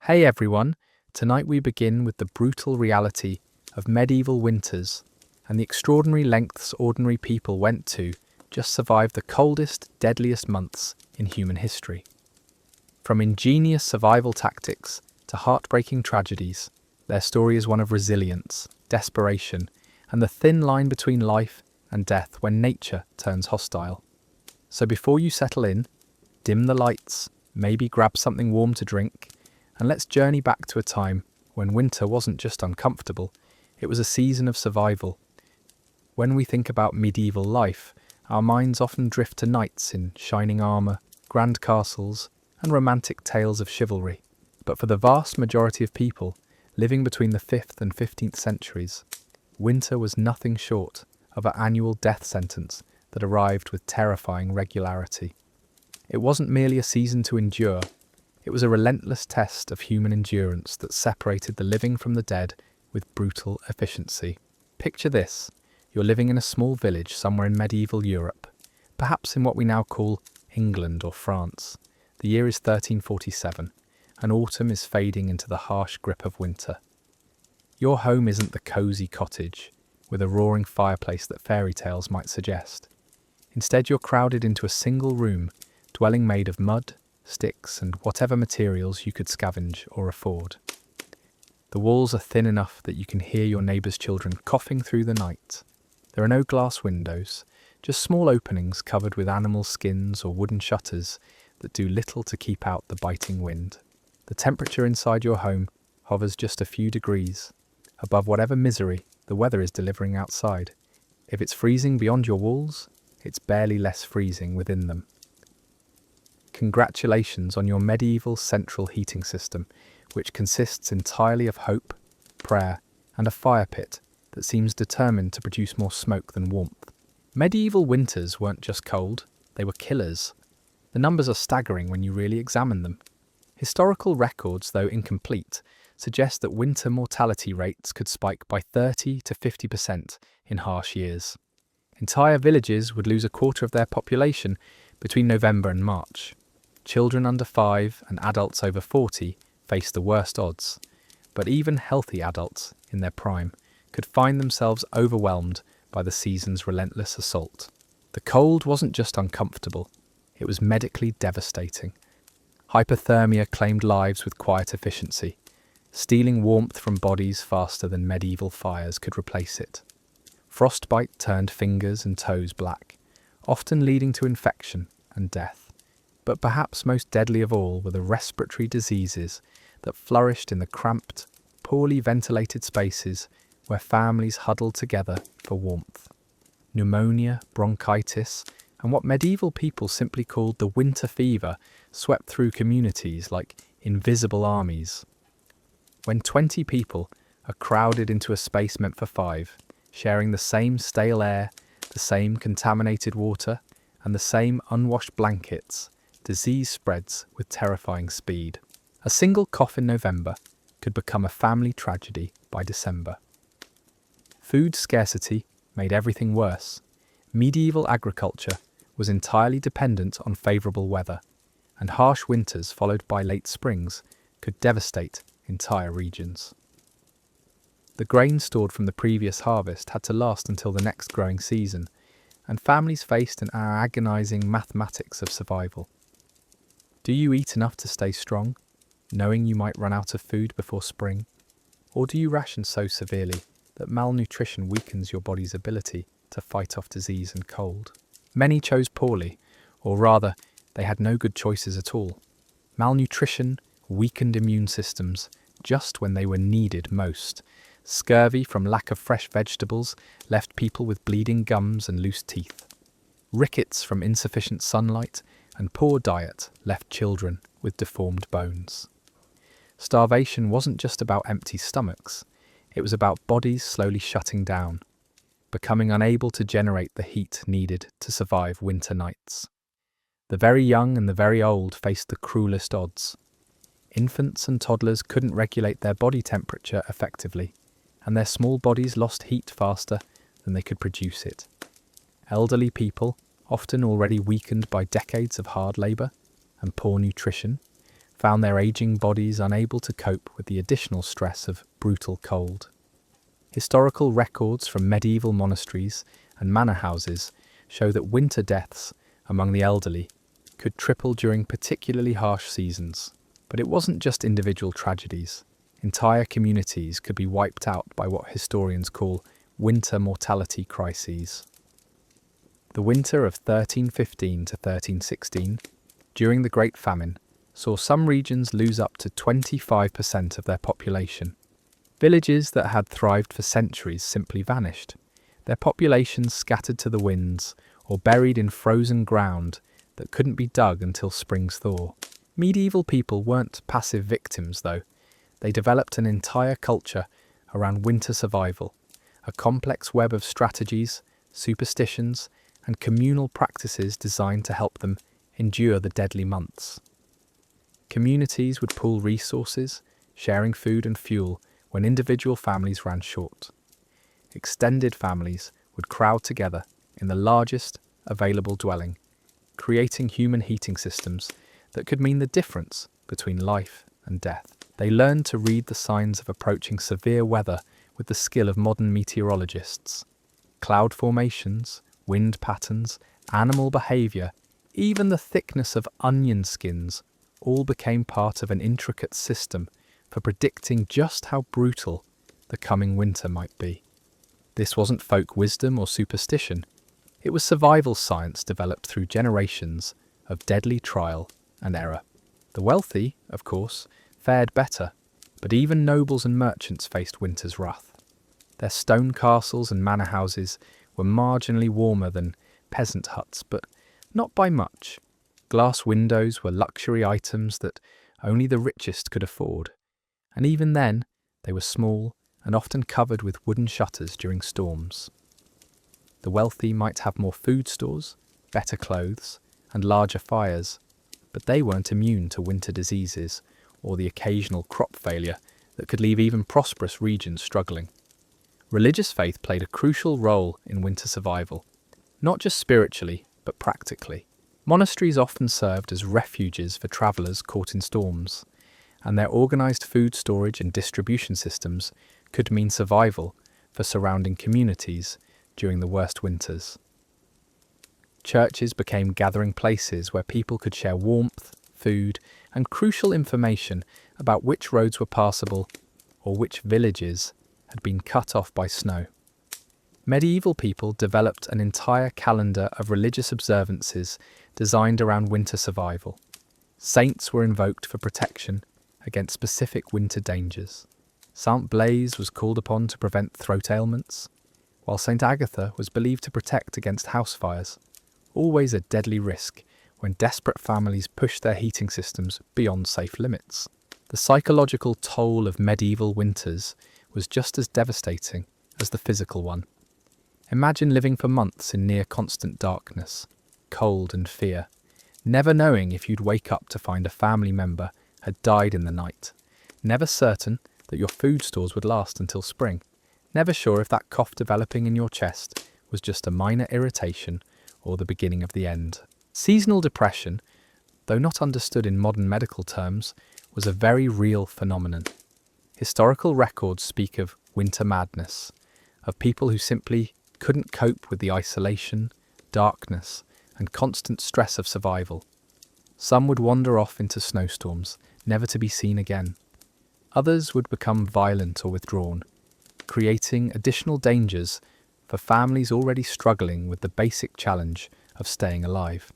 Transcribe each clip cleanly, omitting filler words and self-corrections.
Hey everyone, tonight we begin with the brutal reality of medieval winters and the extraordinary lengths ordinary people went to just survive the coldest, deadliest months in human history. From ingenious survival tactics to heartbreaking tragedies, their story is one of resilience, desperation, and the thin line between life and death when nature turns hostile. So before you settle in, dim the lights, maybe grab something warm to drink, and let's journey back to a time when winter wasn't just uncomfortable, it was a season of survival. When we think about medieval life, our minds often drift to knights in shining armour, grand castles, and romantic tales of chivalry. But for the vast majority of people living between the 5th and 15th centuries, winter was nothing short of an annual death sentence that arrived with terrifying regularity. It wasn't merely a season to endure, it was a relentless test of human endurance that separated the living from the dead with brutal efficiency. Picture this, you're living in a small village somewhere in medieval Europe, perhaps in what we now call England or France. The year is 1347, and autumn is fading into the harsh grip of winter. Your home isn't the cosy cottage with a roaring fireplace that fairy tales might suggest. Instead, you're crowded into a single room, dwelling made of mud, sticks, and whatever materials you could scavenge or afford. The walls are thin enough that you can hear your neighbour's children coughing through the night. There are no glass windows, just small openings covered with animal skins or wooden shutters that do little to keep out the biting wind. The temperature inside your home hovers just a few degrees above whatever misery the weather is delivering outside. If it's freezing beyond your walls, it's barely less freezing within them. Congratulations on your medieval central heating system, which consists entirely of hope, prayer, and a fire pit that seems determined to produce more smoke than warmth. Medieval winters weren't just cold, they were killers. The numbers are staggering when you really examine them. Historical records, though incomplete, suggest that winter mortality rates could spike by 30 to 50% in harsh years. Entire villages would lose a quarter of their population between November and March. Children under 5 and adults over 40 face the worst odds, but even healthy adults in their prime could find themselves overwhelmed by the season's relentless assault. The cold wasn't just uncomfortable, it was medically devastating. Hypothermia claimed lives with quiet efficiency, stealing warmth from bodies faster than medieval fires could replace it. Frostbite turned fingers and toes black, often leading to infection and death. But perhaps most deadly of all were the respiratory diseases that flourished in the cramped, poorly ventilated spaces where families huddled together for warmth. Pneumonia, bronchitis, and what medieval people simply called the winter fever swept through communities like invisible armies. When 20 people are crowded into a space meant for 5, sharing the same stale air, the same contaminated water, and the same unwashed blankets, disease spreads with terrifying speed. A single cough in November could become a family tragedy by December. Food scarcity made everything worse. Medieval agriculture was entirely dependent on favourable weather, and harsh winters followed by late springs could devastate entire regions. The grain stored from the previous harvest had to last until the next growing season, and families faced an agonising mathematics of survival. Do you eat enough to stay strong, knowing you might run out of food before spring? Or do you ration so severely that malnutrition weakens your body's ability to fight off disease and cold? Many chose poorly, or rather, they had no good choices at all. Malnutrition weakened immune systems just when they were needed most. Scurvy from lack of fresh vegetables left people with bleeding gums and loose teeth. Rickets from insufficient sunlight and poor diet left children with deformed bones. Starvation wasn't just about empty stomachs, it was about bodies slowly shutting down, becoming unable to generate the heat needed to survive winter nights. The very young and the very old faced the cruelest odds. Infants and toddlers couldn't regulate their body temperature effectively, and their small bodies lost heat faster than they could produce it. Elderly people, often already weakened by decades of hard labour and poor nutrition, found their aging bodies unable to cope with the additional stress of brutal cold. Historical records from medieval monasteries and manor houses show that winter deaths among the elderly could triple during particularly harsh seasons. But it wasn't just individual tragedies. Entire communities could be wiped out by what historians call winter mortality crises. The winter of 1315 to 1316, during the Great Famine, saw some regions lose up to 25% of their population. Villages that had thrived for centuries simply vanished, their populations scattered to the winds or buried in frozen ground that couldn't be dug until spring's thaw. Medieval people weren't passive victims, though. They developed an entire culture around winter survival, a complex web of strategies, superstitions, and communal practices designed to help them endure the deadly months. Communities would pool resources, sharing food and fuel when individual families ran short. Extended families would crowd together in the largest available dwelling, creating human heating systems that could mean the difference between life and death. They learned to read the signs of approaching severe weather with the skill of modern meteorologists. Cloud formations, wind patterns, animal behaviour, even the thickness of onion skins all became part of an intricate system for predicting just how brutal the coming winter might be. This wasn't folk wisdom or superstition. It was survival science developed through generations of deadly trial and error. The wealthy, of course, fared better, but even nobles and merchants faced winter's wrath. Their stone castles and manor houses were marginally warmer than peasant huts, but not by much. Glass windows were luxury items that only the richest could afford, and even then they were small and often covered with wooden shutters during storms. The wealthy might have more food stores, better clothes, and larger fires, but they weren't immune to winter diseases or the occasional crop failure that could leave even prosperous regions struggling. Religious faith played a crucial role in winter survival, not just spiritually, but practically. Monasteries often served as refuges for travellers caught in storms, and their organised food storage and distribution systems could mean survival for surrounding communities during the worst winters. Churches became gathering places where people could share warmth, food, and crucial information about which roads were passable or which villages had been cut off by snow. Medieval people developed an entire calendar of religious observances designed around winter survival. Saints were invoked for protection against specific winter dangers. Saint Blaise was called upon to prevent throat ailments, while Saint Agatha was believed to protect against house fires, always a deadly risk when desperate families pushed their heating systems beyond safe limits. The psychological toll of medieval winters was just as devastating as the physical one. Imagine living for months in near constant darkness, cold and fear, never knowing if you'd wake up to find a family member had died in the night, never certain that your food stores would last until spring, never sure if that cough developing in your chest was just a minor irritation or the beginning of the end. Seasonal depression, though not understood in modern medical terms, was a very real phenomenon. Historical records speak of winter madness, of people who simply couldn't cope with the isolation, darkness, and constant stress of survival. Some would wander off into snowstorms, never to be seen again. Others would become violent or withdrawn, creating additional dangers for families already struggling with the basic challenge of staying alive.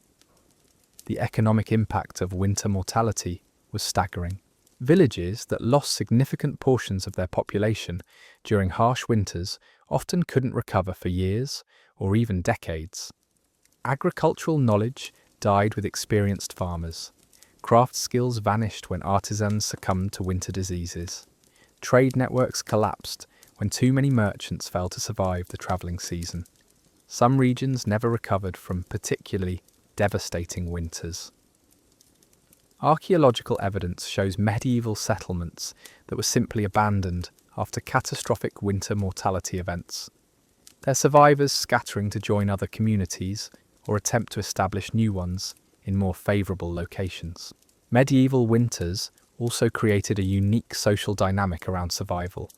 The economic impact of winter mortality was staggering. Villages that lost significant portions of their population during harsh winters often couldn't recover for years or even decades. Agricultural knowledge died with experienced farmers. Craft skills vanished when artisans succumbed to winter diseases. Trade networks collapsed when too many merchants failed to survive the travelling season. Some regions never recovered from particularly devastating winters. Archaeological evidence shows medieval settlements that were simply abandoned after catastrophic winter mortality events, their survivors scattering to join other communities or attempt to establish new ones in more favourable locations. Medieval winters also created a unique social dynamic around survival.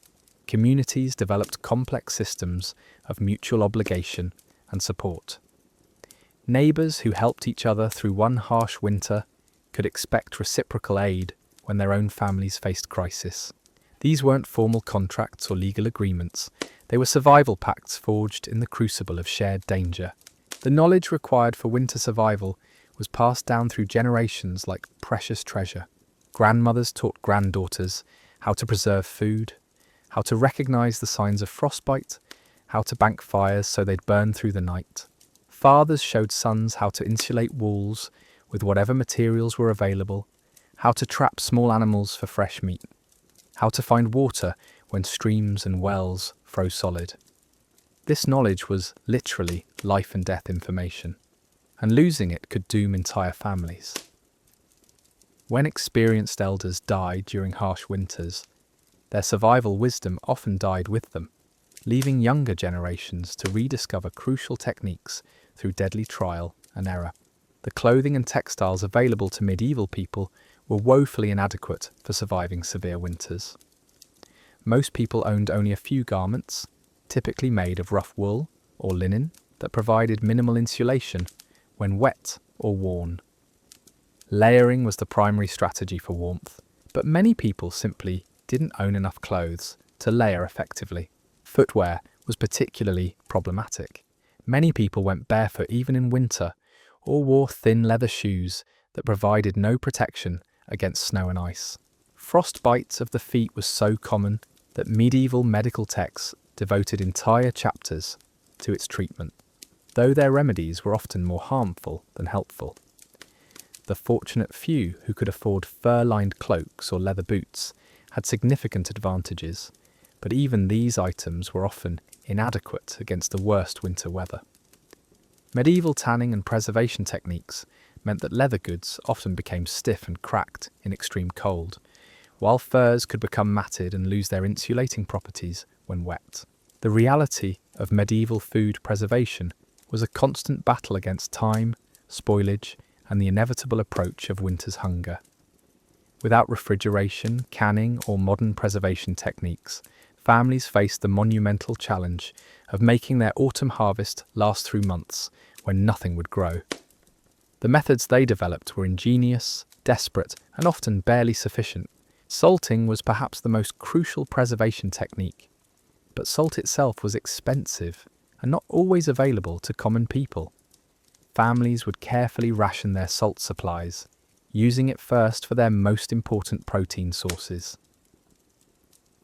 Communities developed complex systems of mutual obligation and support. Neighbours who helped each other through one harsh winter could expect reciprocal aid when their own families faced crisis. These weren't formal contracts or legal agreements, they were survival pacts forged in the crucible of shared danger. The knowledge required for winter survival was passed down through generations like precious treasure. Grandmothers taught granddaughters how to preserve food, how to recognise the signs of frostbite, how to bank fires so they'd burn through the night. Fathers showed sons how to insulate walls with whatever materials were available, how to trap small animals for fresh meat, how to find water when streams and wells froze solid. This knowledge was literally life and death information, and losing it could doom entire families. When experienced elders died during harsh winters, their survival wisdom often died with them, leaving younger generations to rediscover crucial techniques through deadly trial and error. The clothing and textiles available to medieval people were woefully inadequate for surviving severe winters. Most people owned only a few garments, typically made of rough wool or linen, that provided minimal insulation when wet or worn. Layering was the primary strategy for warmth, but many people simply didn't own enough clothes to layer effectively. Footwear was particularly problematic. Many people went barefoot even in winter, or wore thin leather shoes that provided no protection against snow and ice. Frostbite of the feet was so common that medieval medical texts devoted entire chapters to its treatment, though their remedies were often more harmful than helpful. The fortunate few who could afford fur-lined cloaks or leather boots had significant advantages, but even these items were often inadequate against the worst winter weather. Medieval tanning and preservation techniques meant that leather goods often became stiff and cracked in extreme cold, while furs could become matted and lose their insulating properties when wet. The reality of medieval food preservation was a constant battle against time, spoilage, and the inevitable approach of winter's hunger. Without refrigeration, canning, or modern preservation techniques, families faced the monumental challenge of making their autumn harvest last through months when nothing would grow. The methods they developed were ingenious, desperate, and often barely sufficient. Salting was perhaps the most crucial preservation technique, but salt itself was expensive and not always available to common people. Families would carefully ration their salt supplies, using it first for their most important protein sources.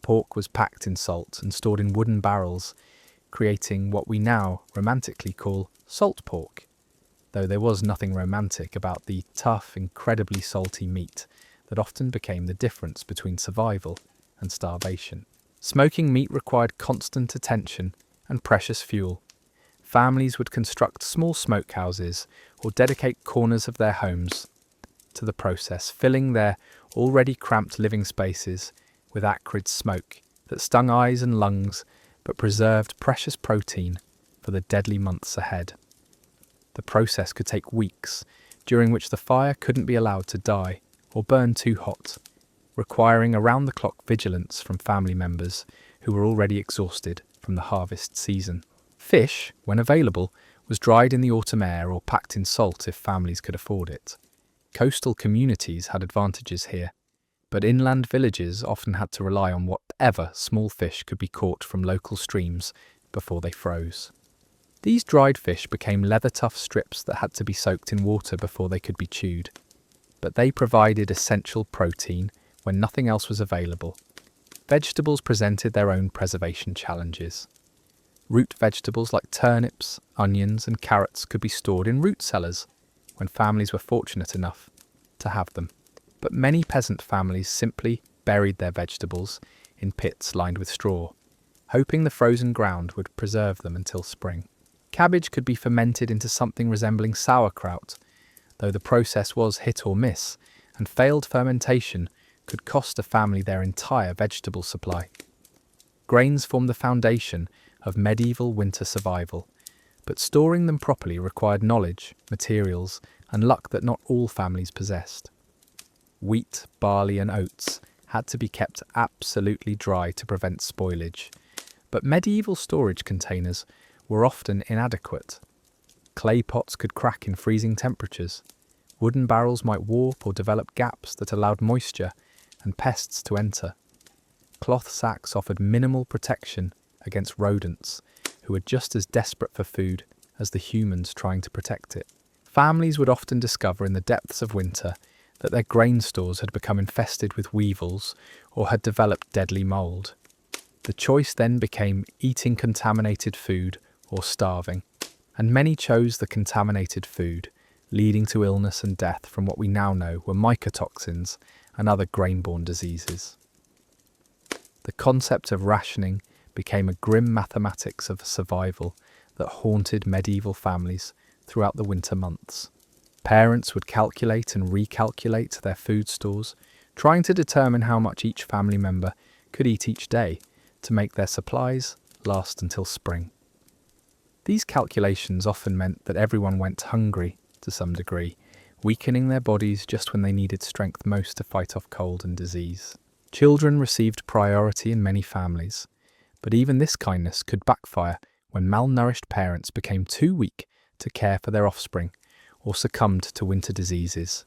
Pork was packed in salt and stored in wooden barrels, creating what we now romantically call salt pork, though there was nothing romantic about the tough, incredibly salty meat that often became the difference between survival and starvation. Smoking meat required constant attention and precious fuel. Families would construct small smokehouses or dedicate corners of their homes to the process, filling their already cramped living spaces with acrid smoke that stung eyes and lungs but preserved precious protein for the deadly months ahead. The process could take weeks, during which the fire couldn't be allowed to die or burn too hot, requiring around-the-clock vigilance from family members who were already exhausted from the harvest season. Fish, when available, was dried in the autumn air or packed in salt if families could afford it. Coastal communities had advantages here, but inland villages often had to rely on whatever small fish could be caught from local streams before they froze. These dried fish became leather-tough strips that had to be soaked in water before they could be chewed, but they provided essential protein when nothing else was available. Vegetables presented their own preservation challenges. Root vegetables like turnips, onions, and carrots could be stored in root cellars when families were fortunate enough to have them. But many peasant families simply buried their vegetables in pits lined with straw, hoping the frozen ground would preserve them until spring. Cabbage could be fermented into something resembling sauerkraut, though the process was hit or miss, and failed fermentation could cost a family their entire vegetable supply. Grains formed the foundation of medieval winter survival, but storing them properly required knowledge, materials, and luck that not all families possessed. Wheat, barley and oats had to be kept absolutely dry to prevent spoilage, but medieval storage containers were often inadequate. Clay pots could crack in freezing temperatures. Wooden barrels might warp or develop gaps that allowed moisture and pests to enter. Cloth sacks offered minimal protection against rodents, who were just as desperate for food as the humans trying to protect it. Families would often discover in the depths of winter that their grain stores had become infested with weevils or had developed deadly mould. The choice then became eating contaminated food or starving, and many chose the contaminated food, leading to illness and death from what we now know were mycotoxins and other grain-borne diseases. The concept of rationing became a grim mathematics of survival that haunted medieval families throughout the winter months. Parents would calculate and recalculate their food stores, trying to determine how much each family member could eat each day to make their supplies last until spring. These calculations often meant that everyone went hungry to some degree, weakening their bodies just when they needed strength most to fight off cold and disease. Children received priority in many families, but even this kindness could backfire when malnourished parents became too weak to care for their offspring or succumbed to winter diseases,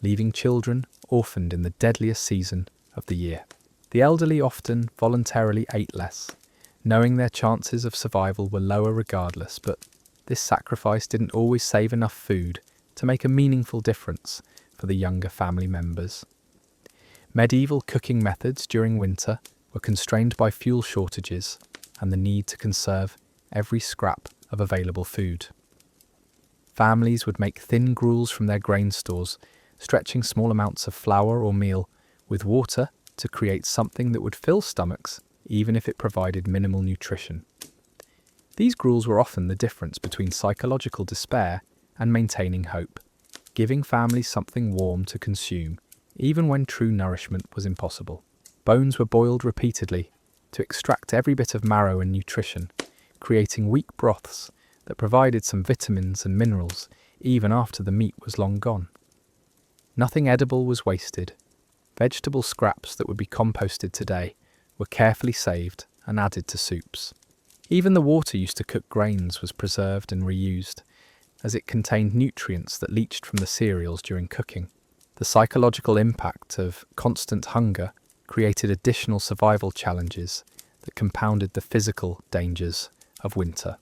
leaving children orphaned in the deadliest season of the year. The elderly often voluntarily ate less, knowing their chances of survival were lower regardless, but this sacrifice didn't always save enough food to make a meaningful difference for the younger family members. Medieval cooking methods during winter were constrained by fuel shortages and the need to conserve every scrap of available food. Families would make thin gruels from their grain stores, stretching small amounts of flour or meal with water to create something that would fill stomachs even if it provided minimal nutrition. These gruels were often the difference between psychological despair and maintaining hope, giving families something warm to consume even when true nourishment was impossible. Bones were boiled repeatedly to extract every bit of marrow and nutrition, creating weak broths that provided some vitamins and minerals even after the meat was long gone. Nothing edible was wasted. Vegetable scraps that would be composted today were carefully saved and added to soups. Even the water used to cook grains was preserved and reused, as it contained nutrients that leached from the cereals during cooking. The psychological impact of constant hunger created additional survival challenges that compounded the physical dangers of winter.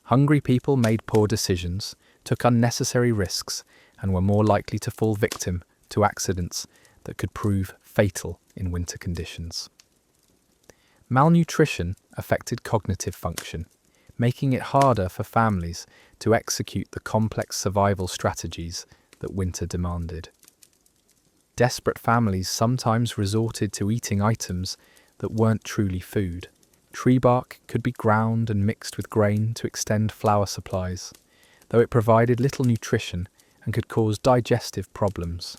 Hungry people made poor decisions, took unnecessary risks, and were more likely to fall victim to accidents that could prove fatal in winter conditions. Malnutrition affected cognitive function, making it harder for families to execute the complex survival strategies that winter demanded. Desperate families sometimes resorted to eating items that weren't truly food. Tree bark could be ground and mixed with grain to extend flour supplies, though it provided little nutrition and could cause digestive problems.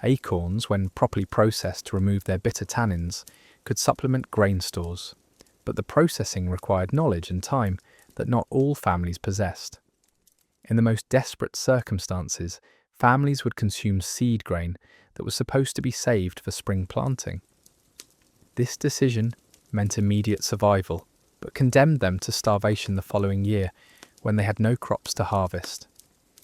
Acorns, when properly processed to remove their bitter tannins, could supplement grain stores, but the processing required knowledge and time that not all families possessed. In the most desperate circumstances, families would consume seed grain that was supposed to be saved for spring planting. This decision meant immediate survival, but condemned them to starvation the following year when they had no crops to harvest.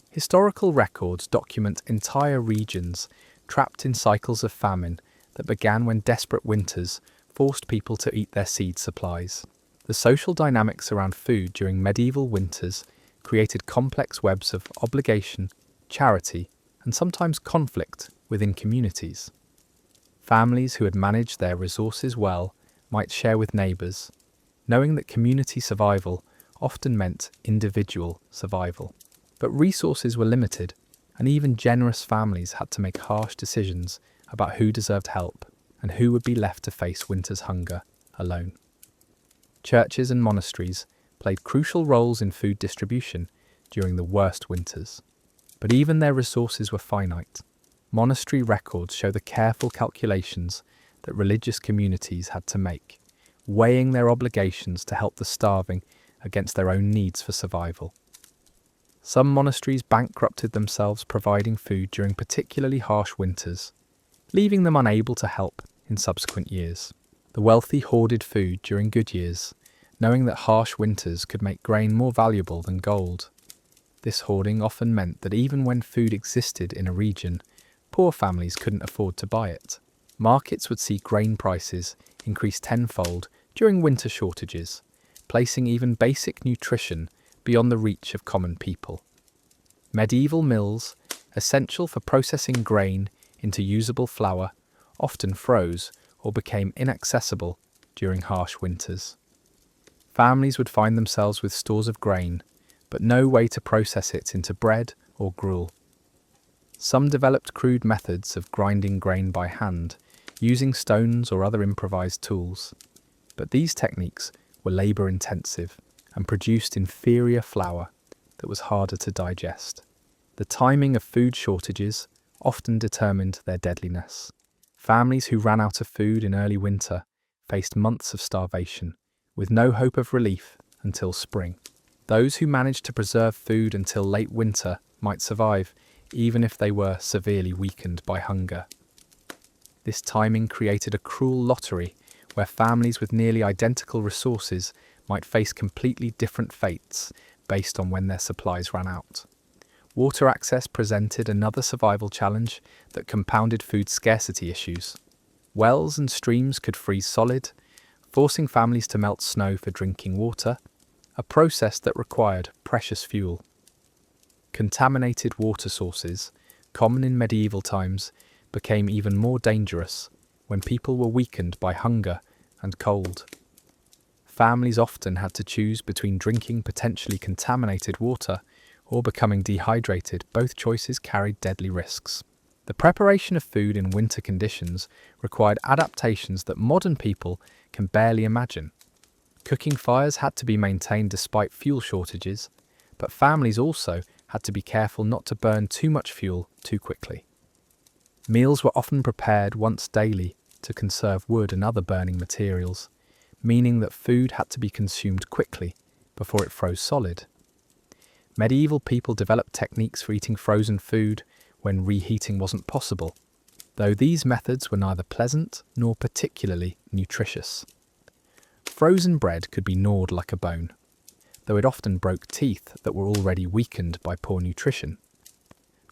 Historical records document entire regions trapped in cycles of famine that began when desperate winters forced people to eat their seed supplies. The social dynamics around food during medieval winters created complex webs of obligation, charity, and sometimes conflict within communities. Families who had managed their resources well might share with neighbours, knowing that community survival often meant individual survival. But resources were limited, and even generous families had to make harsh decisions about who deserved help and who would be left to face winter's hunger alone. Churches and monasteries played crucial roles in food distribution during the worst winters, but even their resources were finite. Monastery records show the careful calculations that religious communities had to make, weighing their obligations to help the starving against their own needs for survival. Some monasteries bankrupted themselves providing food during particularly harsh winters, leaving them unable to help in subsequent years. The wealthy hoarded food during good years, knowing that harsh winters could make grain more valuable than gold. This hoarding often meant that even when food existed in a region, poor families couldn't afford to buy it. Markets would see grain prices increase tenfold during winter shortages, placing even basic nutrition beyond the reach of common people. Medieval mills, essential for processing grain into usable flour, often froze or became inaccessible during harsh winters. Families would find themselves with stores of grain, but no way to process it into bread or gruel. Some developed crude methods of grinding grain by hand, using stones or other improvised tools, but these techniques were labour-intensive and produced inferior flour that was harder to digest. The timing of food shortages often determined their deadliness. Families who ran out of food in early winter faced months of starvation, with no hope of relief until spring. Those who managed to preserve food until late winter might survive, even if they were severely weakened by hunger. This timing created a cruel lottery where families with nearly identical resources might face completely different fates based on when their supplies ran out. Water access presented another survival challenge that compounded food scarcity issues. Wells and streams could freeze solid, forcing families to melt snow for drinking water, a process that required precious fuel. Contaminated water sources, common in medieval times, became even more dangerous when people were weakened by hunger and cold. Families often had to choose between drinking potentially contaminated water or becoming dehydrated. Both choices carried deadly risks. The preparation of food in winter conditions required adaptations that modern people can barely imagine. Cooking fires had to be maintained despite fuel shortages, but families also had to be careful not to burn too much fuel too quickly. Meals were often prepared once daily to conserve wood and other burning materials, meaning that food had to be consumed quickly before it froze solid. Medieval people developed techniques for eating frozen food when reheating wasn't possible, though these methods were neither pleasant nor particularly nutritious. Frozen bread could be gnawed like a bone, though it often broke teeth that were already weakened by poor nutrition.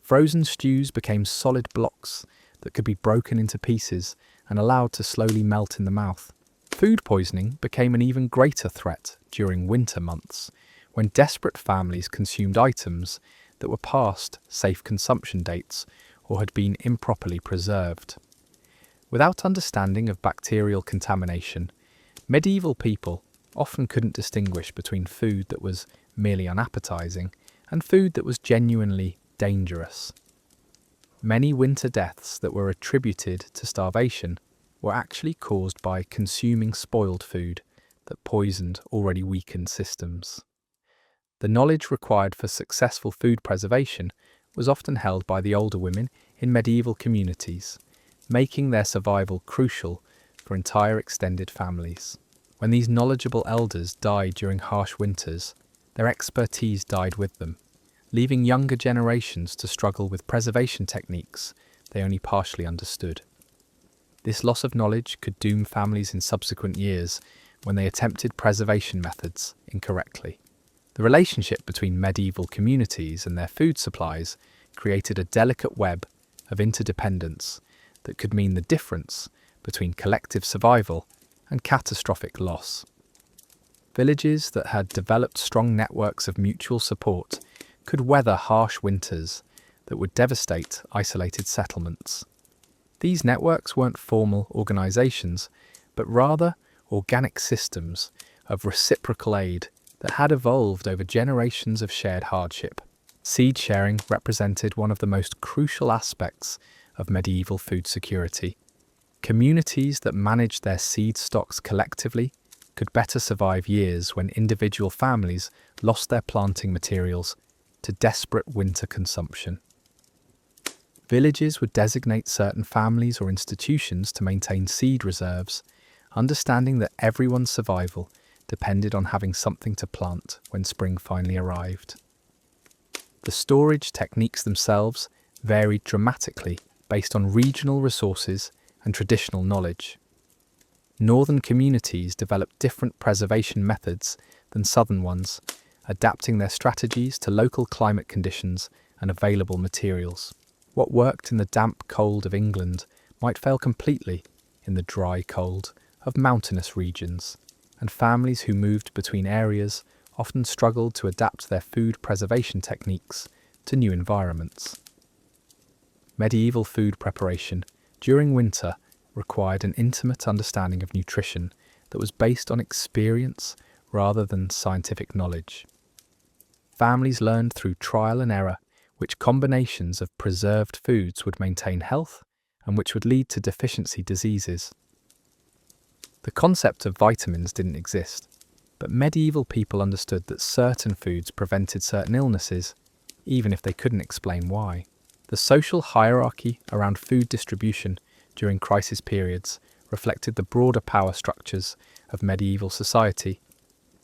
Frozen stews became solid blocks that could be broken into pieces and allowed to slowly melt in the mouth. Food poisoning became an even greater threat during winter months, when desperate families consumed items that were past safe consumption dates or had been improperly preserved. Without understanding of bacterial contamination, medieval people often couldn't distinguish between food that was merely unappetizing and food that was genuinely dangerous. Many winter deaths that were attributed to starvation were actually caused by consuming spoiled food that poisoned already weakened systems. The knowledge required for successful food preservation was often held by the older women in medieval communities, making their survival crucial for entire extended families. When these knowledgeable elders died during harsh winters, their expertise died with them, leaving younger generations to struggle with preservation techniques they only partially understood. This loss of knowledge could doom families in subsequent years when they attempted preservation methods incorrectly. The relationship between medieval communities and their food supplies created a delicate web of interdependence that could mean the difference between collective survival and catastrophic loss. Villages that had developed strong networks of mutual support could weather harsh winters that would devastate isolated settlements. These networks weren't formal organisations, but rather organic systems of reciprocal aid that had evolved over generations of shared hardship. Seed sharing represented one of the most crucial aspects of medieval food security. Communities that managed their seed stocks collectively could better survive years when individual families lost their planting materials to desperate winter consumption. Villages would designate certain families or institutions to maintain seed reserves, understanding that everyone's survival depended on having something to plant when spring finally arrived. The storage techniques themselves varied dramatically based on regional resources and traditional knowledge. Northern communities developed different preservation methods than southern ones, adapting their strategies to local climate conditions and available materials. What worked in the damp cold of England might fail completely in the dry cold of mountainous regions, and families who moved between areas often struggled to adapt their food preservation techniques to new environments. Medieval food preparation during winter required an intimate understanding of nutrition that was based on experience rather than scientific knowledge. Families learned through trial and error which combinations of preserved foods would maintain health and which would lead to deficiency diseases. The concept of vitamins didn't exist, but medieval people understood that certain foods prevented certain illnesses, even if they couldn't explain why. The social hierarchy around food distribution during crisis periods reflected the broader power structures of medieval society,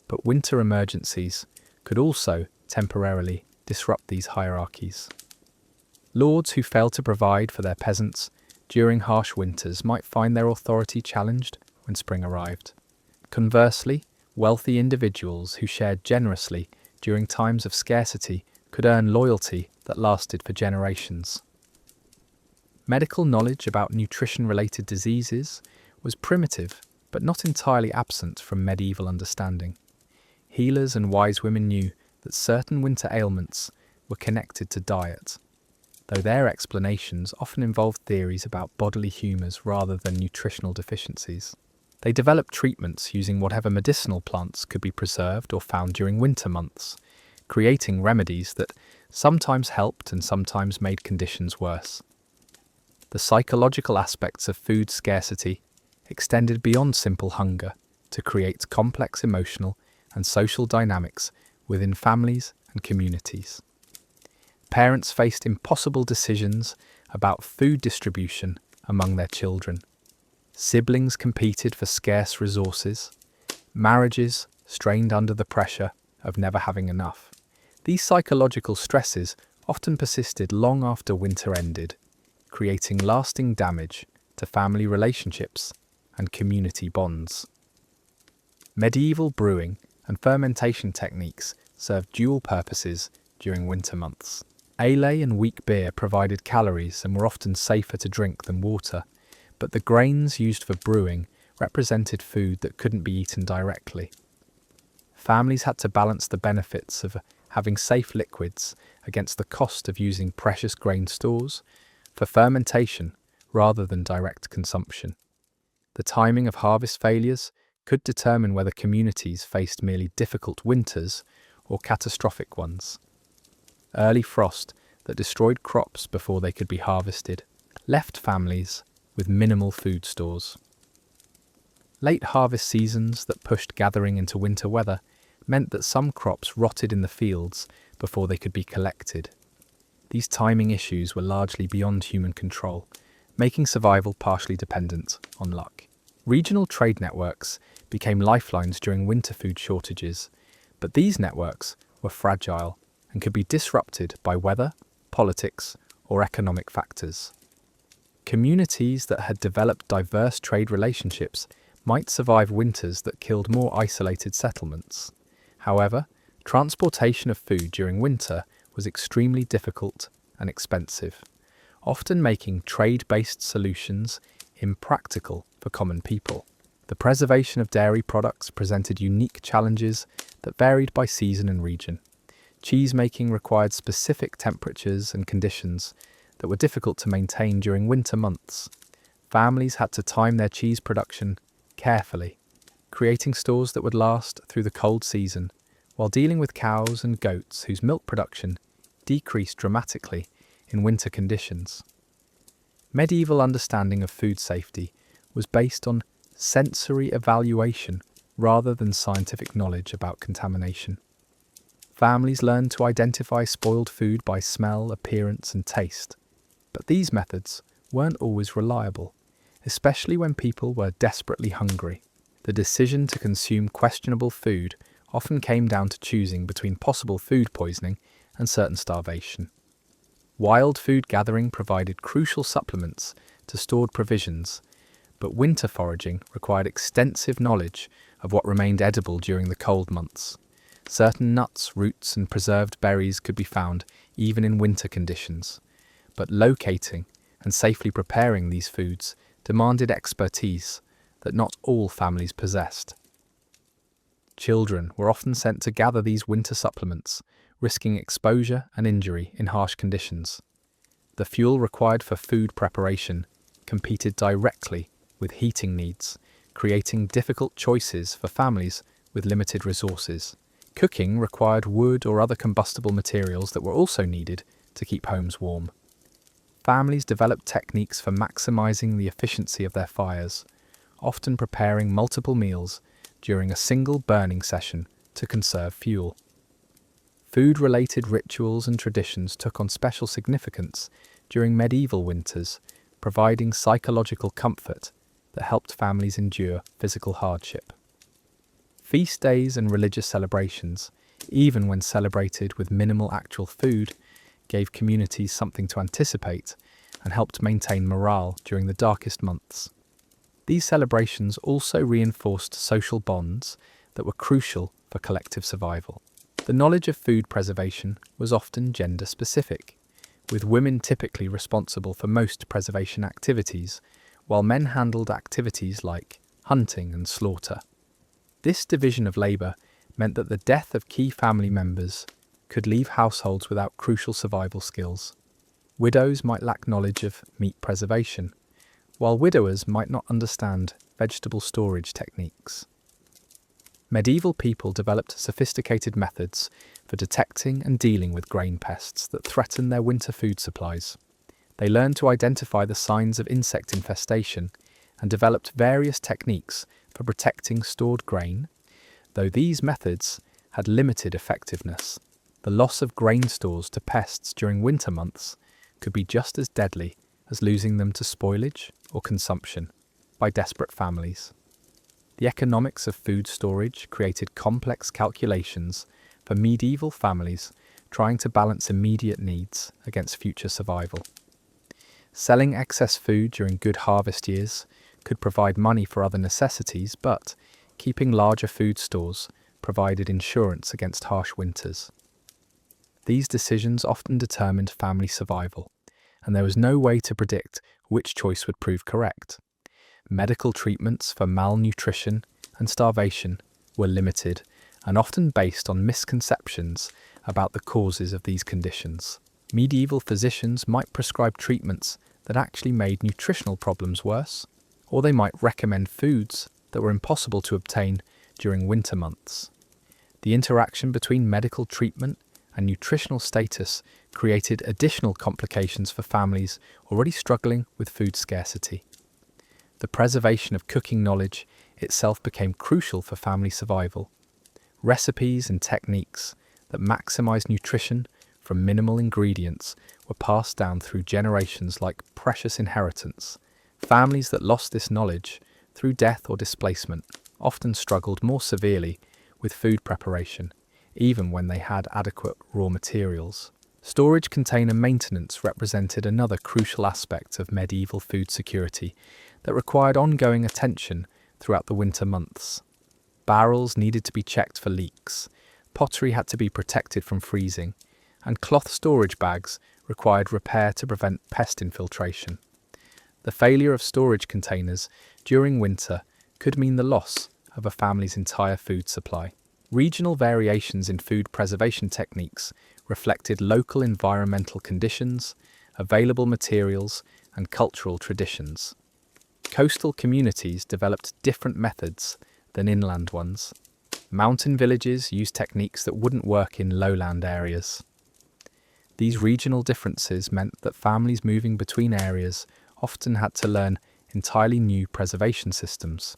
but winter emergencies could also temporarily disrupt these hierarchies. Lords who failed to provide for their peasants during harsh winters might find their authority challenged when spring arrived. Conversely, wealthy individuals who shared generously during times of scarcity could earn loyalty that lasted for generations. Medical knowledge about nutrition-related diseases was primitive, but not entirely absent from medieval understanding. Healers and wise women knew that certain winter ailments were connected to diet, though their explanations often involved theories about bodily humours rather than nutritional deficiencies. They developed treatments using whatever medicinal plants could be preserved or found during winter months, creating remedies that sometimes helped and sometimes made conditions worse. The psychological aspects of food scarcity extended beyond simple hunger to create complex emotional and social dynamics within families and communities. Parents faced impossible decisions about food distribution among their children. Siblings competed for scarce resources. Marriages strained under the pressure of never having enough. These psychological stresses often persisted long after winter ended, creating lasting damage to family relationships and community bonds. Medieval brewing and fermentation techniques served dual purposes during winter months. Ale and weak beer provided calories and were often safer to drink than water, but the grains used for brewing represented food that couldn't be eaten directly. Families had to balance the benefits of having safe liquids against the cost of using precious grain stores for fermentation rather than direct consumption. The timing of harvest failures could determine whether communities faced merely difficult winters or catastrophic ones. Early frost that destroyed crops before they could be harvested left families with minimal food stores. Late harvest seasons that pushed gathering into winter weather meant that some crops rotted in the fields before they could be collected. These timing issues were largely beyond human control, making survival partially dependent on luck. Regional trade networks became lifelines during winter food shortages, but these networks were fragile and could be disrupted by weather, politics, or economic factors. Communities that had developed diverse trade relationships might survive winters that killed more isolated settlements. However, transportation of food during winter was extremely difficult and expensive, often making trade-based solutions impractical for common people. The preservation of dairy products presented unique challenges that varied by season and region. Cheese making required specific temperatures and conditions that were difficult to maintain during winter months. Families had to time their cheese production carefully, creating stores that would last through the cold season, while dealing with cows and goats whose milk production decreased dramatically in winter conditions. Medieval understanding of food safety was based on sensory evaluation rather than scientific knowledge about contamination. Families learned to identify spoiled food by smell, appearance, and taste, but these methods weren't always reliable, especially when people were desperately hungry. The decision to consume questionable food often came down to choosing between possible food poisoning and certain starvation. Wild food gathering provided crucial supplements to stored provisions, but winter foraging required extensive knowledge of what remained edible during the cold months. Certain nuts, roots, and preserved berries could be found even in winter conditions, but locating and safely preparing these foods demanded expertise that not all families possessed. Children were often sent to gather these winter supplements, risking exposure and injury in harsh conditions. The fuel required for food preparation competed directly with heating needs, creating difficult choices for families with limited resources. Cooking required wood or other combustible materials that were also needed to keep homes warm. Families developed techniques for maximizing the efficiency of their fires, often preparing multiple meals during a single burning session to conserve fuel. Food-related rituals and traditions took on special significance during medieval winters, providing psychological comfort that helped families endure physical hardship. Feast days and religious celebrations, even when celebrated with minimal actual food, gave communities something to anticipate and helped maintain morale during the darkest months. These celebrations also reinforced social bonds that were crucial for collective survival. The knowledge of food preservation was often gender-specific, with women typically responsible for most preservation activities, while men handled activities like hunting and slaughter. This division of labour meant that the death of key family members could leave households without crucial survival skills. Widows might lack knowledge of meat preservation, while widowers might not understand vegetable storage techniques. Medieval people developed sophisticated methods for detecting and dealing with grain pests that threaten their winter food supplies. They learned to identify the signs of insect infestation and developed various techniques for protecting stored grain, though these methods had limited effectiveness. The loss of grain stores to pests during winter months could be just as deadly as losing them to spoilage or consumption by desperate families. The economics of food storage created complex calculations for medieval families trying to balance immediate needs against future survival. Selling excess food during good harvest years could provide money for other necessities, but keeping larger food stores provided insurance against harsh winters. These decisions often determined family survival, and there was no way to predict which choice would prove correct. Medical treatments for malnutrition and starvation were limited and often based on misconceptions about the causes of these conditions. Medieval physicians might prescribe treatments that actually made nutritional problems worse, or they might recommend foods that were impossible to obtain during winter months. The interaction between medical treatment and nutritional status created additional complications for families already struggling with food scarcity. The preservation of cooking knowledge itself became crucial for family survival. Recipes and techniques that maximized nutrition from minimal ingredients were passed down through generations like precious inheritance. Families that lost this knowledge through death or displacement often struggled more severely with food preparation, even when they had adequate raw materials. Storage container maintenance represented another crucial aspect of medieval food security that required ongoing attention throughout the winter months. Barrels needed to be checked for leaks, pottery had to be protected from freezing, and cloth storage bags required repair to prevent pest infiltration. The failure of storage containers during winter could mean the loss of a family's entire food supply. Regional variations in food preservation techniques reflected local environmental conditions, available materials, and cultural traditions. Coastal communities developed different methods than inland ones. Mountain villages used techniques that wouldn't work in lowland areas. These regional differences meant that families moving between areas often had to learn entirely new preservation systems.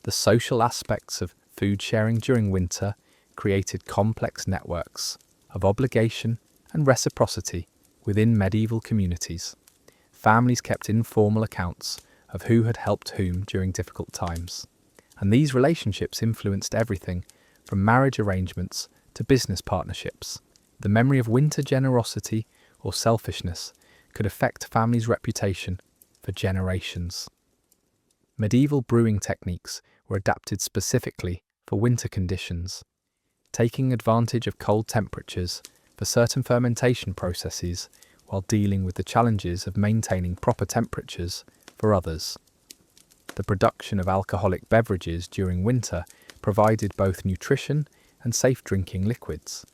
The social aspects of food sharing during winter created complex networks of obligation and reciprocity within medieval communities. Families kept informal accounts of who had helped whom during difficult times, and these relationships influenced everything from marriage arrangements to business partnerships. The memory of winter generosity or selfishness could affect families' reputation for generations. Medieval brewing techniques were adapted specifically for winter conditions, taking advantage of cold temperatures for certain fermentation processes while dealing with the challenges of maintaining proper temperatures for others. The production of alcoholic beverages during winter provided both nutrition and safe drinking liquids,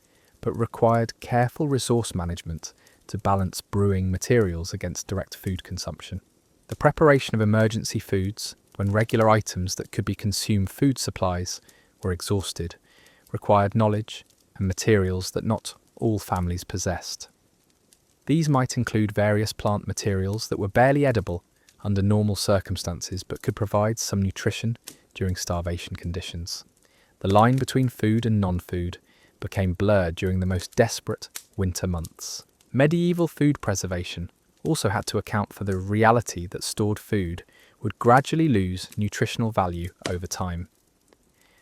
but required careful resource management to balance brewing materials against direct food consumption. The preparation of emergency foods, when regular items that could be consumed food supplies were exhausted, required knowledge and materials that not all families possessed. These might include various plant materials that were barely edible under normal circumstances but could provide some nutrition during starvation conditions. The line between food and non-food became blurred during the most desperate winter months. Medieval food preservation also had to account for the reality that stored food would gradually lose nutritional value over time.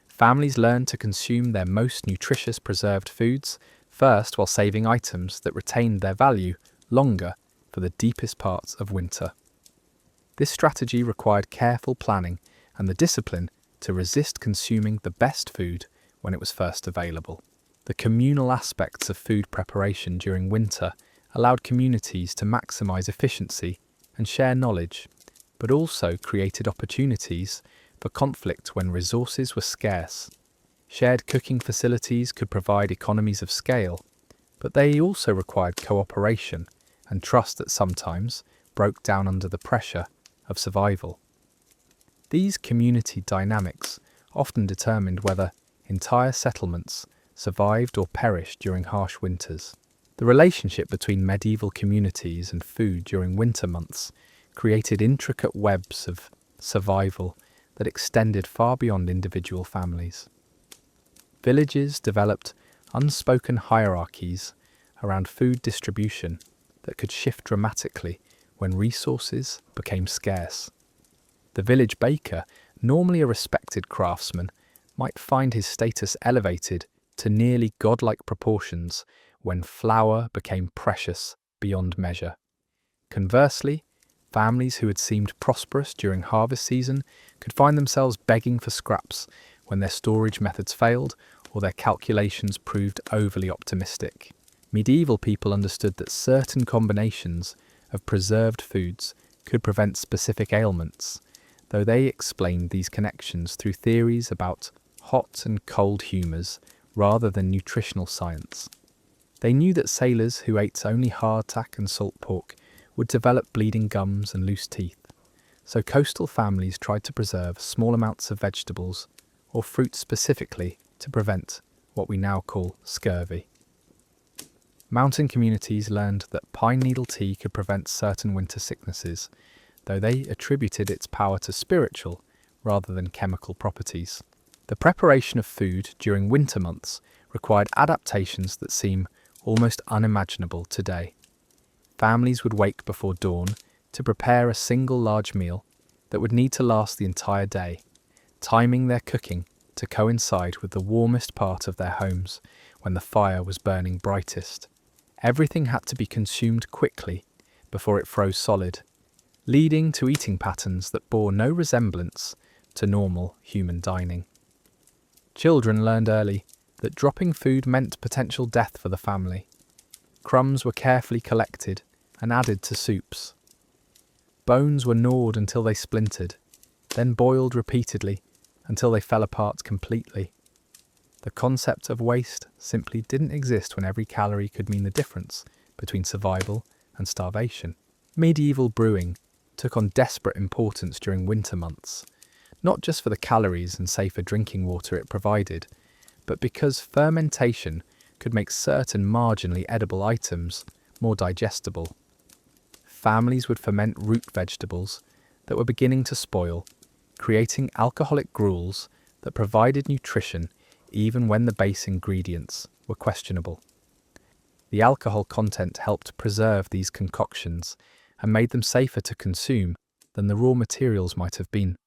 Families learned to consume their most nutritious preserved foods first while saving items that retained their value longer for the deepest parts of winter. This strategy required careful planning and the discipline to resist consuming the best food when it was first available. The communal aspects of food preparation during winter allowed communities to maximize efficiency and share knowledge, but also created opportunities for conflict when resources were scarce. Shared cooking facilities could provide economies of scale, but they also required cooperation and trust that sometimes broke down under the pressure of survival. These community dynamics often determined whether entire settlements survived or perished during harsh winters. The relationship between medieval communities and food during winter months created intricate webs of survival that extended far beyond individual families. Villages developed unspoken hierarchies around food distribution that could shift dramatically when resources became scarce. The village baker, normally a respected craftsman, might find his status elevated to nearly godlike proportions when flour became precious beyond measure. Conversely, families who had seemed prosperous during harvest season could find themselves begging for scraps when their storage methods failed or their calculations proved overly optimistic. Medieval people understood that certain combinations of preserved foods could prevent specific ailments, though they explained these connections through theories about hot and cold humours rather than nutritional science. They knew that sailors who ate only hardtack and salt pork would develop bleeding gums and loose teeth, so coastal families tried to preserve small amounts of vegetables or fruit specifically to prevent what we now call scurvy. Mountain communities learned that pine needle tea could prevent certain winter sicknesses, though they attributed its power to spiritual rather than chemical properties. The preparation of food during winter months required adaptations that seem almost unimaginable today. Families would wake before dawn to prepare a single large meal that would need to last the entire day, timing their cooking to coincide with the warmest part of their homes when the fire was burning brightest. Everything had to be consumed quickly before it froze solid, leading to eating patterns that bore no resemblance to normal human dining. Children learned early that dropping food meant potential death for the family. Crumbs were carefully collected and added to soups. Bones were gnawed until they splintered, then boiled repeatedly until they fell apart completely. The concept of waste simply didn't exist when every calorie could mean the difference between survival and starvation. Medieval brewing took on desperate importance during winter months, not just for the calories and safer drinking water it provided, but because fermentation could make certain marginally edible items more digestible. Families would ferment root vegetables that were beginning to spoil, creating alcoholic gruels that provided nutrition even when the base ingredients were questionable. The alcohol content helped preserve these concoctions and made them safer to consume than the raw materials might have been.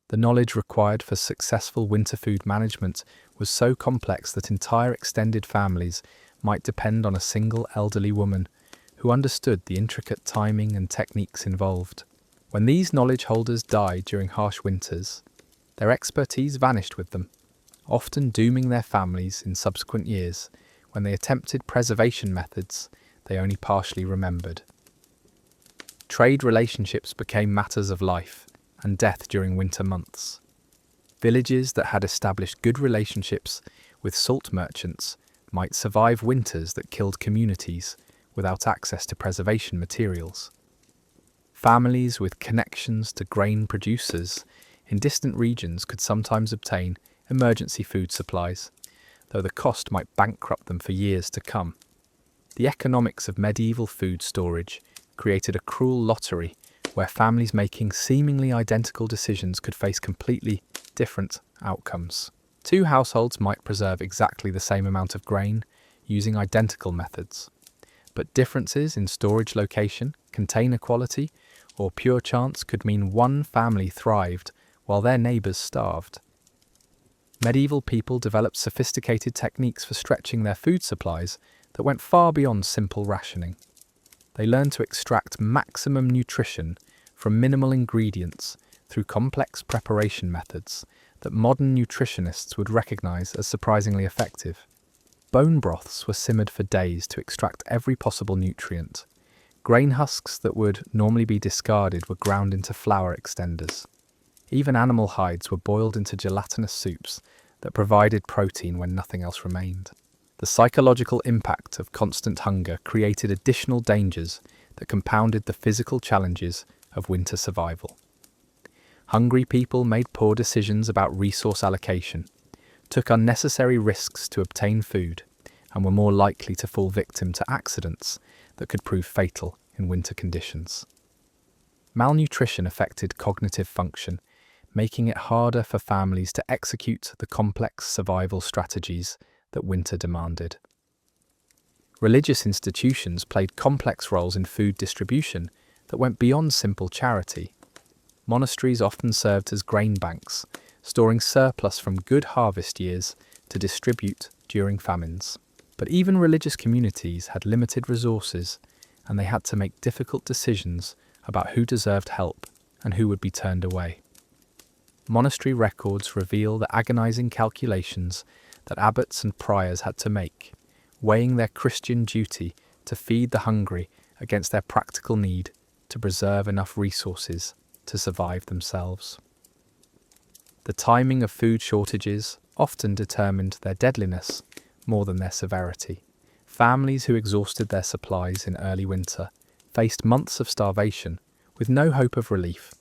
The knowledge required for successful winter food management was so complex that entire extended families might depend on a single elderly woman who understood the intricate timing and techniques involved. When these knowledge holders died during harsh winters, their expertise vanished with them, often dooming their families in subsequent years when they attempted preservation methods they only partially remembered. Trade relationships became matters of life and death during winter months. Villages that had established good relationships with salt merchants might survive winters that killed communities without access to preservation materials. Families with connections to grain producers in distant regions could sometimes obtain emergency food supplies, though the cost might bankrupt them for years to come. The economics of medieval food storage created a cruel lottery where families making seemingly identical decisions could face completely different outcomes. Two households might preserve exactly the same amount of grain using identical methods, but differences in storage location, container quality, or pure chance could mean one family thrived while their neighbours starved. Medieval people developed sophisticated techniques for stretching their food supplies that went far beyond simple rationing. They learned to extract maximum nutrition from minimal ingredients through complex preparation methods that modern nutritionists would recognise as surprisingly effective. Bone broths were simmered for days to extract every possible nutrient. Grain husks that would normally be discarded were ground into flour extenders. Even animal hides were boiled into gelatinous soups that provided protein when nothing else remained. The psychological impact of constant hunger created additional dangers that compounded the physical challenges of winter survival. Hungry people made poor decisions about resource allocation, took unnecessary risks to obtain food, and were more likely to fall victim to accidents that could prove fatal in winter conditions. Malnutrition affected cognitive function, making it harder for families to execute the complex survival strategies that winter demanded. Religious institutions played complex roles in food distribution that went beyond simple charity. Monasteries often served as grain banks, storing surplus from good harvest years to distribute during famines. But even religious communities had limited resources, and they had to make difficult decisions about who deserved help and who would be turned away. Monastery records reveal the agonizing calculations that abbots and priors had to make, weighing their Christian duty to feed the hungry against their practical need to preserve enough resources to survive themselves. The timing of food shortages often determined their deadliness more than their severity. Families who exhausted their supplies in early winter faced months of starvation with no hope of relief.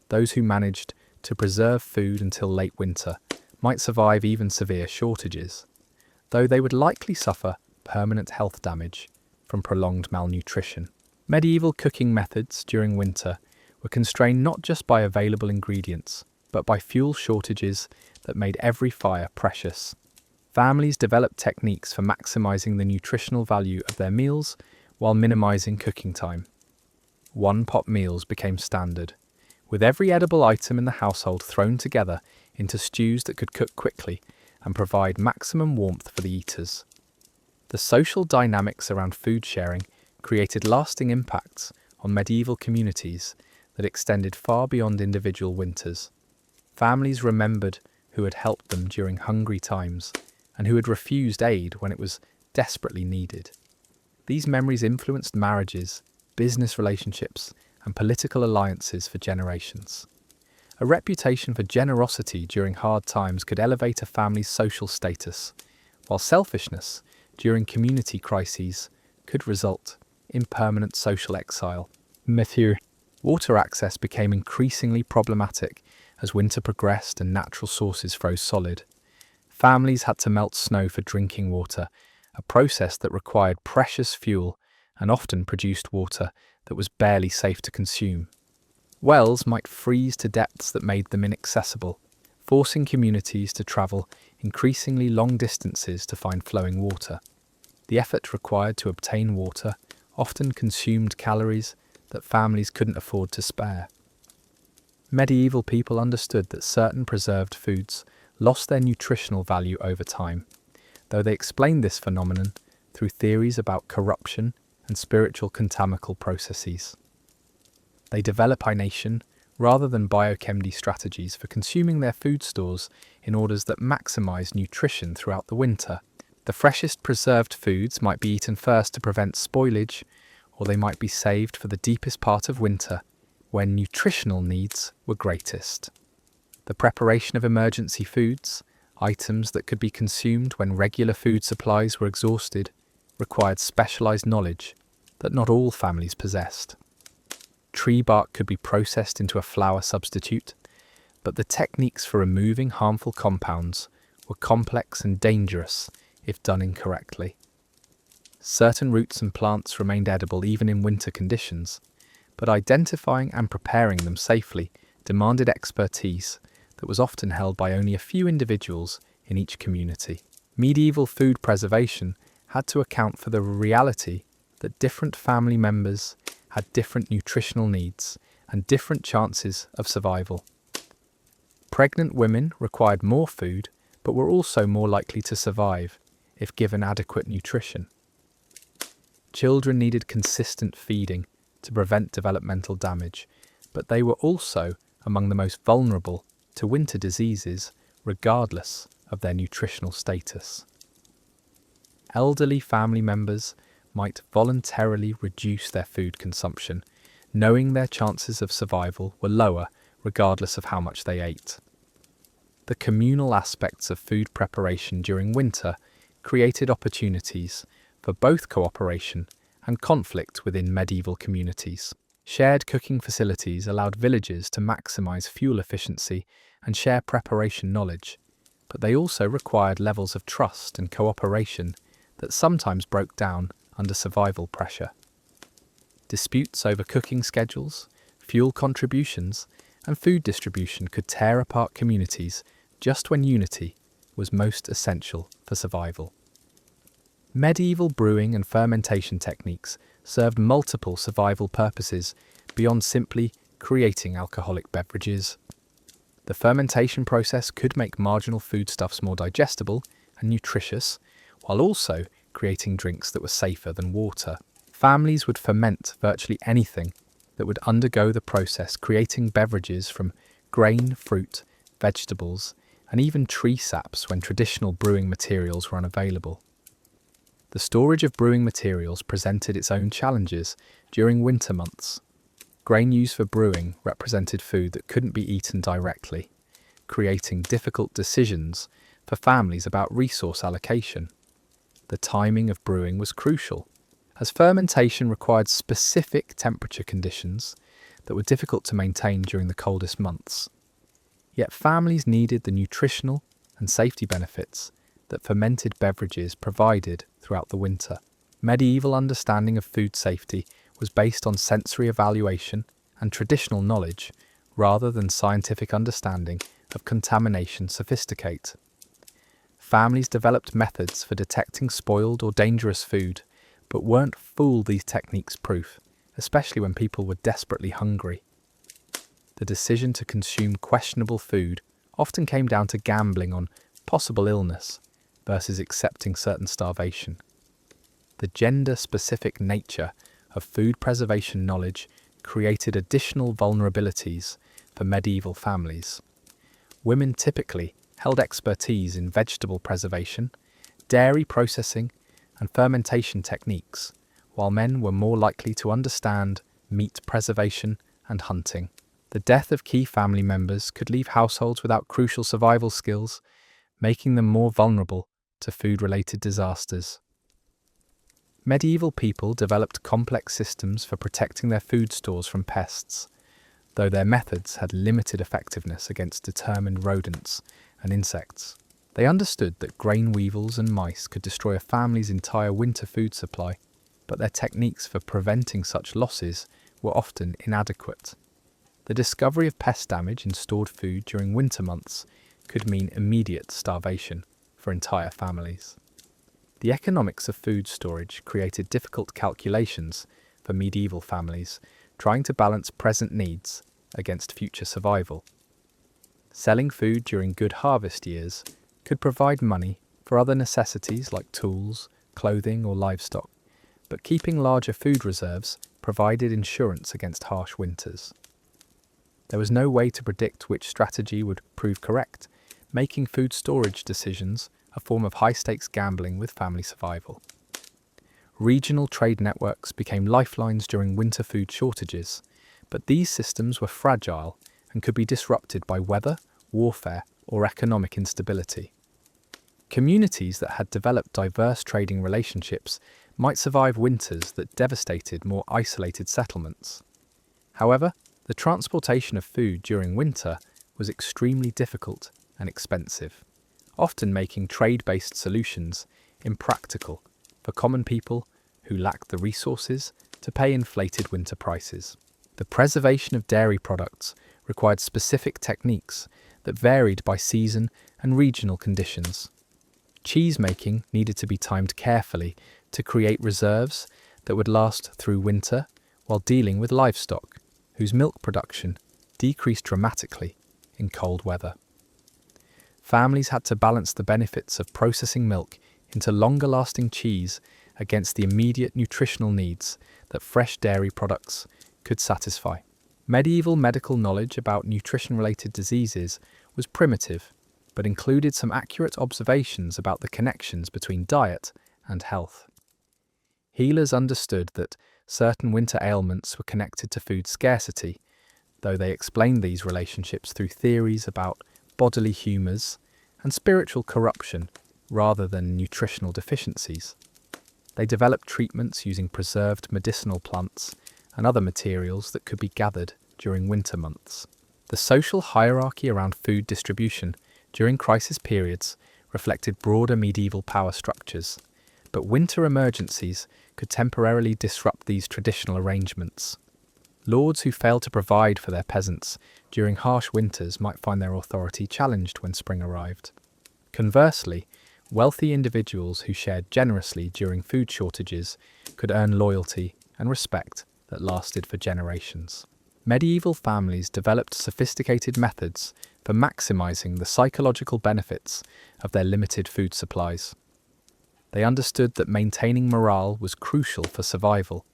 Those who managed to preserve food until late winter might survive even severe shortages, though they would likely suffer permanent health damage from prolonged malnutrition. Medieval cooking methods during winter were constrained not just by available ingredients, but by fuel shortages that made every fire precious. Families developed techniques for maximizing the nutritional value of their meals while minimizing cooking time. One-pot meals became standard, with every edible item in the household thrown together into stews that could cook quickly and provide maximum warmth for the eaters. The social dynamics around food sharing created lasting impacts on medieval communities that extended far beyond individual winters. Families remembered who had helped them during hungry times and who had refused aid when it was desperately needed. These memories influenced marriages, business relationships, and political alliances for generations. A reputation for generosity during hard times could elevate a family's social status, while selfishness during community crises could result in permanent social exile. Water access became increasingly problematic as winter progressed and natural sources froze solid. Families had to melt snow for drinking water, a process that required precious fuel and often produced water that was barely safe to consume. Wells might freeze to depths that made them inaccessible, forcing communities to travel increasingly long distances to find flowing water. The effort required to obtain water often consumed calories that families couldn't afford to spare. Medieval people understood that certain preserved foods lost their nutritional value over time. though they explained this phenomenon through theories about corruption and spiritual contamical processes. They develop ination rather than biochemistry strategies for consuming their food stores in orders that maximize nutrition throughout the winter. The freshest preserved foods might be eaten first to prevent spoilage, or they might be saved for the deepest part of winter, when nutritional needs were greatest. The preparation of emergency foods, items that could be consumed when regular food supplies were exhausted, required specialized knowledge that not all families possessed. Tree bark could be processed into a flour substitute, but the techniques for removing harmful compounds were complex and dangerous if done incorrectly. Certain roots and plants remained edible even in winter conditions, but identifying and preparing them safely demanded expertise that was often held by only a few individuals in each community. Medieval food preservation had to account for the reality that different family members had different nutritional needs and different chances of survival. Pregnant women required more food, but were also more likely to survive if given adequate nutrition. Children needed consistent feeding to prevent developmental damage, but they were also among the most vulnerable to winter diseases, regardless of their nutritional status. Elderly family members might voluntarily reduce their food consumption, knowing their chances of survival were lower regardless of how much they ate. The communal aspects of food preparation during winter created opportunities for both cooperation and conflict within medieval communities. Shared cooking facilities allowed villagers to maximize fuel efficiency and share preparation knowledge, but they also required levels of trust and cooperation that sometimes broke down under survival pressure. Disputes over cooking schedules, fuel contributions, and food distribution could tear apart communities just when unity was most essential for survival. Medieval brewing and fermentation techniques served multiple survival purposes beyond simply creating alcoholic beverages. The fermentation process could make marginal foodstuffs more digestible and nutritious, while also creating drinks that were safer than water. Families would ferment virtually anything that would undergo the process, creating beverages from grain, fruit, vegetables, and even tree saps when traditional brewing materials were unavailable. The storage of brewing materials presented its own challenges during winter months. Grain used for brewing represented food that couldn't be eaten directly, creating difficult decisions for families about resource allocation. The timing of brewing was crucial, as fermentation required specific temperature conditions that were difficult to maintain during the coldest months. Yet families needed the nutritional and safety benefits that fermented beverages provided throughout the winter. Medieval understanding of food safety was based on sensory evaluation and traditional knowledge rather than scientific understanding of contamination sophisticate. Families developed methods for detecting spoiled or dangerous food, but weren't fooled these techniques proof, especially when people were desperately hungry. The decision to consume questionable food often came down to gambling on possible illness versus accepting certain starvation. The gender-specific nature of food preservation knowledge created additional vulnerabilities for medieval families. Women typically held expertise in vegetable preservation, dairy processing, and fermentation techniques, while men were more likely to understand meat preservation and hunting. The death of key family members could leave households without crucial survival skills, making them more vulnerable to food-related disasters. Medieval people developed complex systems for protecting their food stores from pests, though their methods had limited effectiveness against determined rodents and insects. They understood that grain weevils and mice could destroy a family's entire winter food supply, but their techniques for preventing such losses were often inadequate. The discovery of pest damage in stored food during winter months could mean immediate starvation for entire families. The economics of food storage created difficult calculations for medieval families trying to balance present needs against future survival. Selling food during good harvest years could provide money for other necessities like tools, clothing, or livestock, but keeping larger food reserves provided insurance against harsh winters. There was no way to predict which strategy would prove correct, making food storage decisions a form of high-stakes gambling with family survival. Regional trade networks became lifelines during winter food shortages, but these systems were fragile and could be disrupted by weather, warfare, or economic instability. Communities that had developed diverse trading relationships might survive winters that devastated more isolated settlements. However, the transportation of food during winter was extremely difficult and expensive, often making trade-based solutions impractical for common people who lacked the resources to pay inflated winter prices. The preservation of dairy products required specific techniques that varied by season and regional conditions. Cheese making needed to be timed carefully to create reserves that would last through winter, while dealing with livestock, whose milk production decreased dramatically in cold weather. Families had to balance the benefits of processing milk into longer-lasting cheese against the immediate nutritional needs that fresh dairy products could satisfy. Medieval medical knowledge about nutrition-related diseases was primitive, but included some accurate observations about the connections between diet and health. Healers understood that certain winter ailments were connected to food scarcity, though they explained these relationships through theories about bodily humours and spiritual corruption rather than nutritional deficiencies. They developed treatments using preserved medicinal plants and other materials that could be gathered during winter months. The social hierarchy around food distribution during crisis periods reflected broader medieval power structures, but winter emergencies could temporarily disrupt these traditional arrangements. Lords who failed to provide for their peasants during harsh winters might find their authority challenged when spring arrived. Conversely, wealthy individuals who shared generously during food shortages could earn loyalty and respect that lasted for generations. Medieval families developed sophisticated methods for maximizing the psychological benefits of their limited food supplies. They understood that maintaining morale was crucial for survival,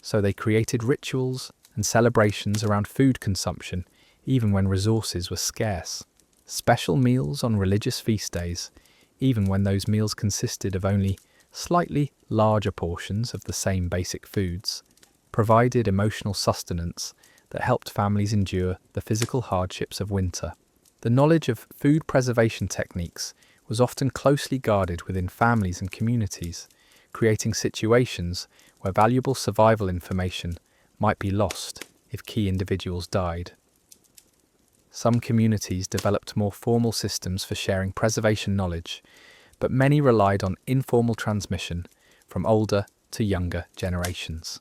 so they created rituals and celebrations around food consumption even when resources were scarce. Special meals on religious feast days, even when those meals consisted of only slightly larger portions of the same basic foods, provided emotional sustenance that helped families endure the physical hardships of winter. The knowledge of food preservation techniques was often closely guarded within families and communities, creating situations where valuable survival information might be lost if key individuals died. Some communities developed more formal systems for sharing preservation knowledge, but many relied on informal transmission from older to younger generations.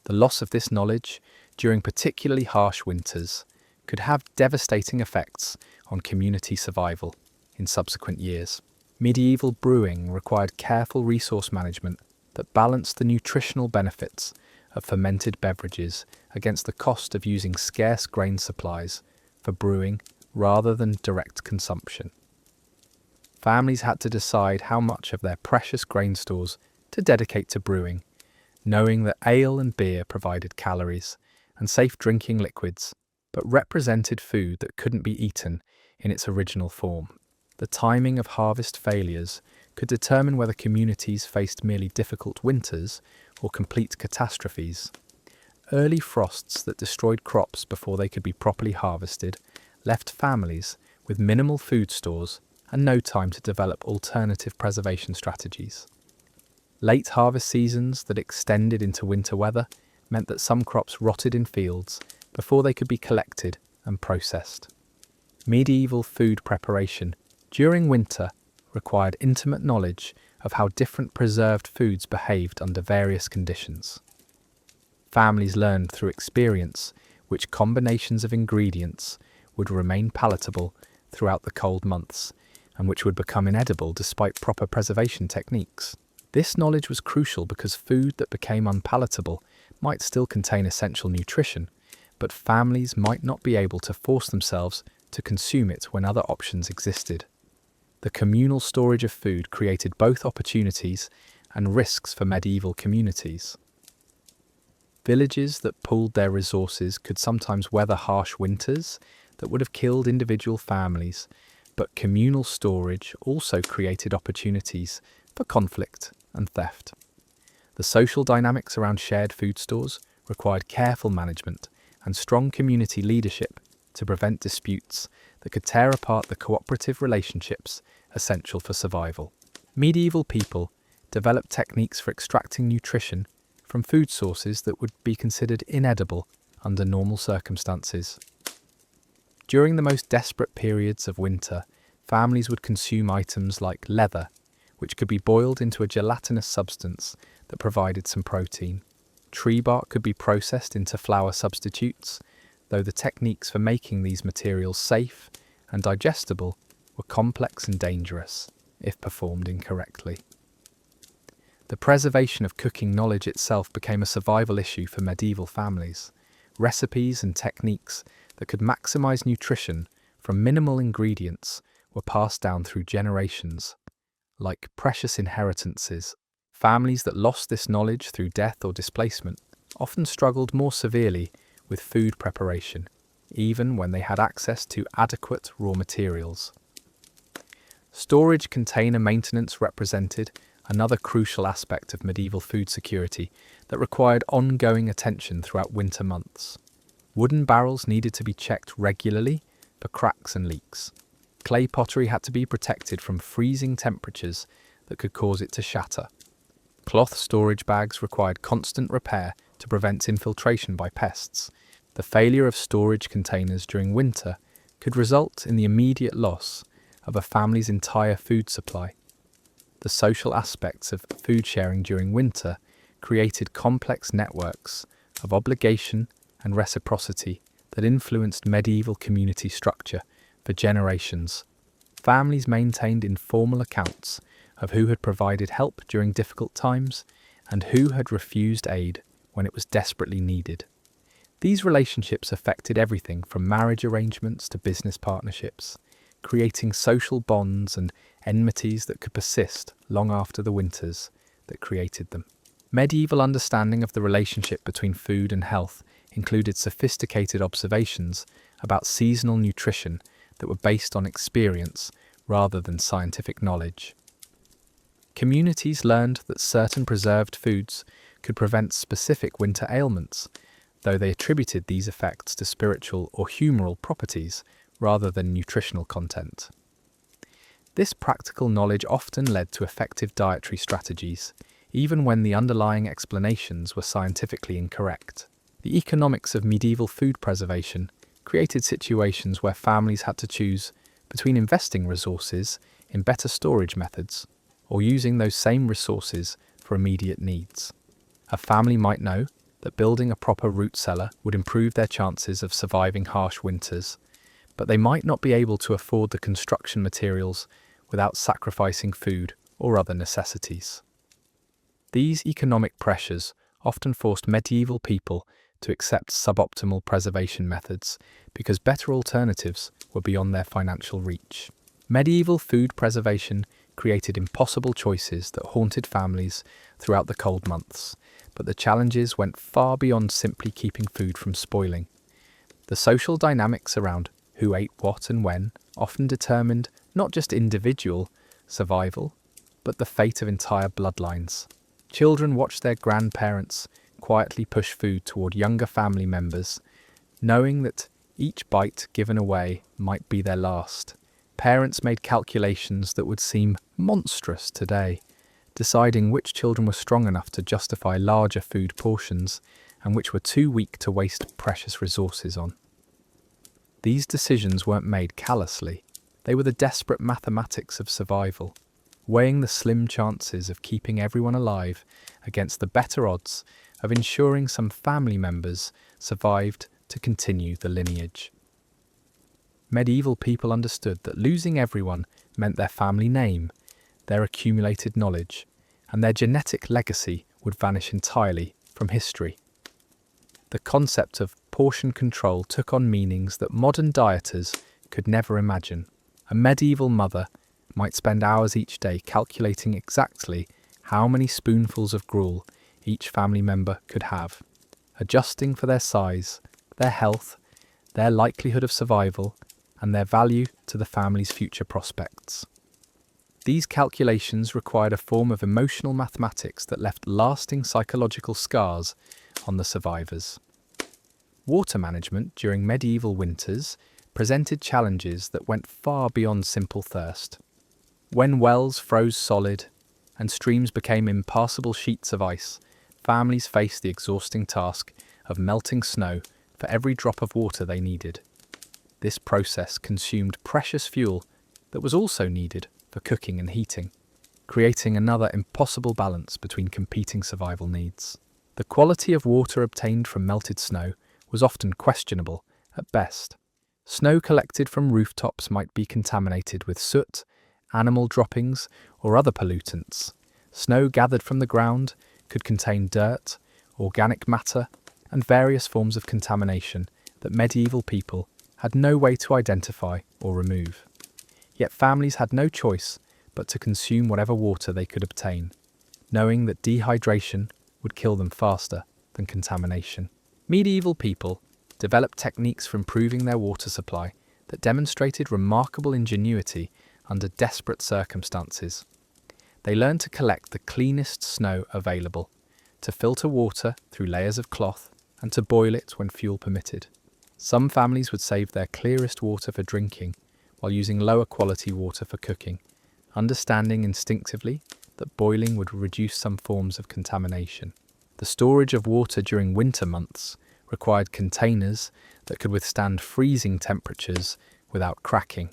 The loss of this knowledge during particularly harsh winters could have devastating effects on community survival in subsequent years. Medieval brewing required careful resource management that balanced the nutritional benefits of fermented beverages against the cost of using scarce grain supplies for brewing rather than direct consumption. Families had to decide how much of their precious grain stores to dedicate to brewing, knowing that ale and beer provided calories and safe drinking liquids, but represented food that couldn't be eaten in its original form. The timing of harvest failures could determine whether communities faced merely difficult winters or complete catastrophes. Early frosts that destroyed crops before they could be properly harvested left families with minimal food stores and no time to develop alternative preservation strategies. Late harvest seasons that extended into winter weather meant that some crops rotted in fields before they could be collected and processed. Medieval food preparation during winter required intimate knowledge of how different preserved foods behaved under various conditions. Families learned through experience which combinations of ingredients would remain palatable throughout the cold months and which would become inedible despite proper preservation techniques. This knowledge was crucial because food that became unpalatable might still contain essential nutrition, but families might not be able to force themselves to consume it when other options existed. The communal storage of food created both opportunities and risks for medieval communities. Villages that pooled their resources could sometimes weather harsh winters that would have killed individual families, but communal storage also created opportunities for conflict and theft. The social dynamics around shared food stores required careful management and strong community leadership to prevent disputes that could tear apart the cooperative relationships essential for survival. Medieval people developed techniques for extracting nutrition from food sources that would be considered inedible under normal circumstances. During the most desperate periods of winter, families would consume items like leather, which could be boiled into a gelatinous substance that provided some protein. Tree bark could be processed into flour substitutes, though the techniques for making these materials safe and digestible were complex and dangerous if performed incorrectly. The preservation of cooking knowledge itself became a survival issue for medieval families. Recipes and techniques that could maximize nutrition from minimal ingredients were passed down through generations. Like precious inheritances, families that lost this knowledge through death or displacement often struggled more severely with food preparation, even when they had access to adequate raw materials. Storage container maintenance represented another crucial aspect of medieval food security that required ongoing attention throughout winter months. Wooden barrels needed to be checked regularly for cracks and leaks. Clay pottery had to be protected from freezing temperatures that could cause it to shatter. Cloth storage bags required constant repair to prevent infiltration by pests. The failure of storage containers during winter could result in the immediate loss of a family's entire food supply. The social aspects of food sharing during winter created complex networks of obligation and reciprocity that influenced medieval community structure for generations. Families maintained informal accounts of who had provided help during difficult times and who had refused aid when it was desperately needed. These relationships affected everything from marriage arrangements to business partnerships, creating social bonds and enmities that could persist long after the winters that created them. Medieval understanding of the relationship between food and health included sophisticated observations about seasonal nutrition that were based on experience rather than scientific knowledge. Communities learned that certain preserved foods could prevent specific winter ailments, though they attributed these effects to spiritual or humoral properties rather than nutritional content. This practical knowledge often led to effective dietary strategies, even when the underlying explanations were scientifically incorrect. The economics of medieval food preservation created situations where families had to choose between investing resources in better storage methods or using those same resources for immediate needs. A family might know that building a proper root cellar would improve their chances of surviving harsh winters, but they might not be able to afford the construction materials without sacrificing food or other necessities. These economic pressures often forced medieval people to accept suboptimal preservation methods because better alternatives were beyond their financial reach. Medieval food preservation created impossible choices that haunted families throughout the cold months, but the challenges went far beyond simply keeping food from spoiling. The social dynamics around who ate what and when often determined not just individual survival, but the fate of entire bloodlines. Children watched their grandparents quietly push food toward younger family members, knowing that each bite given away might be their last. Parents made calculations that would seem monstrous today, deciding which children were strong enough to justify larger food portions and which were too weak to waste precious resources on. These decisions weren't made callously. They were the desperate mathematics of survival, weighing the slim chances of keeping everyone alive against the better odds of ensuring some family members survived to continue the lineage. Medieval people understood that losing everyone meant their family name, their accumulated knowledge, and their genetic legacy would vanish entirely from history. The concept of portion control took on meanings that modern dieters could never imagine. A medieval mother might spend hours each day calculating exactly how many spoonfuls of gruel each family member could have, adjusting for their size, their health, their likelihood of survival, and their value to the family's future prospects. These calculations required a form of emotional mathematics that left lasting psychological scars on the survivors. Water management during medieval winters presented challenges that went far beyond simple thirst. When wells froze solid and streams became impassable sheets of ice, families faced the exhausting task of melting snow for every drop of water they needed. This process consumed precious fuel that was also needed for cooking and heating, creating another impossible balance between competing survival needs. The quality of water obtained from melted snow was often questionable at best. Snow collected from rooftops might be contaminated with soot, animal droppings, or other pollutants. Snow gathered from the ground could contain dirt, organic matter, and various forms of contamination that medieval people had no way to identify or remove. Yet families had no choice but to consume whatever water they could obtain, knowing that dehydration would kill them faster than contamination. Medieval people developed techniques for improving their water supply that demonstrated remarkable ingenuity under desperate circumstances. They learned to collect the cleanest snow available, to filter water through layers of cloth, and to boil it when fuel permitted. Some families would save their clearest water for drinking, while using lower quality water for cooking, understanding instinctively that boiling would reduce some forms of contamination. The storage of water during winter months required containers that could withstand freezing temperatures without cracking.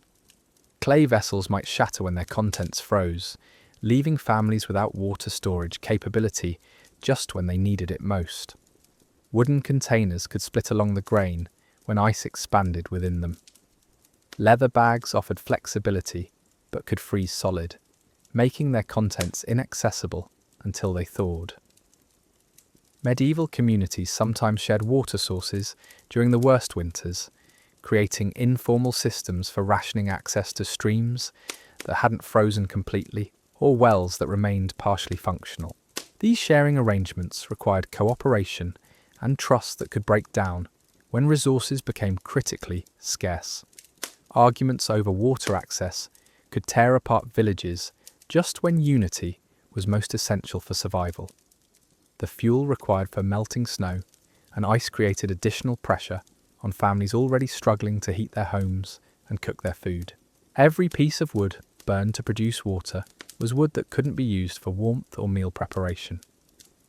Clay vessels might shatter when their contents froze, leaving families without water storage capability just when they needed it most. Wooden containers could split along the grain when ice expanded within them. Leather bags offered flexibility but could freeze solid, making their contents inaccessible until they thawed. Medieval communities sometimes shared water sources during the worst winters, creating informal systems for rationing access to streams that hadn't frozen completely or wells that remained partially functional. These sharing arrangements required cooperation and trust that could break down when resources became critically scarce. Arguments over water access could tear apart villages just when unity was most essential for survival. The fuel required for melting snow and ice created additional pressure on families already struggling to heat their homes and cook their food. Every piece of wood burned to produce water was wood that couldn't be used for warmth or meal preparation.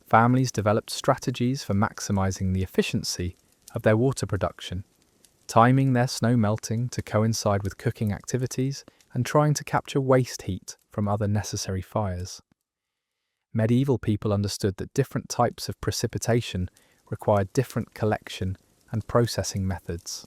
Families developed strategies for maximizing the efficiency of their water production, timing their snow melting to coincide with cooking activities and trying to capture waste heat from other necessary fires. Medieval people understood that different types of precipitation required different collection and processing methods.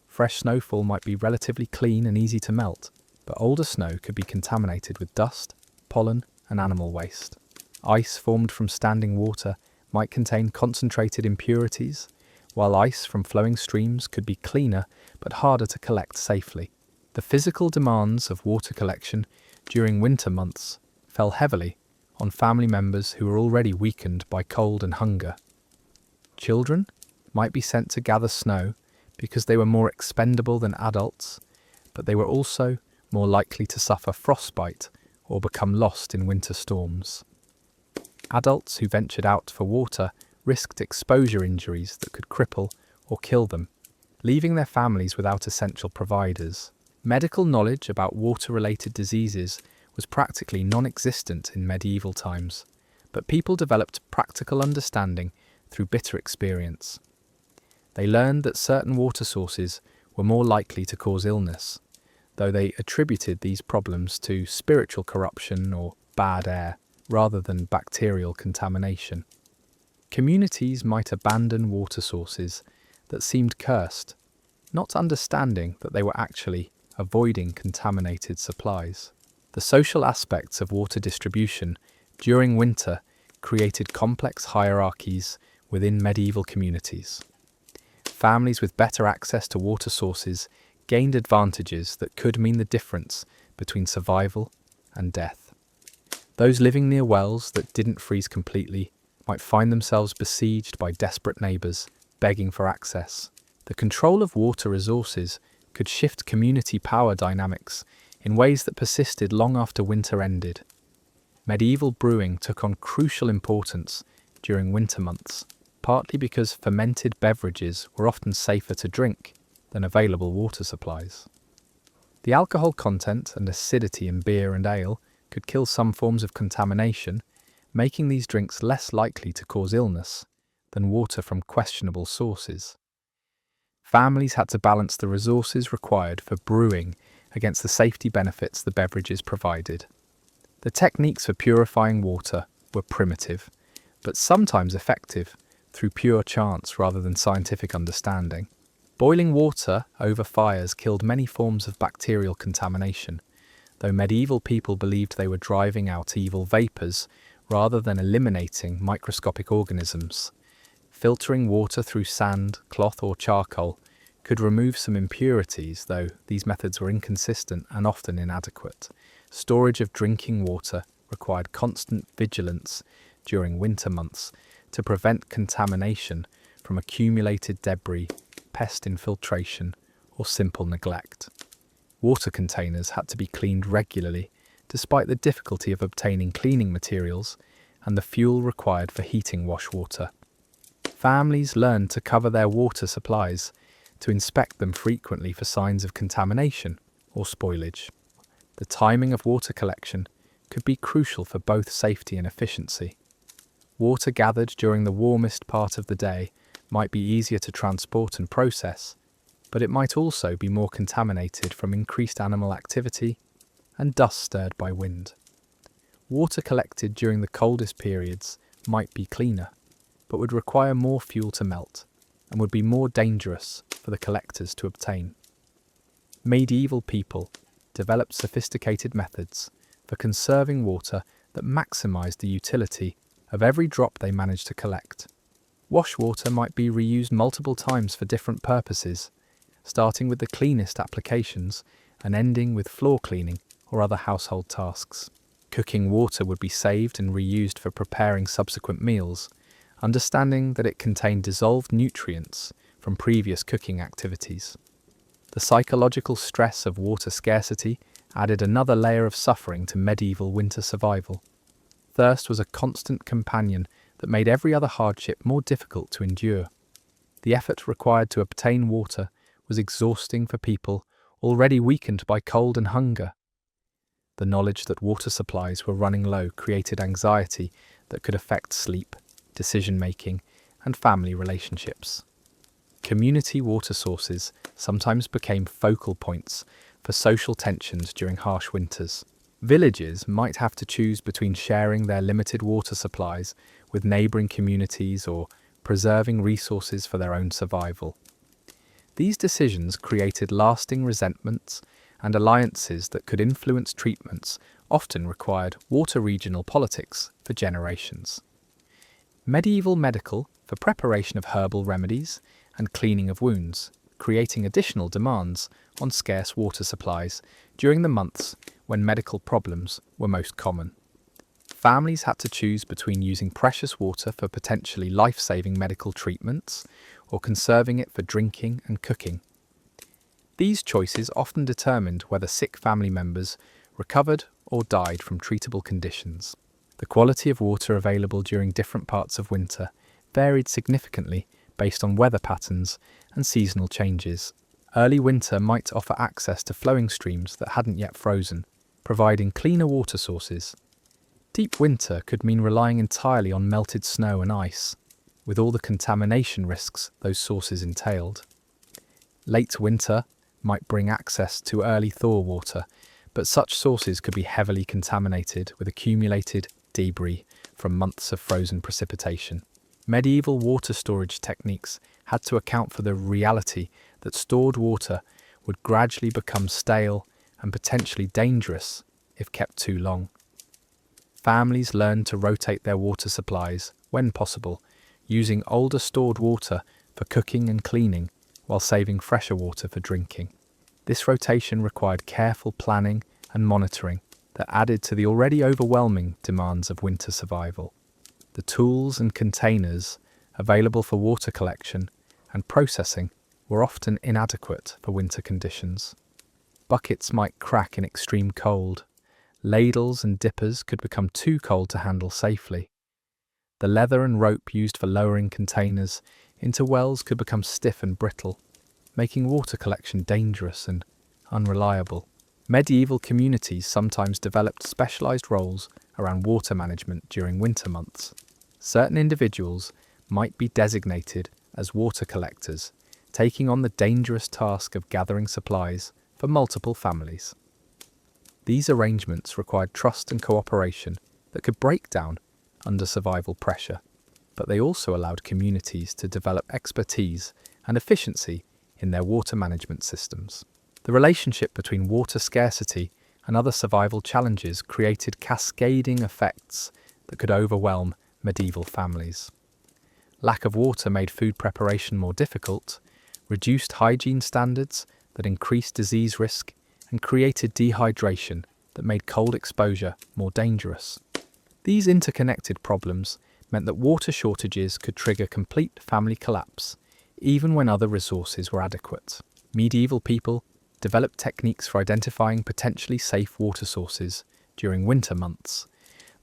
Fresh snowfall might be relatively clean and easy to melt, but older snow could be contaminated with dust, pollen, and animal waste. Ice formed from standing water might contain concentrated impurities, while ice from flowing streams could be cleaner but harder to collect safely. The physical demands of water collection during winter months fell heavily on family members who were already weakened by cold and hunger. Children might be sent to gather snow because they were more expendable than adults, but they were also more likely to suffer frostbite or become lost in winter storms. Adults who ventured out for water risked exposure injuries that could cripple or kill them, leaving their families without essential providers. Medical knowledge about water-related diseases was practically non-existent in medieval times, but people developed practical understanding through bitter experience. They learned that certain water sources were more likely to cause illness, though they attributed these problems to spiritual corruption or bad air rather than bacterial contamination. Communities might abandon water sources that seemed cursed, not understanding that they were actually avoiding contaminated supplies. The social aspects of water distribution during winter created complex hierarchies within medieval communities. Families with better access to water sources gained advantages that could mean the difference between survival and death. Those living near wells that didn't freeze completely might find themselves besieged by desperate neighbours begging for access. The control of water resources could shift community power dynamics in ways that persisted long after winter ended. Medieval brewing took on crucial importance during winter months, partly because fermented beverages were often safer to drink than available water supplies. The alcohol content and acidity in beer and ale could kill some forms of contamination, making these drinks less likely to cause illness than water from questionable sources. Families had to balance the resources required for brewing against the safety benefits the beverages provided. The techniques for purifying water were primitive, but sometimes effective through pure chance rather than scientific understanding. Boiling water over fires killed many forms of bacterial contamination, though medieval people believed they were driving out evil vapours rather than eliminating microscopic organisms. Filtering water through sand, cloth or charcoal could remove some impurities, though these methods were inconsistent and often inadequate. Storage of drinking water required constant vigilance during winter months to prevent contamination from accumulated debris, pest infiltration, or simple neglect. Water containers had to be cleaned regularly, despite the difficulty of obtaining cleaning materials and the fuel required for heating wash water. Families learned to cover their water supplies, to inspect them frequently for signs of contamination or spoilage. The timing of water collection could be crucial for both safety and efficiency. Water gathered during the warmest part of the day might be easier to transport and process, but it might also be more contaminated from increased animal activity and dust stirred by wind. Water collected during the coldest periods might be cleaner, but would require more fuel to melt and would be more dangerous for the collectors to obtain. Medieval people developed sophisticated methods for conserving water that maximised the utility of every drop they managed to collect. Wash water might be reused multiple times for different purposes, starting with the cleanest applications and ending with floor cleaning or other household tasks. Cooking water would be saved and reused for preparing subsequent meals, understanding that it contained dissolved nutrients from previous cooking activities. The psychological stress of water scarcity added another layer of suffering to medieval winter survival. Thirst was a constant companion that made every other hardship more difficult to endure. The effort required to obtain water was exhausting for people already weakened by cold and hunger. The knowledge that water supplies were running low created anxiety that could affect sleep, decision-making, and family relationships. Community water sources sometimes became focal points for social tensions during harsh winters. Villages might have to choose between sharing their limited water supplies with neighbouring communities or preserving resources for their own survival. These decisions created lasting resentments and alliances that could influence treatments often required water regional politics for generations. Medieval medical for preparation of herbal remedies and cleaning of wounds, creating additional demands on scarce water supplies during the months when medical problems were most common. Families had to choose between using precious water for potentially life-saving medical treatments or conserving it for drinking and cooking. These choices often determined whether sick family members recovered or died from treatable conditions. The quality of water available during different parts of winter varied significantly based on weather patterns and seasonal changes. Early winter might offer access to flowing streams that hadn't yet frozen, providing cleaner water sources. Deep winter could mean relying entirely on melted snow and ice, with all the contamination risks those sources entailed. Late winter might bring access to early thaw water, but such sources could be heavily contaminated with accumulated debris from months of frozen precipitation. Medieval water storage techniques had to account for the reality that stored water would gradually become stale and potentially dangerous if kept too long. Families learned to rotate their water supplies, when possible, using older stored water for cooking and cleaning while saving fresher water for drinking. This rotation required careful planning and monitoring that added to the already overwhelming demands of winter survival. The tools and containers available for water collection and processing were often inadequate for winter conditions. Buckets might crack in extreme cold. Ladles and dippers could become too cold to handle safely. The leather and rope used for lowering containers into wells could become stiff and brittle, making water collection dangerous and unreliable. Medieval communities sometimes developed specialized roles around water management during winter months. Certain individuals might be designated as water collectors, taking on the dangerous task of gathering supplies for multiple families. These arrangements required trust and cooperation that could break down under survival pressure, but they also allowed communities to develop expertise and efficiency in their water management systems. The relationship between water scarcity and other survival challenges created cascading effects that could overwhelm medieval families. Lack of water made food preparation more difficult, reduced hygiene standards that increased disease risk, and created dehydration that made cold exposure more dangerous. These interconnected problems meant that water shortages could trigger complete family collapse, even when other resources were adequate. Medieval people developed techniques for identifying potentially safe water sources during winter months,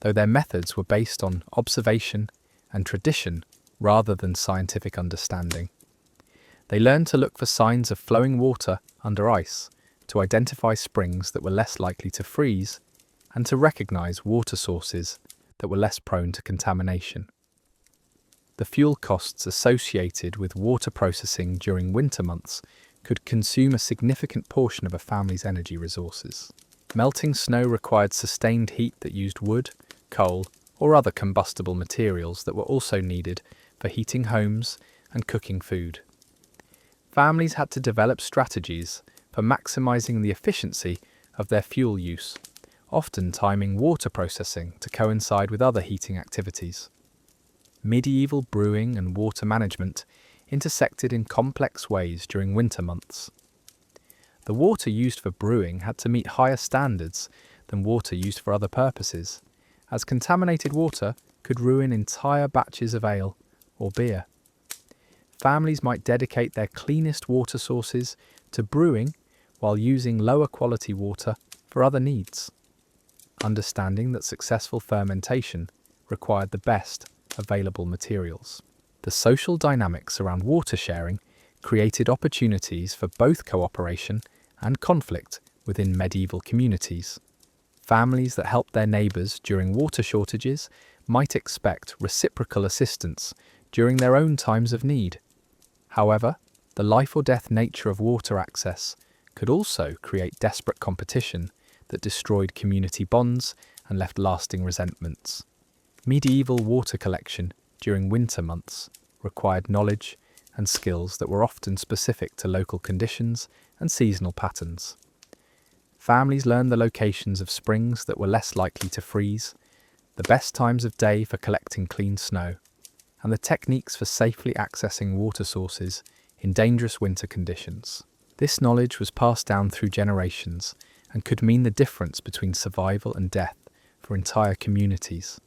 though their methods were based on observation and tradition rather than scientific understanding. They learned to look for signs of flowing water under ice, to identify springs that were less likely to freeze, and to recognize water sources that were less prone to contamination. The fuel costs associated with water processing during winter months could consume a significant portion of a family's energy resources. Melting snow required sustained heat that used wood, coal, or other combustible materials that were also needed for heating homes and cooking food. Families had to develop strategies for maximizing the efficiency of their fuel use, often timing water processing to coincide with other heating activities. Medieval brewing and water management intersected in complex ways during winter months. The water used for brewing had to meet higher standards than water used for other purposes, as contaminated water could ruin entire batches of ale or beer. Families might dedicate their cleanest water sources to brewing while using lower quality water for other needs, understanding that successful fermentation required the best available materials. The social dynamics around water sharing created opportunities for both cooperation and conflict within medieval communities. Families that helped their neighbours during water shortages might expect reciprocal assistance during their own times of need. However, the life or death nature of water access could also create desperate competition that destroyed community bonds and left lasting resentments. Medieval water collection during winter months required knowledge and skills that were often specific to local conditions and seasonal patterns. Families learned the locations of springs that were less likely to freeze, the best times of day for collecting clean snow, and the techniques for safely accessing water sources in dangerous winter conditions. This knowledge was passed down through generations and could mean the difference between survival and death for entire communities.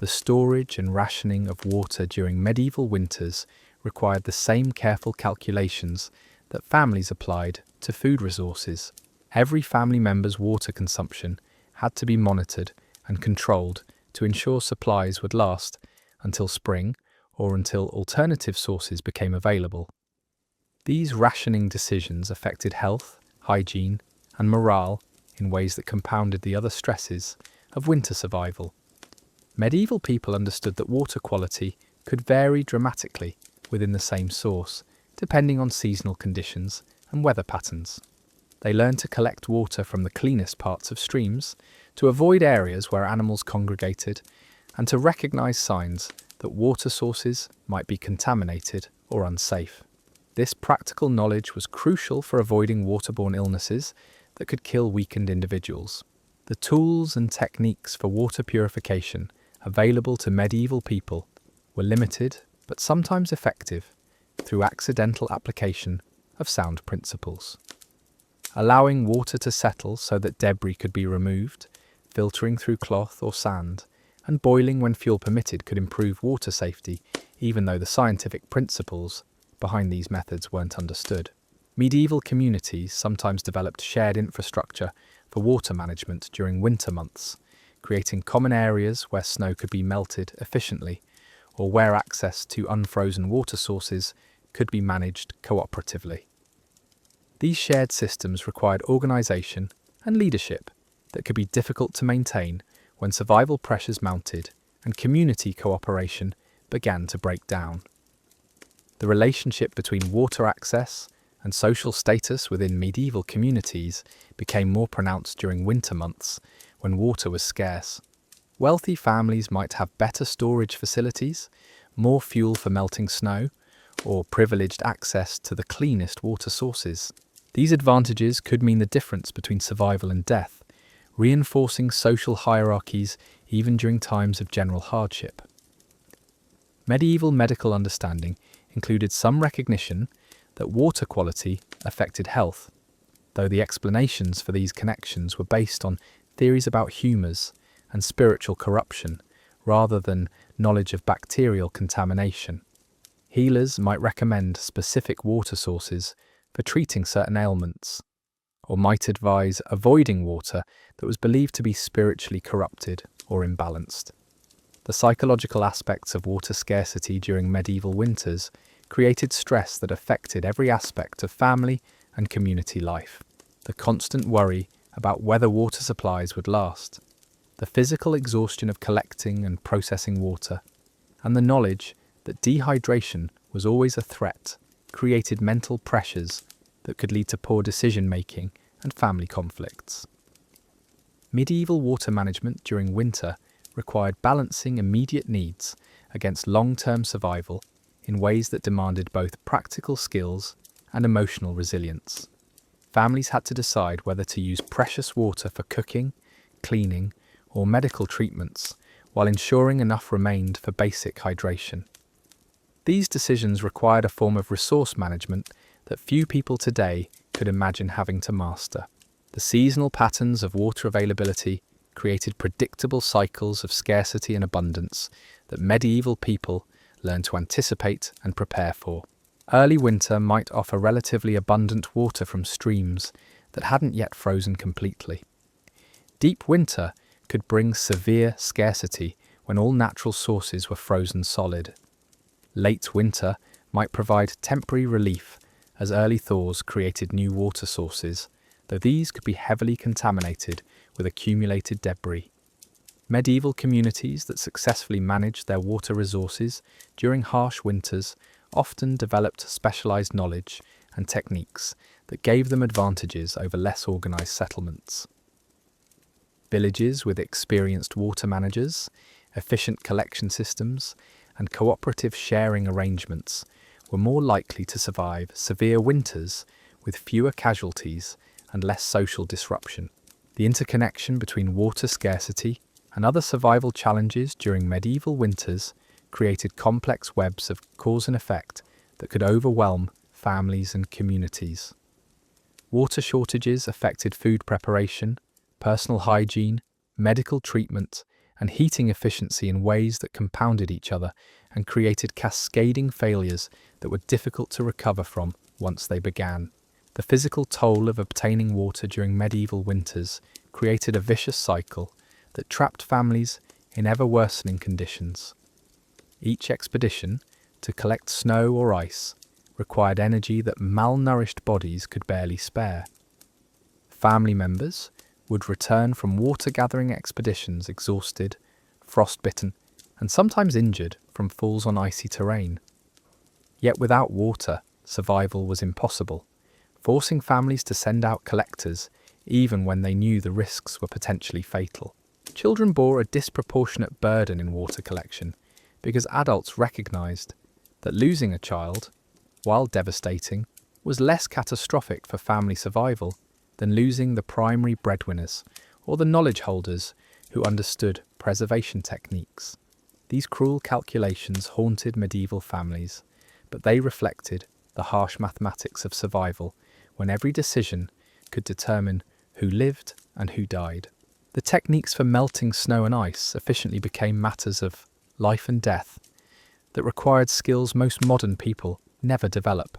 The storage and rationing of water during medieval winters required the same careful calculations that families applied to food resources. Every family member's water consumption had to be monitored and controlled to ensure supplies would last until spring or until alternative sources became available. These rationing decisions affected health, hygiene, and morale in ways that compounded the other stresses of winter survival. Medieval people understood that water quality could vary dramatically within the same source, depending on seasonal conditions and weather patterns. They learned to collect water from the cleanest parts of streams, to avoid areas where animals congregated, and to recognize signs that water sources might be contaminated or unsafe. This practical knowledge was crucial for avoiding waterborne illnesses that could kill weakened individuals. The tools and techniques for water purification available to medieval people were limited but sometimes effective through accidental application of sound principles. allowing water to settle so that debris could be removed, filtering through cloth or sand, and boiling when fuel permitted could improve water safety, even though the scientific principles behind these methods weren't understood. Medieval communities sometimes developed shared infrastructure for water management during winter months, creating common areas where snow could be melted efficiently, or where access to unfrozen water sources could be managed cooperatively. These shared systems required organisation and leadership that could be difficult to maintain when survival pressures mounted and community cooperation began to break down. The relationship between water access and social status within medieval communities became more pronounced during winter months when water was scarce. Wealthy families might have better storage facilities, more fuel for melting snow, or privileged access to the cleanest water sources. These advantages could mean the difference between survival and death, reinforcing social hierarchies even during times of general hardship. Medieval medical understanding included some recognition that water quality affected health, though the explanations for these connections were based on theories about humours and spiritual corruption rather than knowledge of bacterial contamination. Healers might recommend specific water sources for treating certain ailments, or might advise avoiding water that was believed to be spiritually corrupted or imbalanced. The psychological aspects of water scarcity during medieval winters created stress that affected every aspect of family and community life. The constant worry about whether water supplies would last, the physical exhaustion of collecting and processing water, and the knowledge that dehydration was always a threat created mental pressures that could lead to poor decision-making and family conflicts. Medieval water management during winter required balancing immediate needs against long-term survival in ways that demanded both practical skills and emotional resilience. Families had to decide whether to use precious water for cooking, cleaning, or medical treatments, while ensuring enough remained for basic hydration. These decisions required a form of resource management that few people today could imagine having to master. The seasonal patterns of water availability created predictable cycles of scarcity and abundance that medieval people learned to anticipate and prepare for. Early winter might offer relatively abundant water from streams that hadn't yet frozen completely. Deep winter could bring severe scarcity when all natural sources were frozen solid. Late winter might provide temporary relief as early thaws created new water sources, though these could be heavily contaminated with accumulated debris. Medieval communities that successfully managed their water resources during harsh winters often developed specialized knowledge and techniques that gave them advantages over less organized settlements. Villages with experienced water managers, efficient collection systems, and cooperative sharing arrangements were more likely to survive severe winters with fewer casualties and less social disruption. The interconnection between water scarcity and other survival challenges during medieval winters created complex webs of cause and effect that could overwhelm families and communities. Water shortages affected food preparation, personal hygiene, medical treatment, and heating efficiency in ways that compounded each other and created cascading failures that were difficult to recover from once they began. The physical toll of obtaining water during medieval winters created a vicious cycle that trapped families in ever-worsening conditions. Each expedition to collect snow or ice required energy that malnourished bodies could barely spare. Family members would return from water-gathering expeditions exhausted, frostbitten, and sometimes injured from falls on icy terrain. Yet without water, survival was impossible, forcing families to send out collectors even when they knew the risks were potentially fatal. Children bore a disproportionate burden in water collection because adults recognized that losing a child, while devastating, was less catastrophic for family survival than losing the primary breadwinners or the knowledge holders who understood preservation techniques. These cruel calculations haunted medieval families, but they reflected the harsh mathematics of survival when every decision could determine who lived and who died. The techniques for melting snow and ice efficiently became matters of life and death that required skills most modern people never develop.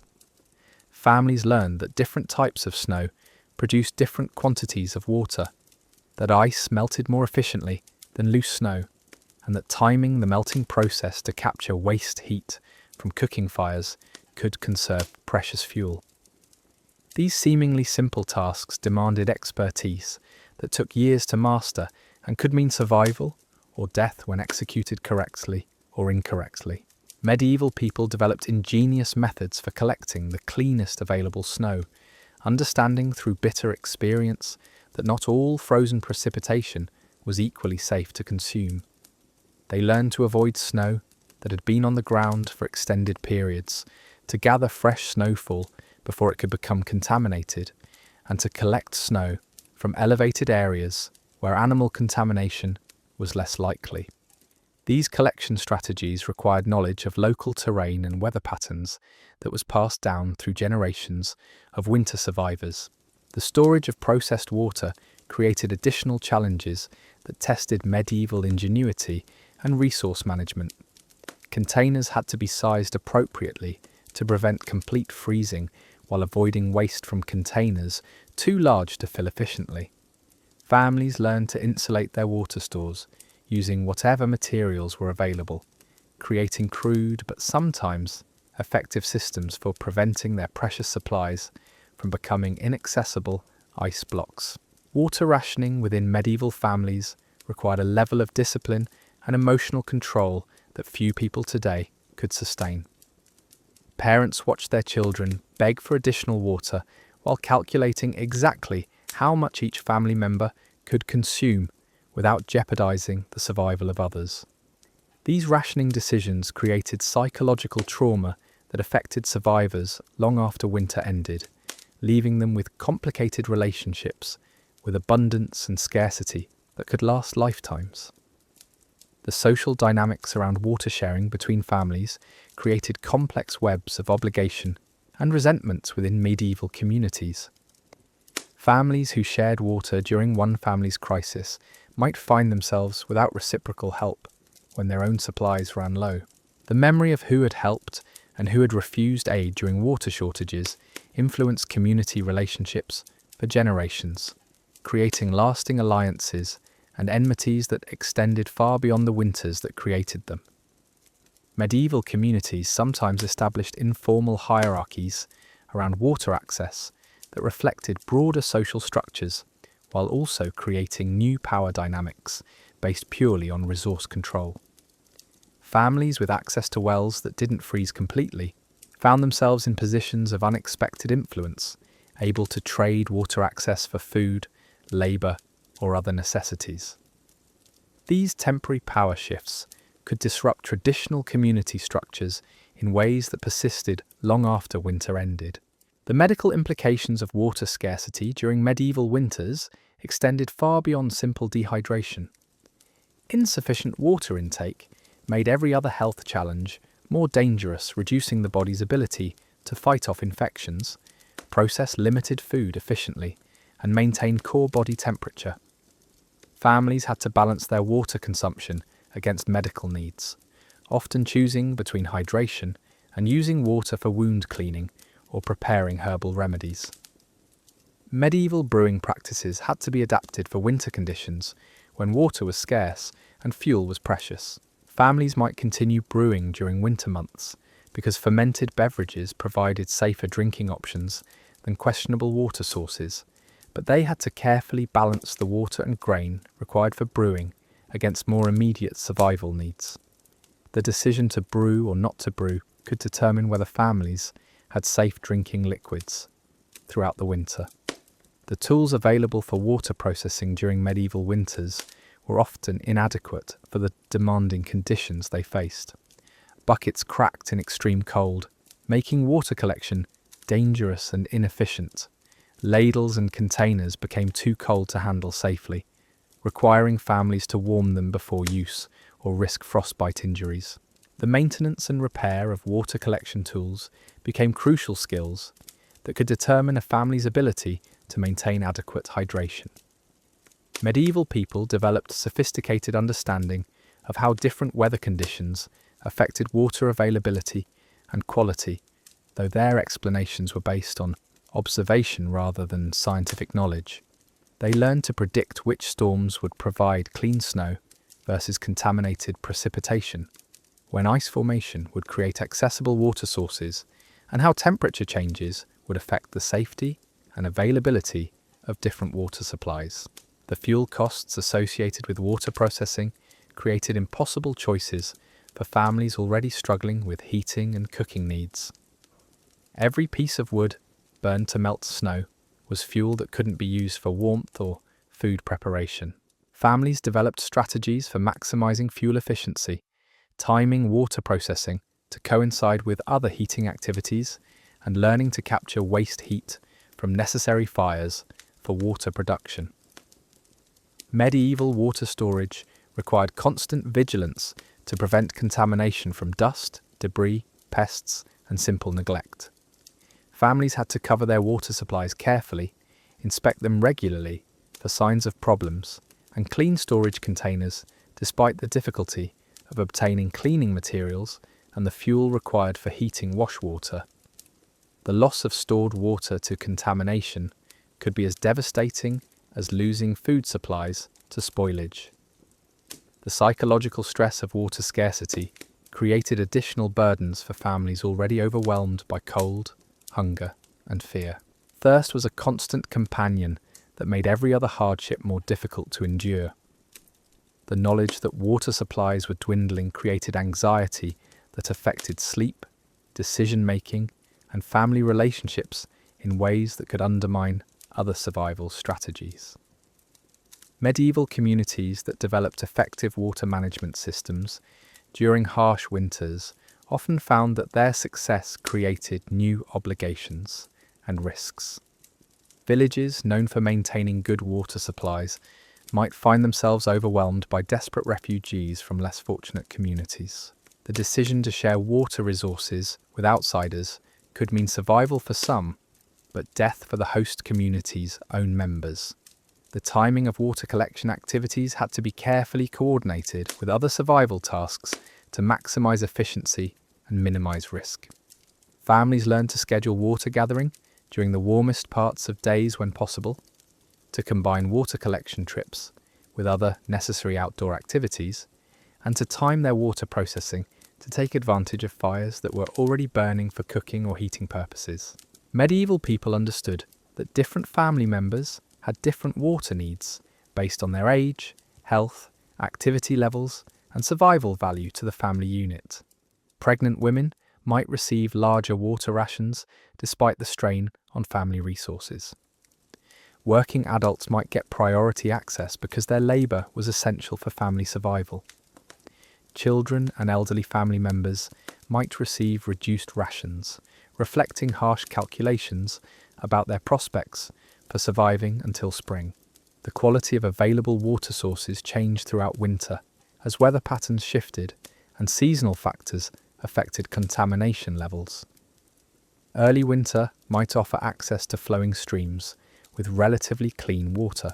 Families learned that different types of snow produced different quantities of water, that ice melted more efficiently than loose snow, and that timing the melting process to capture waste heat from cooking fires could conserve precious fuel. These seemingly simple tasks demanded expertise that took years to master and could mean survival or death when executed correctly or incorrectly. Medieval people developed ingenious methods for collecting the cleanest available snow, understanding through bitter experience that not all frozen precipitation was equally safe to consume. They learned to avoid snow that had been on the ground for extended periods, to gather fresh snowfall before it could become contaminated, and to collect snow from elevated areas where animal contamination was less likely. These collection strategies required knowledge of local terrain and weather patterns that was passed down through generations of winter survivors. The storage of processed water created additional challenges that tested medieval ingenuity and resource management. Containers had to be sized appropriately to prevent complete freezing while avoiding waste from containers too large to fill efficiently. Families learned to insulate their water stores using whatever materials were available, creating crude but sometimes effective systems for preventing their precious supplies from becoming inaccessible ice blocks. Water rationing within medieval families required a level of discipline and emotional control that few people today could sustain. Parents watched their children beg for additional water while calculating exactly how much each family member could consume without jeopardizing the survival of others. These rationing decisions created psychological trauma that affected survivors long after winter ended, leaving them with complicated relationships with abundance and scarcity that could last lifetimes. The social dynamics around water sharing between families created complex webs of obligation and resentment within medieval communities. Families who shared water during one family's crisis might find themselves without reciprocal help when their own supplies ran low. The memory of who had helped and who had refused aid during water shortages influenced community relationships for generations, creating lasting alliances and enmities that extended far beyond the winters that created them. Medieval communities sometimes established informal hierarchies around water access that reflected broader social structures, while also creating new power dynamics based purely on resource control. Families with access to wells that didn't freeze completely found themselves in positions of unexpected influence, able to trade water access for food, labour, or other necessities. These temporary power shifts could disrupt traditional community structures in ways that persisted long after winter ended. The medical implications of water scarcity during medieval winters extended far beyond simple dehydration. Insufficient water intake made every other health challenge more dangerous, reducing the body's ability to fight off infections, process limited food efficiently, and maintain core body temperature. Families had to balance their water consumption against medical needs, often choosing between hydration and using water for wound cleaning or preparing herbal remedies. Medieval brewing practices had to be adapted for winter conditions when water was scarce and fuel was precious. Families might continue brewing during winter months because fermented beverages provided safer drinking options than questionable water sources, but they had to carefully balance the water and grain required for brewing against more immediate survival needs. The decision to brew or not to brew could determine whether families had safe drinking liquids throughout the winter. The tools available for water processing during medieval winters were often inadequate for the demanding conditions they faced. Buckets cracked in extreme cold, making water collection dangerous and inefficient. Ladles and containers became too cold to handle safely, requiring families to warm them before use or risk frostbite injuries. The maintenance and repair of water collection tools became crucial skills that could determine a family's ability to maintain adequate hydration. Medieval people developed sophisticated understanding of how different weather conditions affected water availability and quality, though their explanations were based on observation rather than scientific knowledge. They learned to predict which storms would provide clean snow versus contaminated precipitation, when ice formation would create accessible water sources, and how temperature changes would affect the safety and availability of different water supplies. The fuel costs associated with water processing created impossible choices for families already struggling with heating and cooking needs. Every piece of wood burned to melt snow was fuel that couldn't be used for warmth or food preparation. Families developed strategies for maximizing fuel efficiency, timing water processing to coincide with other heating activities, and learning to capture waste heat from necessary fires for water production. Medieval water storage required constant vigilance to prevent contamination from dust, debris, pests, and simple neglect. Families had to cover their water supplies carefully, inspect them regularly for signs of problems, and clean storage containers despite the difficulty of obtaining cleaning materials and the fuel required for heating wash water. The loss of stored water to contamination could be as devastating as losing food supplies to spoilage. The psychological stress of water scarcity created additional burdens for families already overwhelmed by cold, hunger, and fear. Thirst was a constant companion that made every other hardship more difficult to endure. The knowledge that water supplies were dwindling created anxiety that affected sleep, decision-making, and family relationships in ways that could undermine other survival strategies. Medieval communities that developed effective water management systems during harsh winters often found that their success created new obligations and risks. Villages known for maintaining good water supplies might find themselves overwhelmed by desperate refugees from less fortunate communities. The decision to share water resources with outsiders could mean survival for some, but death for the host community's own members. The timing of water collection activities had to be carefully coordinated with other survival tasks to maximize efficiency and minimize risk. Families learned to schedule water gathering during the warmest parts of days when possible, to combine water collection trips with other necessary outdoor activities, and to time their water processing to take advantage of fires that were already burning for cooking or heating purposes. Medieval people understood that different family members had different water needs based on their age, health, activity levels, and survival value to the family unit. Pregnant women might receive larger water rations despite the strain on family resources. Working adults might get priority access because their labour was essential for family survival. Children and elderly family members might receive reduced rations, reflecting harsh calculations about their prospects for surviving until spring. The quality of available water sources changed throughout winter as weather patterns shifted and seasonal factors affected contamination levels. Early winter might offer access to flowing streams with relatively clean water.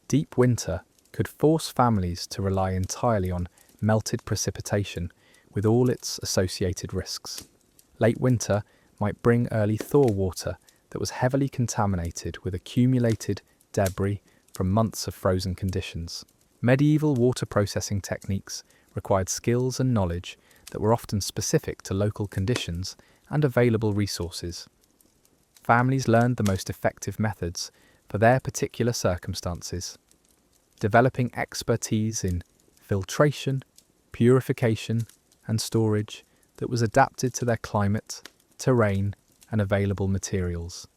Deep winter could force families to rely entirely on melted precipitation with all its associated risks. Late winter might bring early thaw water that was heavily contaminated with accumulated debris from months of frozen conditions. Medieval water processing techniques required skills and knowledge that were often specific to local conditions and available resources. Families learned the most effective methods for their particular circumstances, developing expertise in filtration, purification, and storage that was adapted to their climate, terrain, and available materials.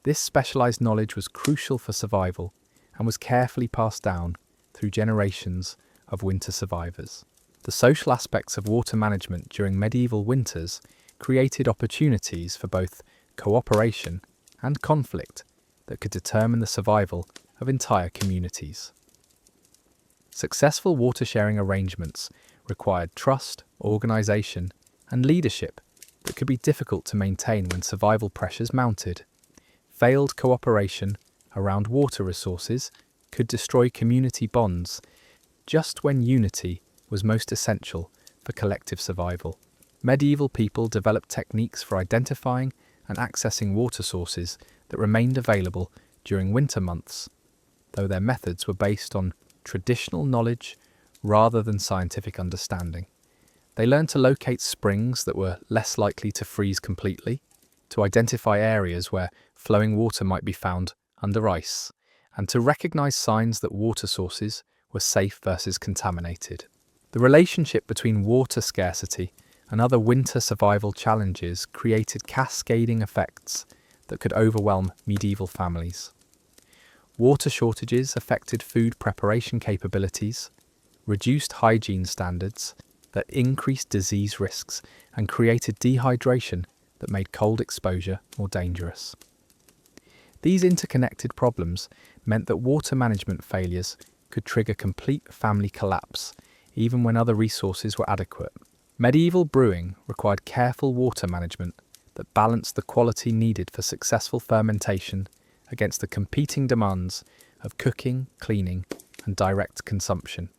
This specialized knowledge was crucial for survival and was carefully passed down through generations of winter survivors. The social aspects of water management during medieval winters created opportunities for both cooperation and conflict that could determine the survival of entire communities. Successful water sharing arrangements required trust, organisation, and leadership that could be difficult to maintain when survival pressures mounted. failed cooperation around water resources could destroy community bonds just when unity was most essential for collective survival. Medieval people developed techniques for identifying and accessing water sources that remained available during winter months, though their methods were based on traditional knowledge rather than scientific understanding. They learned to locate springs that were less likely to freeze completely, to identify areas where flowing water might be found under ice, and to recognize signs that water sources were safe versus contaminated. The relationship between water scarcity and other winter survival challenges created cascading effects that could overwhelm medieval families. Water shortages affected food preparation capabilities, reduced hygiene standards that increased disease risks, and created dehydration that made cold exposure more dangerous. These interconnected problems meant that water management failures could trigger complete family collapse, even when other resources were adequate. Medieval brewing required careful water management that balanced the quality needed for successful fermentation against the competing demands of cooking, cleaning, and direct consumption.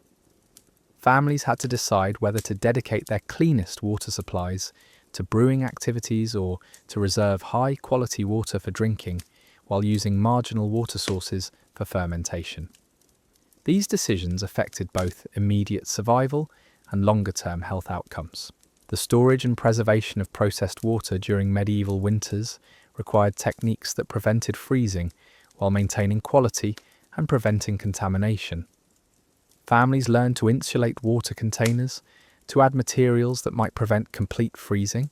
Families had to decide whether to dedicate their cleanest water supplies to brewing activities or to reserve high-quality water for drinking while using marginal water sources for fermentation. These decisions affected both immediate survival and longer-term health outcomes. The storage and preservation of processed water during medieval winters required techniques that prevented freezing while maintaining quality and preventing contamination. Families learned to insulate water containers, to add materials that might prevent complete freezing,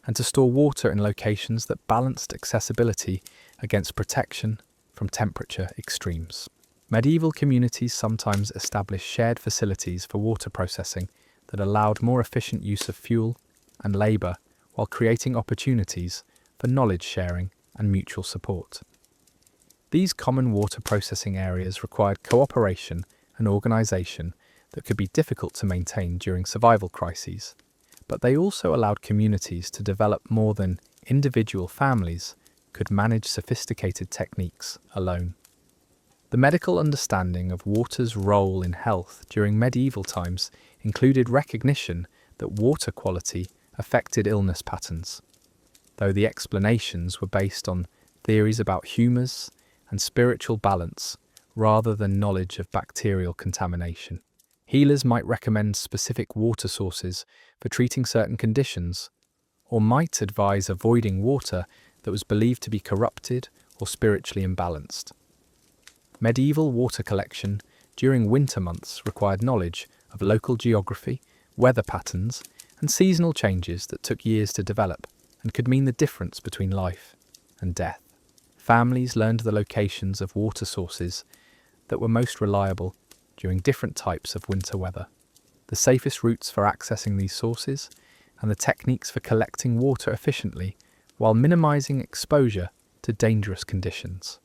and to store water in locations that balanced accessibility against protection from temperature extremes. Medieval communities sometimes established shared facilities for water processing that allowed more efficient use of fuel and labour while creating opportunities for knowledge sharing and mutual support. These common water processing areas required cooperation and organisation that could be difficult to maintain during survival crises, but they also allowed communities to develop more than individual families could manage sophisticated techniques alone. The medical understanding of water's role in health during medieval times included recognition that water quality affected illness patterns, though the explanations were based on theories about humours and spiritual balance rather than knowledge of bacterial contamination. Healers might recommend specific water sources for treating certain conditions, or might advise avoiding water that was believed to be corrupted or spiritually imbalanced. Medieval water collection during winter months required knowledge of local geography, weather patterns, and seasonal changes that took years to develop and could mean the difference between life and death. Families learned the locations of water sources that were most reliable during different types of winter weather, the safest routes for accessing these sources, and the techniques for collecting water efficiently while minimizing exposure to dangerous conditions.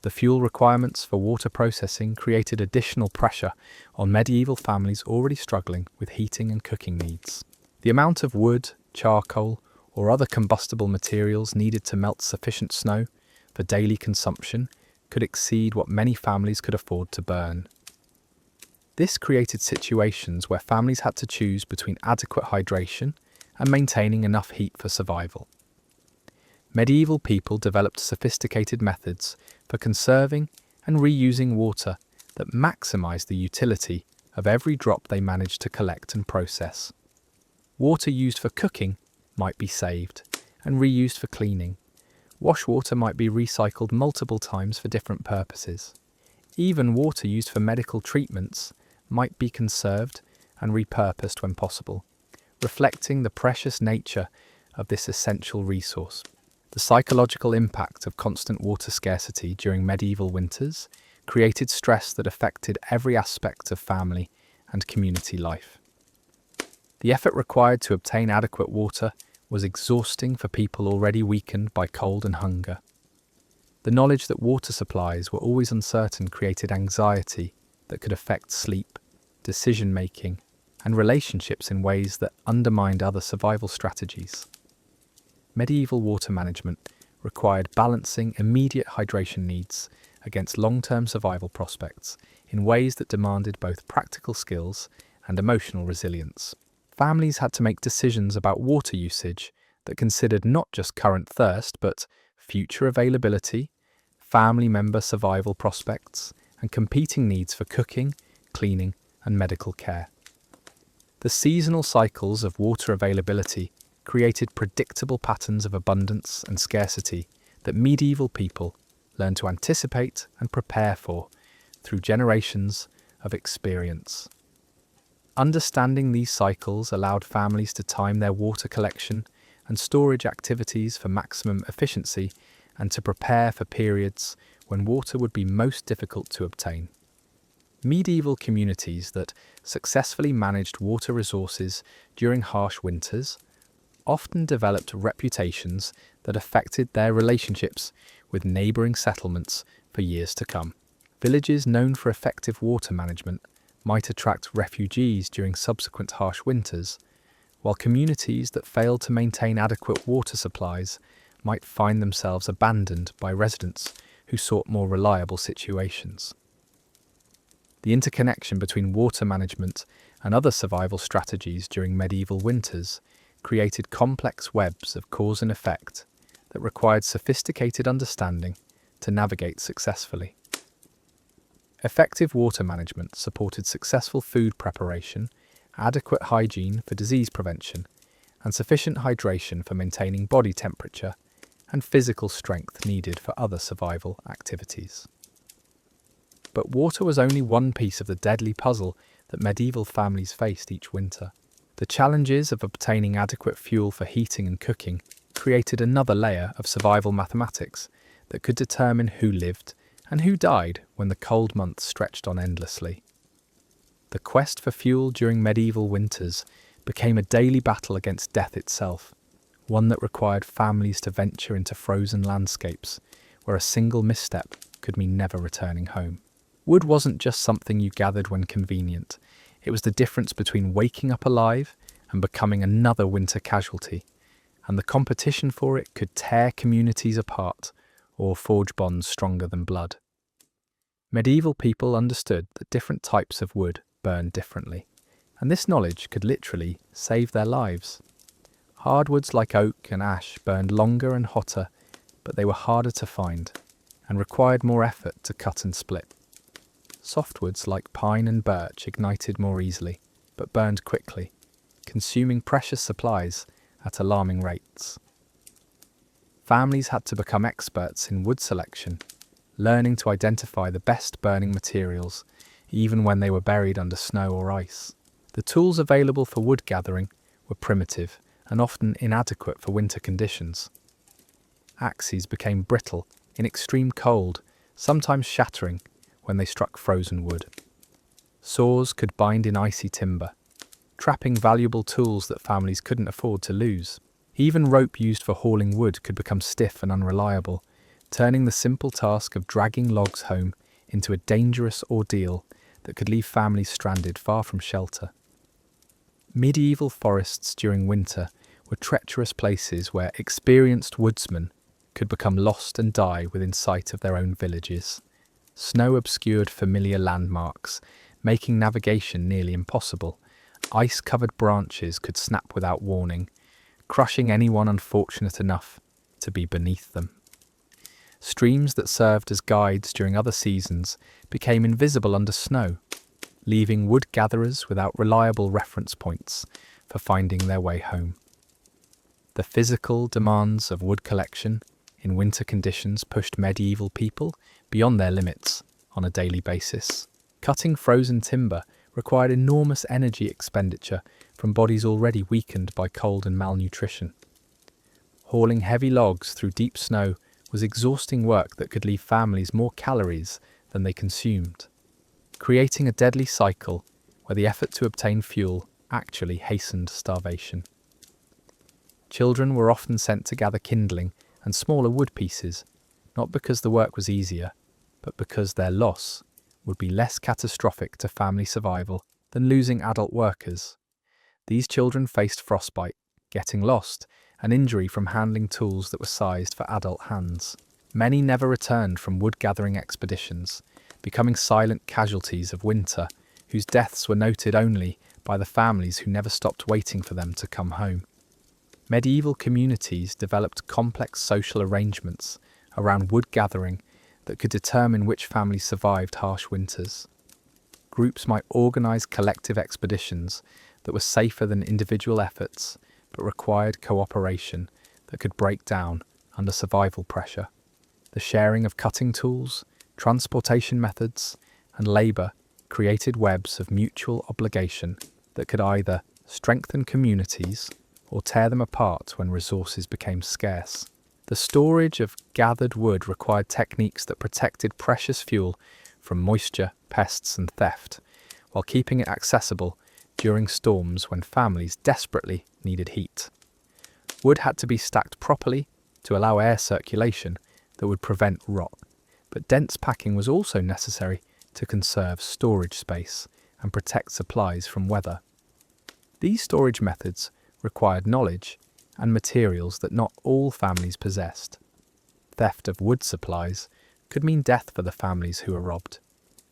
The fuel requirements for water processing created additional pressure on medieval families already struggling with heating and cooking needs. The amount of wood, charcoal, or other combustible materials needed to melt sufficient snow for daily consumption could exceed what many families could afford to burn. This created situations where families had to choose between adequate hydration and maintaining enough heat for survival. Medieval people developed sophisticated methods for conserving and reusing water that maximized the utility of every drop they managed to collect and process. Water used for cooking might be saved and reused for cleaning. Wash water might be recycled multiple times for different purposes. Even water used for medical treatments might be conserved and repurposed when possible, reflecting the precious nature of this essential resource. The psychological impact of constant water scarcity during medieval winters created stress that affected every aspect of family and community life. The effort required to obtain adequate water was exhausting for people already weakened by cold and hunger. The knowledge that water supplies were always uncertain created anxiety that could affect sleep, decision-making, and relationships in ways that undermined other survival strategies. Medieval water management required balancing immediate hydration needs against long-term survival prospects in ways that demanded both practical skills and emotional resilience. Families had to make decisions about water usage that considered not just current thirst, but future availability, family member survival prospects, and competing needs for cooking, cleaning, and medical care. The seasonal cycles of water availability created predictable patterns of abundance and scarcity that medieval people learned to anticipate and prepare for through generations of experience. Understanding these cycles allowed families to time their water collection and storage activities for maximum efficiency and to prepare for periods when water would be most difficult to obtain. Medieval communities that successfully managed water resources during harsh winters often developed reputations that affected their relationships with neighbouring settlements for years to come. Villages known for effective water management might attract refugees during subsequent harsh winters, while communities that failed to maintain adequate water supplies might find themselves abandoned by residents who sought more reliable situations. The interconnection between water management and other survival strategies during medieval winters created complex webs of cause and effect that required sophisticated understanding to navigate successfully. Effective water management supported successful food preparation, adequate hygiene for disease prevention, and sufficient hydration for maintaining body temperature and physical strength needed for other survival activities. But water was only one piece of the deadly puzzle that medieval families faced each winter. The challenges of obtaining adequate fuel for heating and cooking created another layer of survival mathematics that could determine who lived and who died when the cold months stretched on endlessly. The quest for fuel during medieval winters became a daily battle against death itself, one that required families to venture into frozen landscapes where a single misstep could mean never returning home. Wood wasn't just something you gathered when convenient. It was the difference between waking up alive and becoming another winter casualty, and the competition for it could tear communities apart or forge bonds stronger than blood. Medieval people understood that different types of wood burned differently, and this knowledge could literally save their lives. Hardwoods like oak and ash burned longer and hotter, but they were harder to find and required more effort to cut and split. Softwoods like pine and birch ignited more easily, but burned quickly, consuming precious supplies at alarming rates. Families had to become experts in wood selection, learning to identify the best burning materials, even when they were buried under snow or ice. The tools available for wood gathering were primitive and often inadequate for winter conditions. Axes became brittle in extreme cold, sometimes shattering when they struck frozen wood. Saws could bind in icy timber, trapping valuable tools that families couldn't afford to lose. Even rope used for hauling wood could become stiff and unreliable, turning the simple task of dragging logs home into a dangerous ordeal that could leave families stranded far from shelter. Medieval forests during winter were treacherous places where experienced woodsmen could become lost and die within sight of their own villages. Snow obscured familiar landmarks, making navigation nearly impossible. Ice-covered branches could snap without warning, crushing anyone unfortunate enough to be beneath them. Streams that served as guides during other seasons became invisible under snow, leaving wood gatherers without reliable reference points for finding their way home. The physical demands of wood collection in winter conditions pushed medieval people beyond their limits on a daily basis. Cutting frozen timber required enormous energy expenditure from bodies already weakened by cold and malnutrition. Hauling heavy logs through deep snow was exhausting work that could leave families more calories than they consumed, creating a deadly cycle where the effort to obtain fuel actually hastened starvation. Children were often sent to gather kindling and smaller wood pieces, not because the work was easier, but because their loss would be less catastrophic to family survival than losing adult workers. These children faced frostbite, getting lost, an injury from handling tools that were sized for adult hands. Many never returned from wood-gathering expeditions, becoming silent casualties of winter, whose deaths were noted only by the families who never stopped waiting for them to come home. Medieval communities developed complex social arrangements around wood gathering that could determine which families survived harsh winters. Groups might organise collective expeditions that were safer than individual efforts, but required cooperation that could break down under survival pressure. The sharing of cutting tools, transportation methods, and labour created webs of mutual obligation that could either strengthen communities or tear them apart when resources became scarce. The storage of gathered wood required techniques that protected precious fuel from moisture, pests, and theft, while keeping it accessible during storms when families desperately needed heat. Wood had to be stacked properly to allow air circulation that would prevent rot, but dense packing was also necessary to conserve storage space and protect supplies from weather. These storage methods required knowledge and materials that not all families possessed. Theft of wood supplies could mean death for the families who were robbed,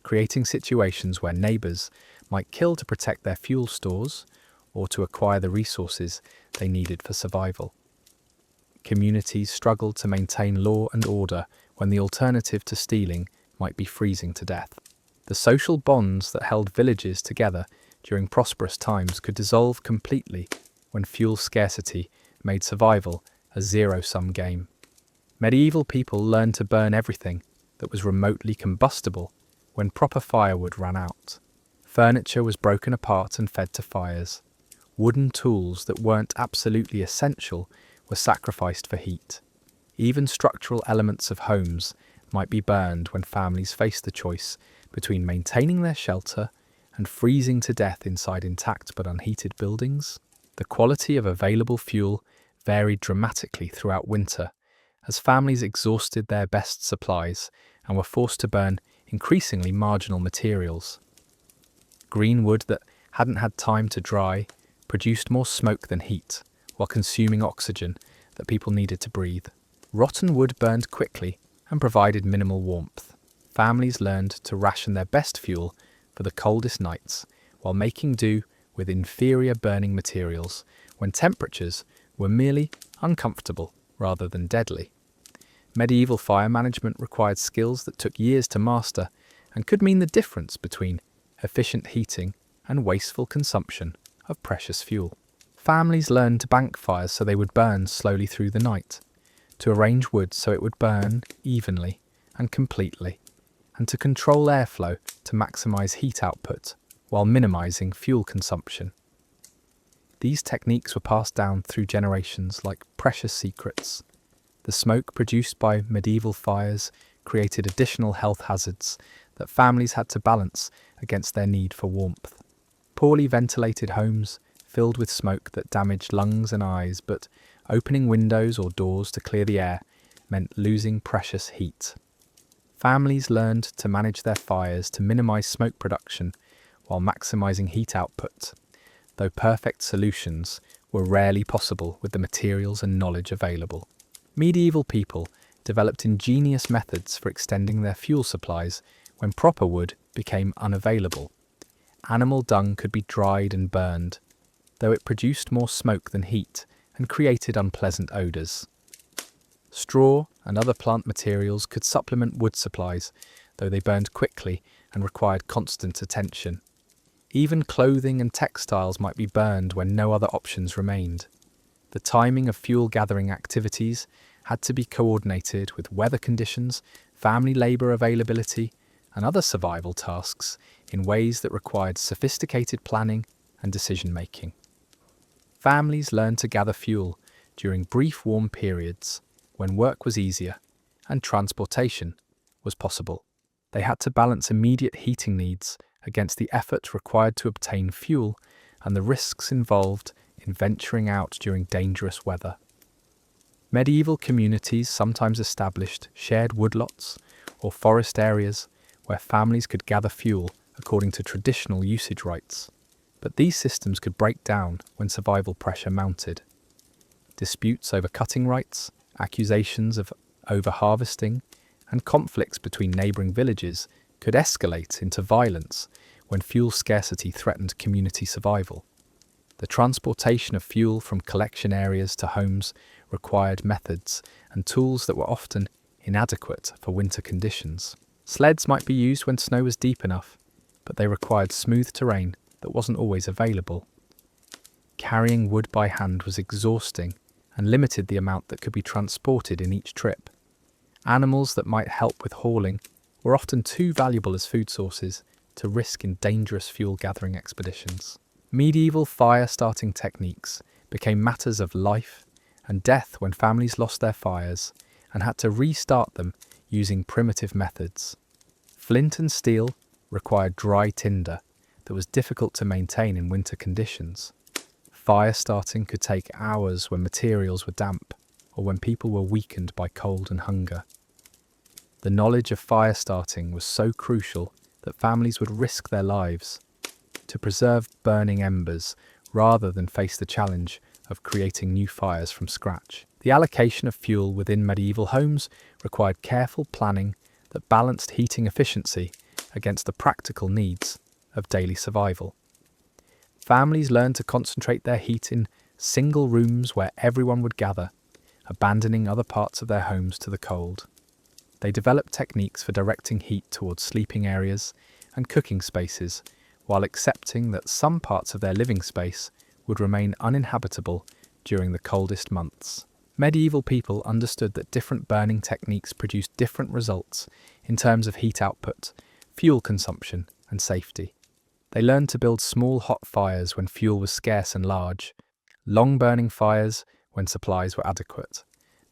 creating situations where neighbours might kill to protect their fuel stores or to acquire the resources they needed for survival. Communities struggled to maintain law and order when the alternative to stealing might be freezing to death. The social bonds that held villages together during prosperous times could dissolve completely when fuel scarcity made survival a zero-sum game. Medieval people learned to burn everything that was remotely combustible when proper firewood ran out. Furniture was broken apart and fed to fires. Wooden tools that weren't absolutely essential were sacrificed for heat. Even structural elements of homes might be burned when families faced the choice between maintaining their shelter and freezing to death inside intact but unheated buildings. The quality of available fuel varied dramatically throughout winter, as families exhausted their best supplies and were forced to burn increasingly marginal materials. Green wood that hadn't had time to dry produced more smoke than heat, while consuming oxygen that people needed to breathe. Rotten wood burned quickly and provided minimal warmth. Families learned to ration their best fuel for the coldest nights, while making do with inferior burning materials when temperatures were merely uncomfortable rather than deadly. Medieval fire management required skills that took years to master and could mean the difference between efficient heating and wasteful consumption of precious fuel. Families learned to bank fires so they would burn slowly through the night, to arrange wood so it would burn evenly and completely, and to control airflow to maximize heat output while minimizing fuel consumption. These techniques were passed down through generations like precious secrets. The smoke produced by medieval fires created additional health hazards that families had to balance against their need for warmth. Poorly ventilated homes filled with smoke that damaged lungs and eyes, but opening windows or doors to clear the air meant losing precious heat. Families learned to manage their fires to minimize smoke production while maximizing heat output, though perfect solutions were rarely possible with the materials and knowledge available. Medieval people developed ingenious methods for extending their fuel supplies when proper wood became unavailable. Animal dung could be dried and burned, though it produced more smoke than heat and created unpleasant odours. Straw and other plant materials could supplement wood supplies, though they burned quickly and required constant attention. Even clothing and textiles might be burned when no other options remained. The timing of fuel gathering activities had to be coordinated with weather conditions, family labour availability, and other survival tasks in ways that required sophisticated planning and decision-making. Families learned to gather fuel during brief warm periods when work was easier and transportation was possible. They had to balance immediate heating needs against the effort required to obtain fuel and the risks involved in venturing out during dangerous weather. Medieval communities sometimes established shared woodlots or forest areas where families could gather fuel according to traditional usage rights, but these systems could break down when survival pressure mounted. Disputes over cutting rights, accusations of overharvesting, and conflicts between neighbouring villages could escalate into violence when fuel scarcity threatened community survival. The transportation of fuel from collection areas to homes required methods and tools that were often inadequate for winter conditions. Sleds might be used when snow was deep enough, but they required smooth terrain that wasn't always available. Carrying wood by hand was exhausting and limited the amount that could be transported in each trip. Animals that might help with hauling were often too valuable as food sources to risk in dangerous fuel-gathering expeditions. Medieval fire-starting techniques became matters of life and death when families lost their fires and had to restart them using primitive methods. Flint and steel required dry tinder that was difficult to maintain in winter conditions. Fire starting could take hours when materials were damp or when people were weakened by cold and hunger. The knowledge of fire starting was so crucial that families would risk their lives to preserve burning embers rather than face the challenge of creating new fires from scratch. The allocation of fuel within medieval homes required careful planning that balanced heating efficiency against the practical needs of daily survival. Families learned to concentrate their heat in single rooms where everyone would gather, abandoning other parts of their homes to the cold. They developed techniques for directing heat towards sleeping areas and cooking spaces, while accepting that some parts of their living space would remain uninhabitable during the coldest months. Medieval people understood that different burning techniques produced different results in terms of heat output, fuel consumption, and safety. They learned to build small hot fires when fuel was scarce and large, long-burning fires when supplies were adequate.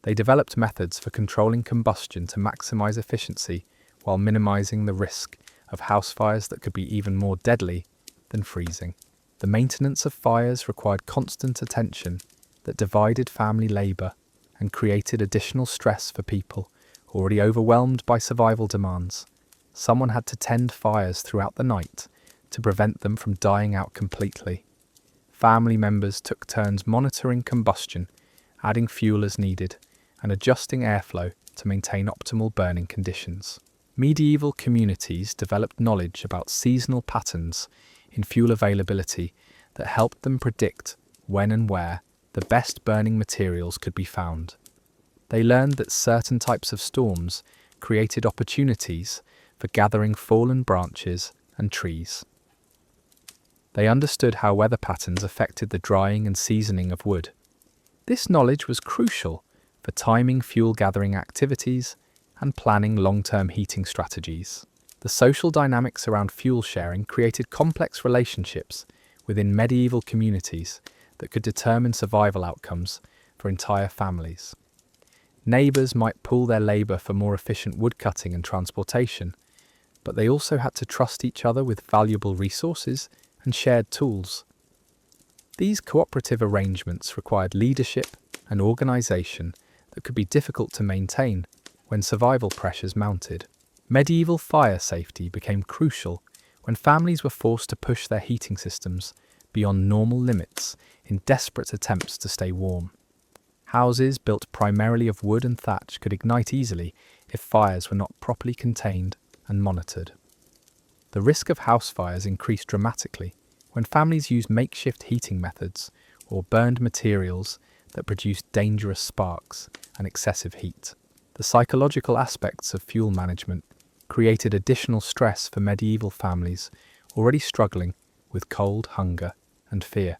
They developed methods for controlling combustion to maximize efficiency while minimizing the risk of house fires that could be even more deadly than freezing. The maintenance of fires required constant attention that divided family labour and created additional stress for people already overwhelmed by survival demands. Someone had to tend fires throughout the night to prevent them from dying out completely. Family members took turns monitoring combustion, adding fuel as needed, and adjusting airflow to maintain optimal burning conditions. Medieval communities developed knowledge about seasonal patterns in fuel availability that helped them predict when and where the best burning materials could be found. They learned that certain types of storms created opportunities for gathering fallen branches and trees. They understood how weather patterns affected the drying and seasoning of wood. This knowledge was crucial for timing fuel-gathering activities and planning long-term heating strategies. The social dynamics around fuel sharing created complex relationships within medieval communities that could determine survival outcomes for entire families. Neighbours might pool their labour for more efficient woodcutting and transportation, but they also had to trust each other with valuable resources and shared tools. These cooperative arrangements required leadership and organisation that could be difficult to maintain when survival pressures mounted. Medieval fire safety became crucial when families were forced to push their heating systems beyond normal limits in desperate attempts to stay warm. Houses built primarily of wood and thatch could ignite easily if fires were not properly contained and monitored. The risk of house fires increased dramatically when families used makeshift heating methods or burned materials that produced dangerous sparks and excessive heat. The psychological aspects of fuel management created additional stress for medieval families already struggling with cold, hunger, and fear.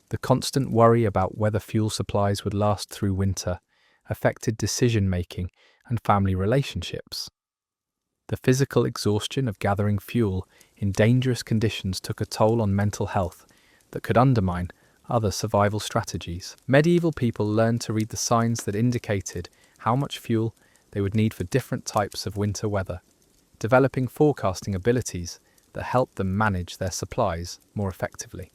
The constant worry about whether fuel supplies would last through winter affected decision-making and family relationships. The physical exhaustion of gathering fuel in dangerous conditions took a toll on mental health that could undermine other survival strategies. Medieval people learned to read the signs that indicated how much fuel they would need for different types of winter weather, developing forecasting abilities that helped them manage their supplies more effectively.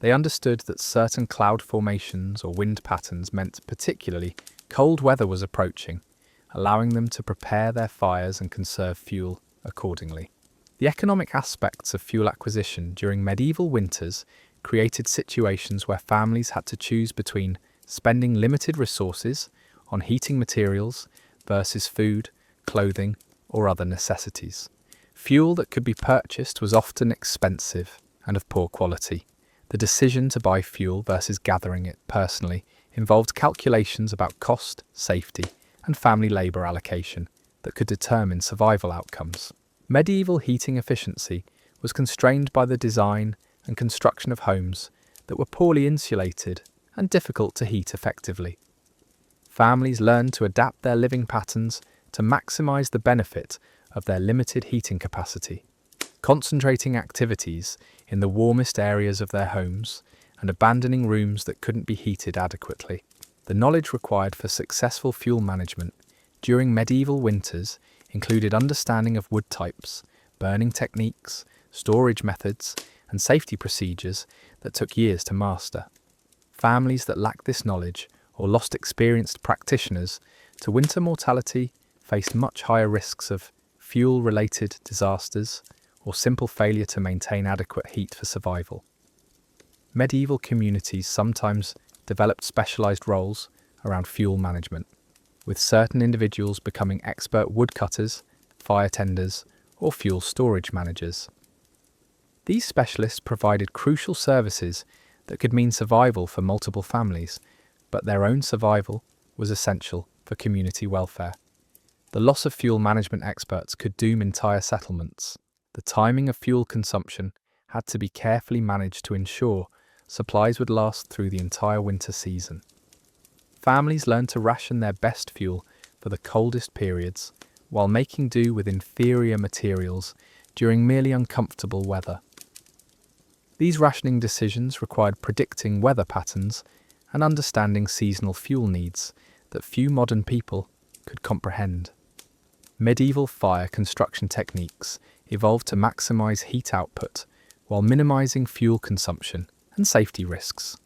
They understood that certain cloud formations or wind patterns meant particularly cold weather was approaching, allowing them to prepare their fires and conserve fuel accordingly. The economic aspects of fuel acquisition during medieval winters created situations where families had to choose between spending limited resources on heating materials versus food, clothing, or other necessities. Fuel that could be purchased was often expensive and of poor quality. The decision to buy fuel versus gathering it personally involved calculations about cost, safety, and family labour allocation that could determine survival outcomes. Medieval heating efficiency was constrained by the design and construction of homes that were poorly insulated and difficult to heat effectively. Families learned to adapt their living patterns to maximise the benefit of their limited heating capacity, concentrating activities in the warmest areas of their homes and abandoning rooms that couldn't be heated adequately. The knowledge required for successful fuel management during medieval winters included understanding of wood types, burning techniques, storage methods, and safety procedures that took years to master. Families that lacked this knowledge or lost experienced practitioners to winter mortality faced much higher risks of fuel-related disasters or simple failure to maintain adequate heat for survival. Medieval communities sometimes developed specialised roles around fuel management, with certain individuals becoming expert woodcutters, fire tenders, or fuel storage managers. These specialists provided crucial services that could mean survival for multiple families, but their own survival was essential for community welfare. The loss of fuel management experts could doom entire settlements. The timing of fuel consumption had to be carefully managed to ensure supplies would last through the entire winter season. Families learned to ration their best fuel for the coldest periods, while making do with inferior materials during merely uncomfortable weather. These rationing decisions required predicting weather patterns and understanding seasonal fuel needs that few modern people could comprehend. Medieval fire construction techniques evolved to maximize heat output while minimizing fuel consumption and safety risks.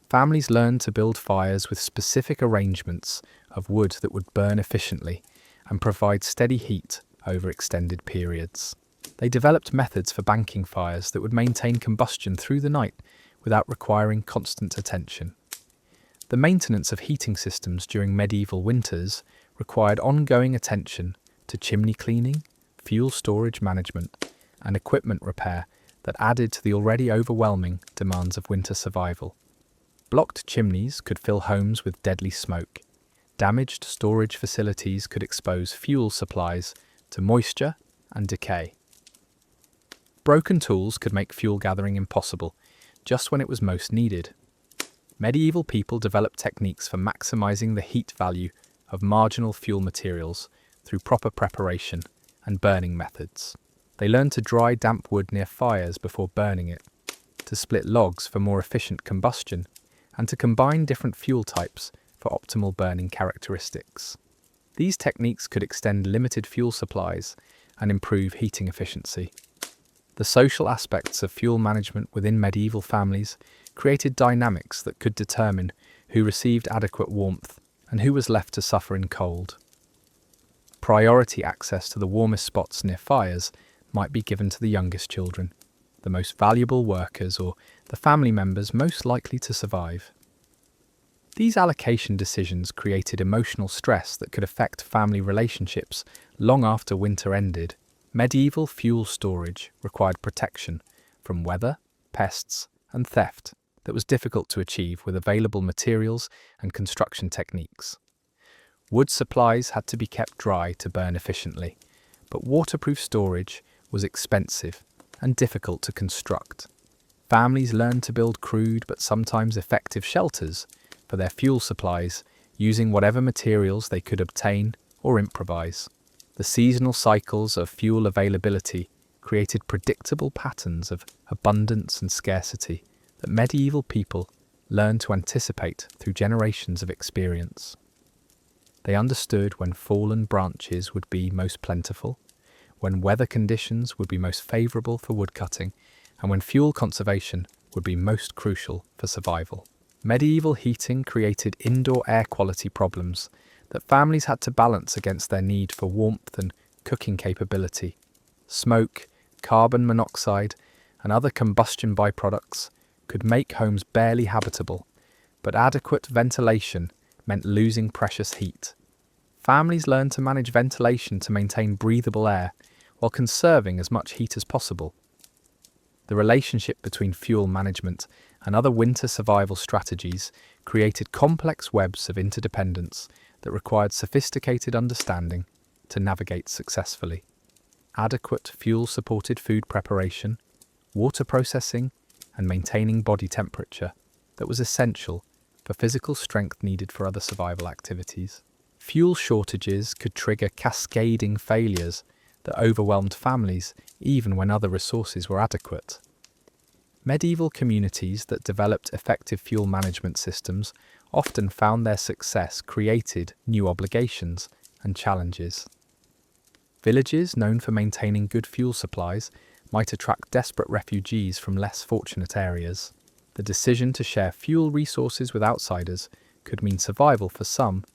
Families learned to build fires with specific arrangements of wood that would burn efficiently and provide steady heat over extended periods. They developed methods for banking fires that would maintain combustion through the night without requiring constant attention. The maintenance of heating systems during medieval winters required ongoing attention to chimney cleaning, fuel storage management, and equipment repair that added to the already overwhelming demands of winter survival. Blocked chimneys could fill homes with deadly smoke. Damaged storage facilities could expose fuel supplies to moisture and decay. Broken tools could make fuel gathering impossible just when it was most needed. Medieval people developed techniques for maximizing the heat value of marginal fuel materials through proper preparation and burning methods. They learned to dry damp wood near fires before burning it, to split logs for more efficient combustion, and to combine different fuel types for optimal burning characteristics. These techniques could extend limited fuel supplies and improve heating efficiency. The social aspects of fuel management within medieval families created dynamics that could determine who received adequate warmth and who was left to suffer in cold. Priority access to the warmest spots near fires might be given to the youngest children, the most valuable workers, or the family members most likely to survive. These allocation decisions created emotional stress that could affect family relationships long after winter ended. Medieval fuel storage required protection from weather, pests, and theft that was difficult to achieve with available materials and construction techniques. Wood supplies had to be kept dry to burn efficiently, but waterproof storage was expensive and difficult to construct. Families learned to build crude but sometimes effective shelters for their fuel supplies using whatever materials they could obtain or improvise. The seasonal cycles of fuel availability created predictable patterns of abundance and scarcity that medieval people learned to anticipate through generations of experience. They understood when fallen branches would be most plentiful, when weather conditions would be most favourable for woodcutting, and when fuel conservation would be most crucial for survival. Medieval heating created indoor air quality problems that families had to balance against their need for warmth and cooking capability. Smoke, carbon monoxide, and other combustion byproducts could make homes barely habitable, but adequate ventilation meant losing precious heat. Families learned to manage ventilation to maintain breathable air while conserving as much heat as possible. The relationship between fuel management and other winter survival strategies created complex webs of interdependence that required sophisticated understanding to navigate successfully. Adequate fuel-supported food preparation, water processing, and maintaining body temperature that was essential for physical strength needed for other survival activities. Fuel shortages could trigger cascading failures that overwhelmed families even when other resources were adequate. Medieval communities that developed effective fuel management systems often found their success created new obligations and challenges. Villages known for maintaining good fuel supplies might attract desperate refugees from less fortunate areas. The decision to share fuel resources with outsiders could mean survival for some,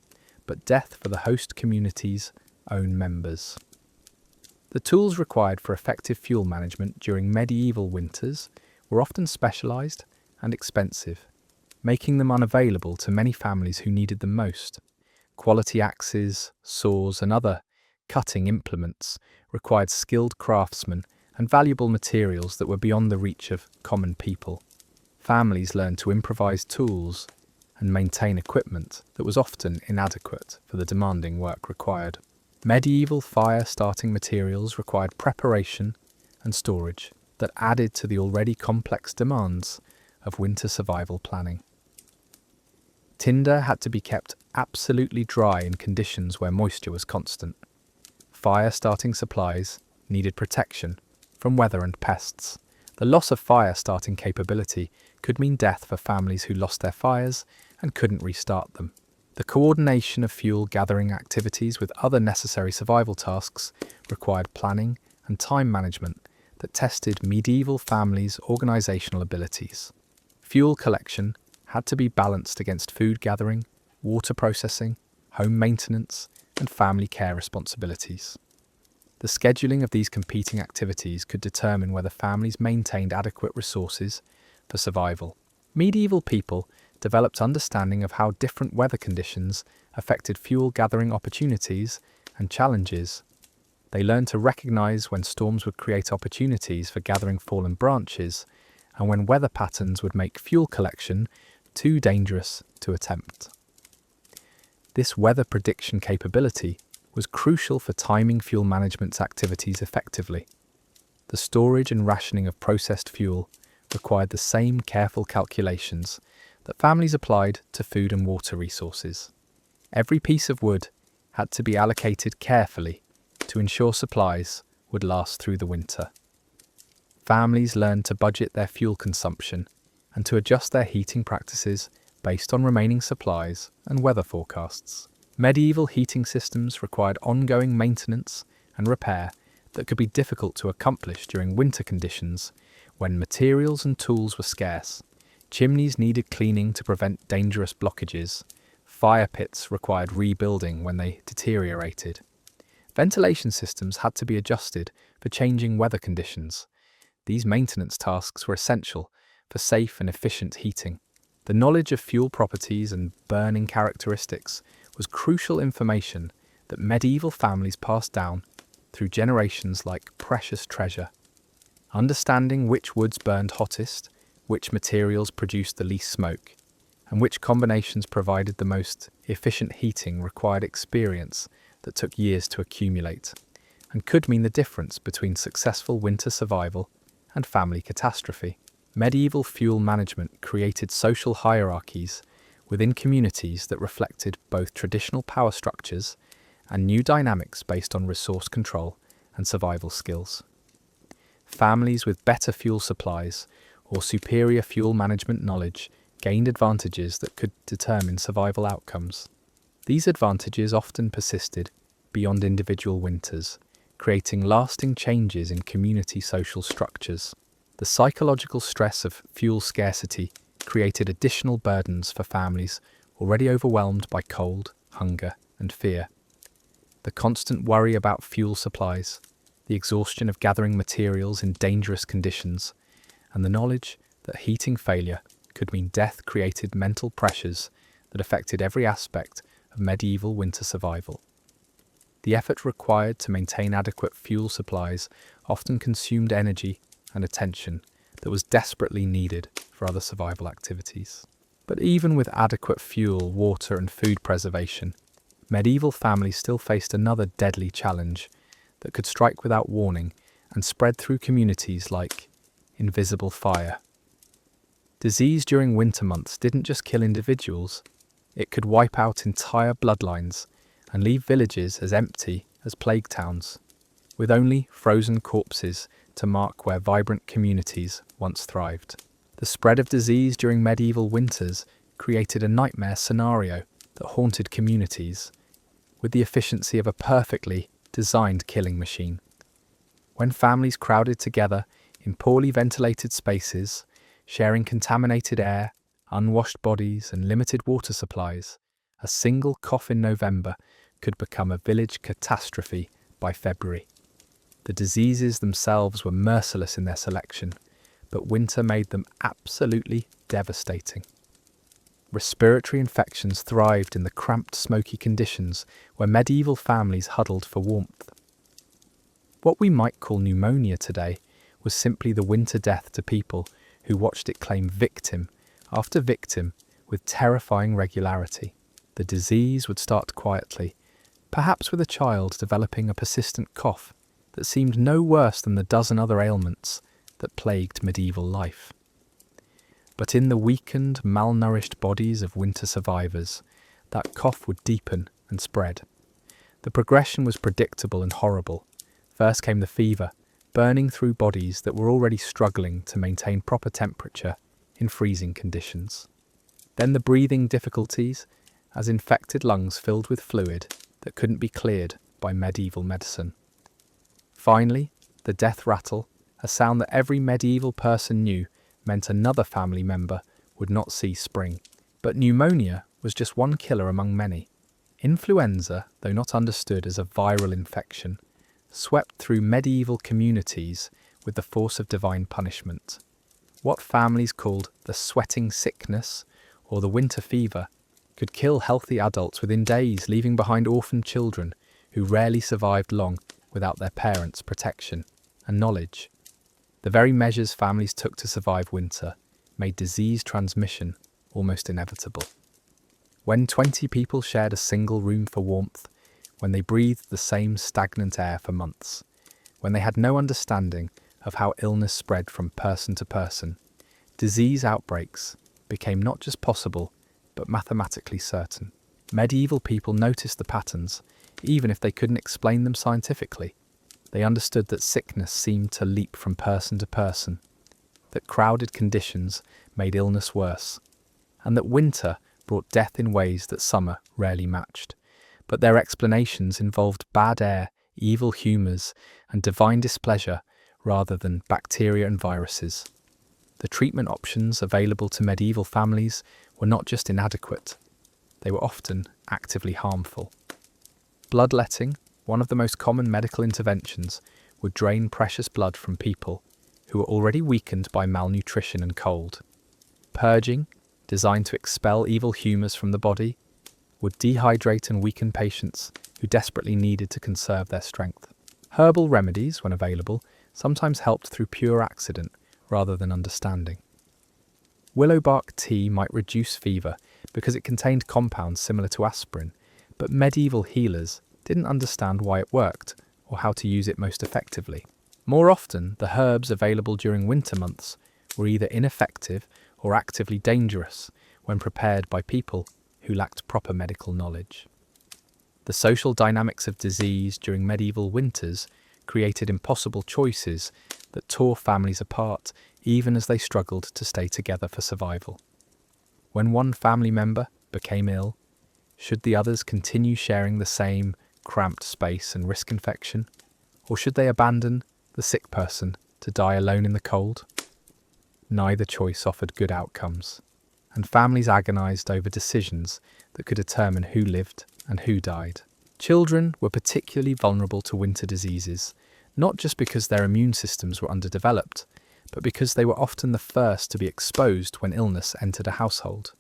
but death for the host community's own members. The tools required for effective fuel management during medieval winters were often specialised and expensive, making them unavailable to many families who needed them most. Quality axes, saws, and other cutting implements required skilled craftsmen and valuable materials that were beyond the reach of common people. Families learned to improvise tools and maintain equipment that was often inadequate for the demanding work required. Medieval fire-starting materials required preparation and storage that added to the already complex demands of winter survival planning. Tinder had to be kept absolutely dry in conditions where moisture was constant. Fire-starting supplies needed protection from weather and pests. The loss of fire-starting capability could mean death for families who lost their fires and couldn't restart them. The coordination of fuel gathering activities with other necessary survival tasks required planning and time management that tested medieval families' organisational abilities. Fuel collection had to be balanced against food gathering, water processing, home maintenance, and family care responsibilities. The scheduling of these competing activities could determine whether families maintained adequate resources for survival. Medieval people developed understanding of how different weather conditions affected fuel gathering opportunities and challenges. They learned to recognise when storms would create opportunities for gathering fallen branches and when weather patterns would make fuel collection too dangerous to attempt. This weather prediction capability was crucial for timing fuel management activities effectively. The storage and rationing of processed fuel required the same careful calculations that families applied to food and water resources. Every piece of wood had to be allocated carefully to ensure supplies would last through the winter. Families learned to budget their fuel consumption and to adjust their heating practices based on remaining supplies and weather forecasts. Medieval heating systems required ongoing maintenance and repair that could be difficult to accomplish during winter conditions when materials and tools were scarce. Chimneys needed cleaning to prevent dangerous blockages. Fire pits required rebuilding when they deteriorated. Ventilation systems had to be adjusted for changing weather conditions. These maintenance tasks were essential for safe and efficient heating. The knowledge of fuel properties and burning characteristics was crucial information that medieval families passed down through generations like precious treasure. Understanding which woods burned hottest, which materials produced the least smoke, and which combinations provided the most efficient heating required experience that took years to accumulate, and could mean the difference between successful winter survival and family catastrophe. Medieval fuel management created social hierarchies within communities that reflected both traditional power structures and new dynamics based on resource control and survival skills. Families with better fuel supplies or superior fuel management knowledge gained advantages that could determine survival outcomes. These advantages often persisted beyond individual winters, creating lasting changes in community social structures. The psychological stress of fuel scarcity created additional burdens for families already overwhelmed by cold, hunger, and fear. The constant worry about fuel supplies, the exhaustion of gathering materials in dangerous conditions, and the knowledge that heating failure could mean death-created mental pressures that affected every aspect of medieval winter survival. The effort required to maintain adequate fuel supplies often consumed energy and attention that was desperately needed for other survival activities. But even with adequate fuel, water, and food preservation, medieval families still faced another deadly challenge that could strike without warning and spread through communities like invisible fire. Disease during winter months didn't just kill individuals, it could wipe out entire bloodlines and leave villages as empty as plague towns, with only frozen corpses to mark where vibrant communities once thrived. The spread of disease during medieval winters created a nightmare scenario that haunted communities, with the efficiency of a perfectly designed killing machine. When families crowded together in poorly ventilated spaces, sharing contaminated air, unwashed bodies, and limited water supplies, a single cough in November could become a village catastrophe by February. The diseases themselves were merciless in their selection, but winter made them absolutely devastating. Respiratory infections thrived in the cramped, smoky conditions where medieval families huddled for warmth. What we might call pneumonia today was simply the winter death to people who watched it claim victim after victim with terrifying regularity. The disease would start quietly, perhaps with a child developing a persistent cough that seemed no worse than the dozen other ailments that plagued medieval life. But in the weakened, malnourished bodies of winter survivors, that cough would deepen and spread. The progression was predictable and horrible. First came the fever, burning through bodies that were already struggling to maintain proper temperature in freezing conditions. Then the breathing difficulties, as infected lungs filled with fluid that couldn't be cleared by medieval medicine. Finally, the death rattle, a sound that every medieval person knew meant another family member would not see spring. But pneumonia was just one killer among many. Influenza, though not understood as a viral infection, swept through medieval communities with the force of divine punishment. What families called the sweating sickness or the winter fever could kill healthy adults within days, leaving behind orphaned children who rarely survived long without their parents' protection and knowledge. The very measures families took to survive winter made disease transmission almost inevitable. When 20 people shared a single room for warmth, when they breathed the same stagnant air for months, when they had no understanding of how illness spread from person to person, disease outbreaks became not just possible, but mathematically certain. Medieval people noticed the patterns, even if they couldn't explain them scientifically. They understood that sickness seemed to leap from person to person, that crowded conditions made illness worse, and that winter brought death in ways that summer rarely matched. But their explanations involved bad air, evil humours, and divine displeasure rather than bacteria and viruses. The treatment options available to medieval families were not just inadequate, they were often actively harmful. Bloodletting, one of the most common medical interventions, would drain precious blood from people who were already weakened by malnutrition and cold. Purging, designed to expel evil humours from the body, would dehydrate and weaken patients who desperately needed to conserve their strength. Herbal remedies, when available, sometimes helped through pure accident rather than understanding. Willow bark tea might reduce fever because it contained compounds similar to aspirin, but medieval healers didn't understand why it worked or how to use it most effectively. More often, the herbs available during winter months were either ineffective or actively dangerous when prepared by people who lacked proper medical knowledge. The social dynamics of disease during medieval winters created impossible choices that tore families apart even as they struggled to stay together for survival. When one family member became ill, should the others continue sharing the same cramped space and risk infection? Or should they abandon the sick person to die alone in the cold? Neither choice offered good outcomes, and families agonized over decisions that could determine who lived and who died. Children were particularly vulnerable to winter diseases, not just because their immune systems were underdeveloped, but because they were often the first to be exposed when illness entered a household.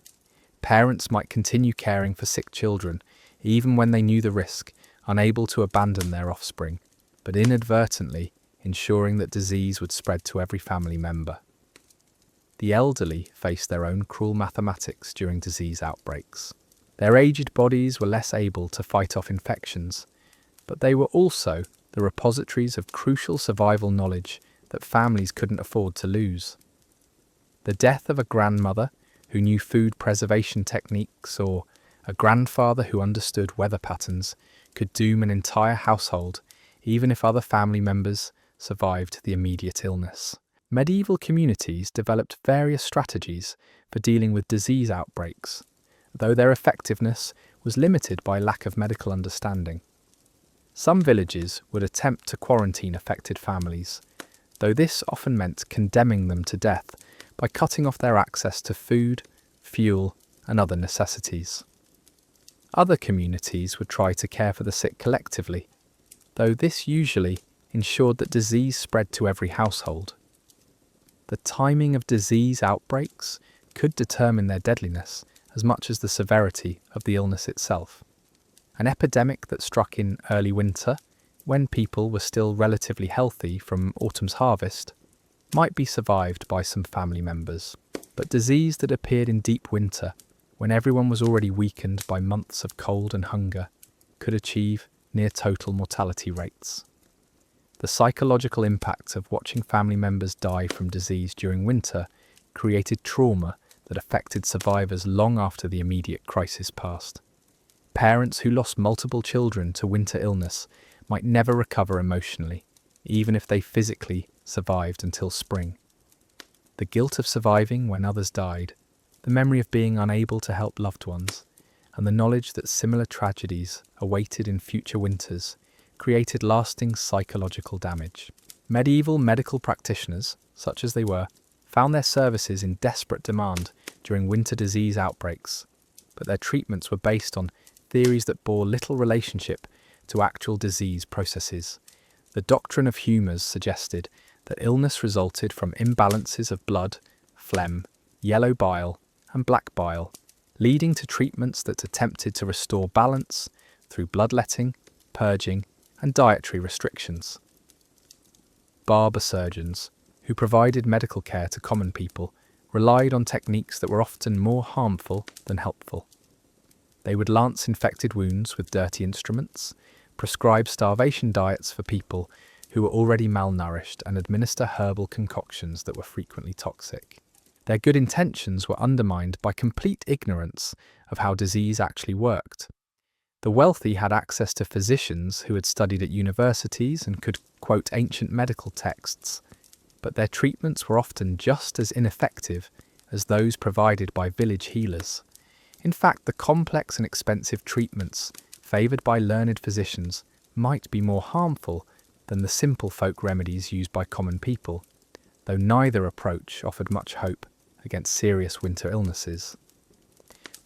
Parents might continue caring for sick children, even when they knew the risk, unable to abandon their offspring, but inadvertently ensuring that disease would spread to every family member. The elderly faced their own cruel mathematics during disease outbreaks. Their aged bodies were less able to fight off infections, but they were also the repositories of crucial survival knowledge that families couldn't afford to lose. The death of a grandmother who knew food preservation techniques, or a grandfather who understood weather patterns, could doom an entire household, even if other family members survived the immediate illness. Medieval communities developed various strategies for dealing with disease outbreaks, though their effectiveness was limited by lack of medical understanding. Some villages would attempt to quarantine affected families, though this often meant condemning them to death by cutting off their access to food, fuel, and other necessities. Other communities would try to care for the sick collectively, though this usually ensured that disease spread to every household. The timing of disease outbreaks could determine their deadliness as much as the severity of the illness itself. An epidemic that struck in early winter, when people were still relatively healthy from autumn's harvest, might be survived by some family members, but disease that appeared in deep winter, when everyone was already weakened by months of cold and hunger, could achieve near total mortality rates. The psychological impact of watching family members die from disease during winter created trauma that affected survivors long after the immediate crisis passed. Parents who lost multiple children to winter illness might never recover emotionally, even if they physically survived until spring. The guilt of surviving when others died, the memory of being unable to help loved ones, and the knowledge that similar tragedies awaited in future winters created lasting psychological damage. Medieval medical practitioners, such as they were, found their services in desperate demand during winter disease outbreaks, but their treatments were based on theories that bore little relationship to actual disease processes. The doctrine of humours suggested that illness resulted from imbalances of blood, phlegm, yellow bile, and black bile, leading to treatments that attempted to restore balance through bloodletting, purging, and dietary restrictions. Barber surgeons, who provided medical care to common people, relied on techniques that were often more harmful than helpful. They would lance infected wounds with dirty instruments, prescribe starvation diets for people who were already malnourished, and administer herbal concoctions that were frequently toxic. Their good intentions were undermined by complete ignorance of how disease actually worked. The wealthy had access to physicians who had studied at universities and could quote ancient medical texts, but their treatments were often just as ineffective as those provided by village healers. In fact, the complex and expensive treatments favoured by learned physicians might be more harmful than the simple folk remedies used by common people, though neither approach offered much hope against serious winter illnesses.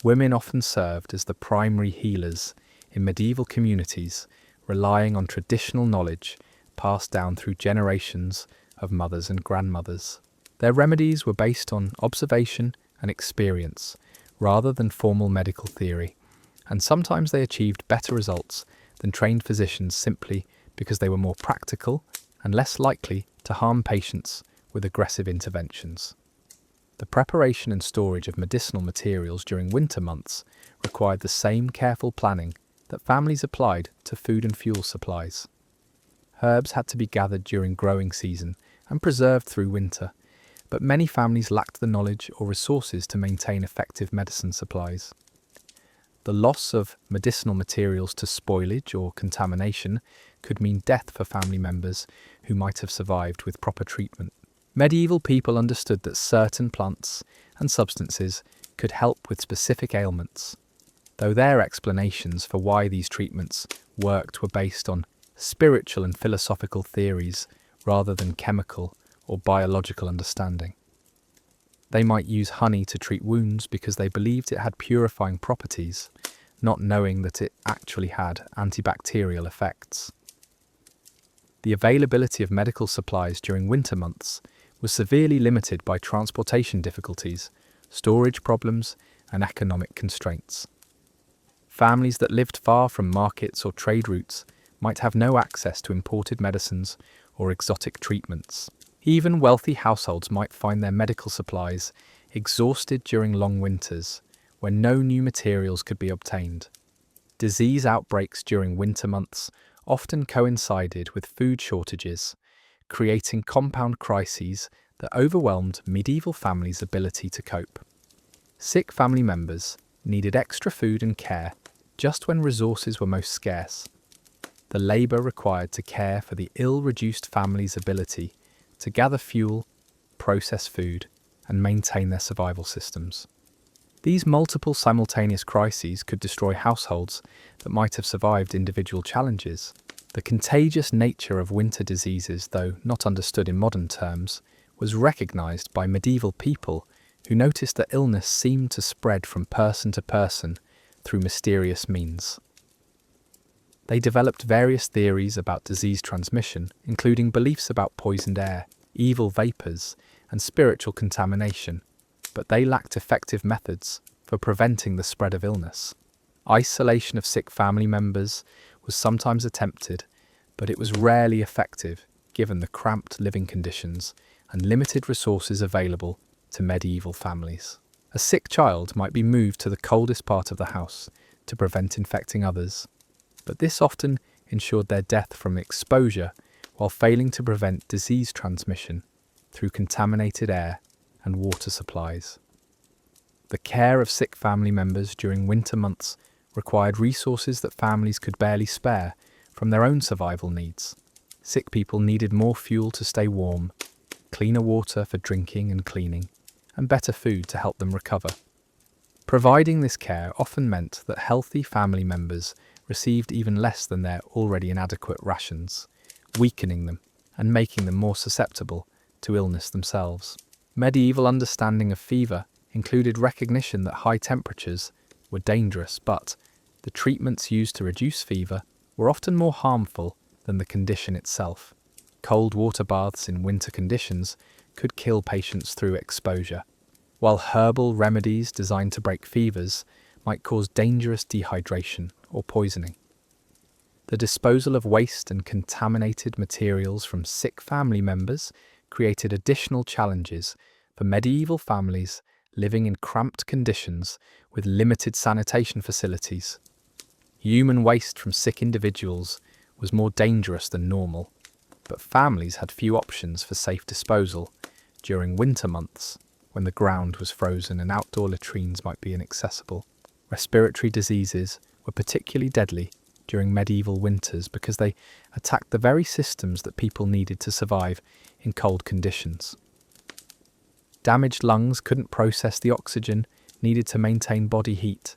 Women often served as the primary healers in medieval communities, relying on traditional knowledge passed down through generations of mothers and grandmothers. Their remedies were based on observation and experience, rather than formal medical theory, and sometimes they achieved better results than trained physicians simply because they were more practical and less likely to harm patients with aggressive interventions. The preparation and storage of medicinal materials during winter months required the same careful planning that families applied to food and fuel supplies. Herbs had to be gathered during growing season and preserved through winter, but many families lacked the knowledge or resources to maintain effective medicine supplies. The loss of medicinal materials to spoilage or contamination could mean death for family members who might have survived with proper treatment. Medieval people understood that certain plants and substances could help with specific ailments, though their explanations for why these treatments worked were based on spiritual and philosophical theories rather than chemical or biological understanding. They might use honey to treat wounds because they believed it had purifying properties, not knowing that it actually had antibacterial effects. The availability of medical supplies during winter months was severely limited by transportation difficulties, storage problems, and economic constraints. Families that lived far from markets or trade routes might have no access to imported medicines or exotic treatments. Even wealthy households might find their medical supplies exhausted during long winters, when no new materials could be obtained. Disease outbreaks during winter months often coincided with food shortages, creating compound crises that overwhelmed medieval families' ability to cope. Sick family members needed extra food and care just when resources were most scarce. The labour required to care for the ill-reduced family's ability to gather fuel, process food, and maintain their survival systems. These multiple simultaneous crises could destroy households that might have survived individual challenges. The contagious nature of winter diseases, though not understood in modern terms, was recognised by medieval people who noticed that illness seemed to spread from person to person through mysterious means. They developed various theories about disease transmission, including beliefs about poisoned air, evil vapours, and spiritual contamination, but they lacked effective methods for preventing the spread of illness. Isolation of sick family members was sometimes attempted, but it was rarely effective given the cramped living conditions and limited resources available to medieval families. A sick child might be moved to the coldest part of the house to prevent infecting others, but this often ensured their death from exposure while failing to prevent disease transmission through contaminated air and water supplies. The care of sick family members during winter months required resources that families could barely spare from their own survival needs. Sick people needed more fuel to stay warm, cleaner water for drinking and cleaning, and better food to help them recover. Providing this care often meant that healthy family members received even less than their already inadequate rations, weakening them and making them more susceptible to illness themselves. Medieval understanding of fever included recognition that high temperatures were dangerous, but the treatments used to reduce fever were often more harmful than the condition itself. Cold water baths in winter conditions could kill patients through exposure, while herbal remedies designed to break fevers might cause dangerous dehydration or poisoning. The disposal of waste and contaminated materials from sick family members created additional challenges for medieval families living in cramped conditions with limited sanitation facilities. Human waste from sick individuals was more dangerous than normal, but families had few options for safe disposal during winter months when the ground was frozen and outdoor latrines might be inaccessible. Respiratory diseases were particularly deadly during medieval winters because they attacked the very systems that people needed to survive in cold conditions. Damaged lungs couldn't process the oxygen needed to maintain body heat,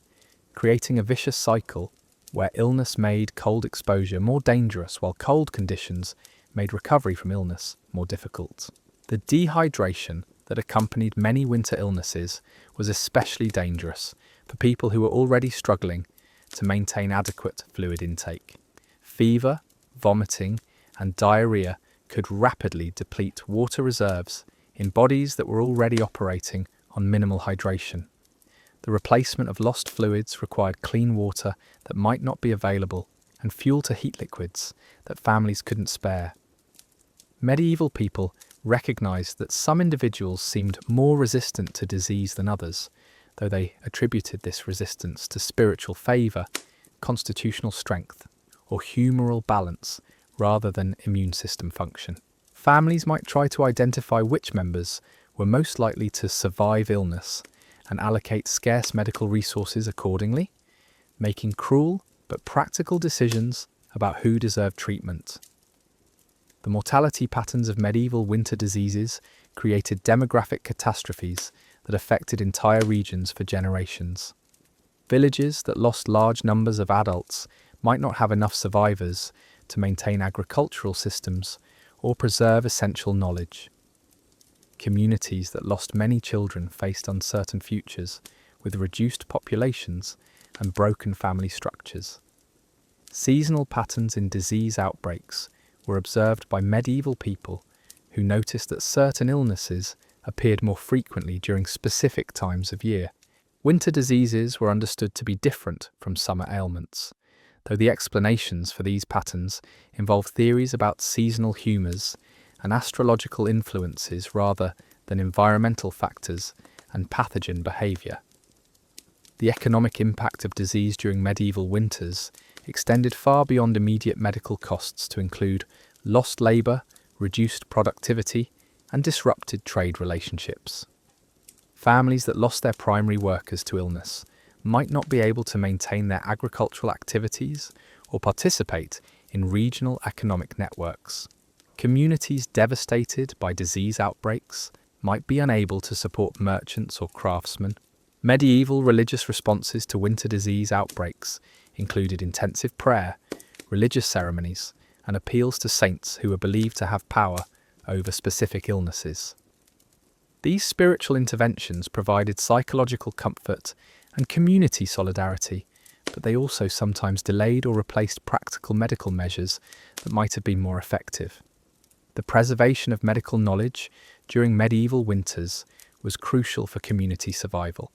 creating a vicious cycle where illness made cold exposure more dangerous while cold conditions made recovery from illness more difficult. The dehydration that accompanied many winter illnesses was especially dangerous for people who were already struggling to maintain adequate fluid intake. Fever, vomiting, and diarrhea could rapidly deplete water reserves in bodies that were already operating on minimal hydration. The replacement of lost fluids required clean water that might not be available and fuel to heat liquids that families couldn't spare. Medieval people recognized that some individuals seemed more resistant to disease than others, though they attributed this resistance to spiritual favour, constitutional strength, or humoral balance rather than immune system function. Families might try to identify which members were most likely to survive illness and allocate scarce medical resources accordingly, making cruel but practical decisions about who deserved treatment. The mortality patterns of medieval winter diseases created demographic catastrophes that affected entire regions for generations. Villages that lost large numbers of adults might not have enough survivors to maintain agricultural systems or preserve essential knowledge. Communities that lost many children faced uncertain futures with reduced populations and broken family structures. Seasonal patterns in disease outbreaks were observed by medieval people who noticed that certain illnesses appeared more frequently during specific times of year. Winter diseases were understood to be different from summer ailments, though the explanations for these patterns involve theories about seasonal humours and astrological influences rather than environmental factors and pathogen behaviour. The economic impact of disease during medieval winters extended far beyond immediate medical costs to include lost labour, reduced productivity, and disrupted trade relationships. Families that lost their primary workers to illness might not be able to maintain their agricultural activities or participate in regional economic networks. Communities devastated by disease outbreaks might be unable to support merchants or craftsmen. Medieval religious responses to winter disease outbreaks included intensive prayer, religious ceremonies, and appeals to saints who were believed to have power over specific illnesses. These spiritual interventions provided psychological comfort and community solidarity, but they also sometimes delayed or replaced practical medical measures that might have been more effective. The preservation of medical knowledge during medieval winters was crucial for community survival,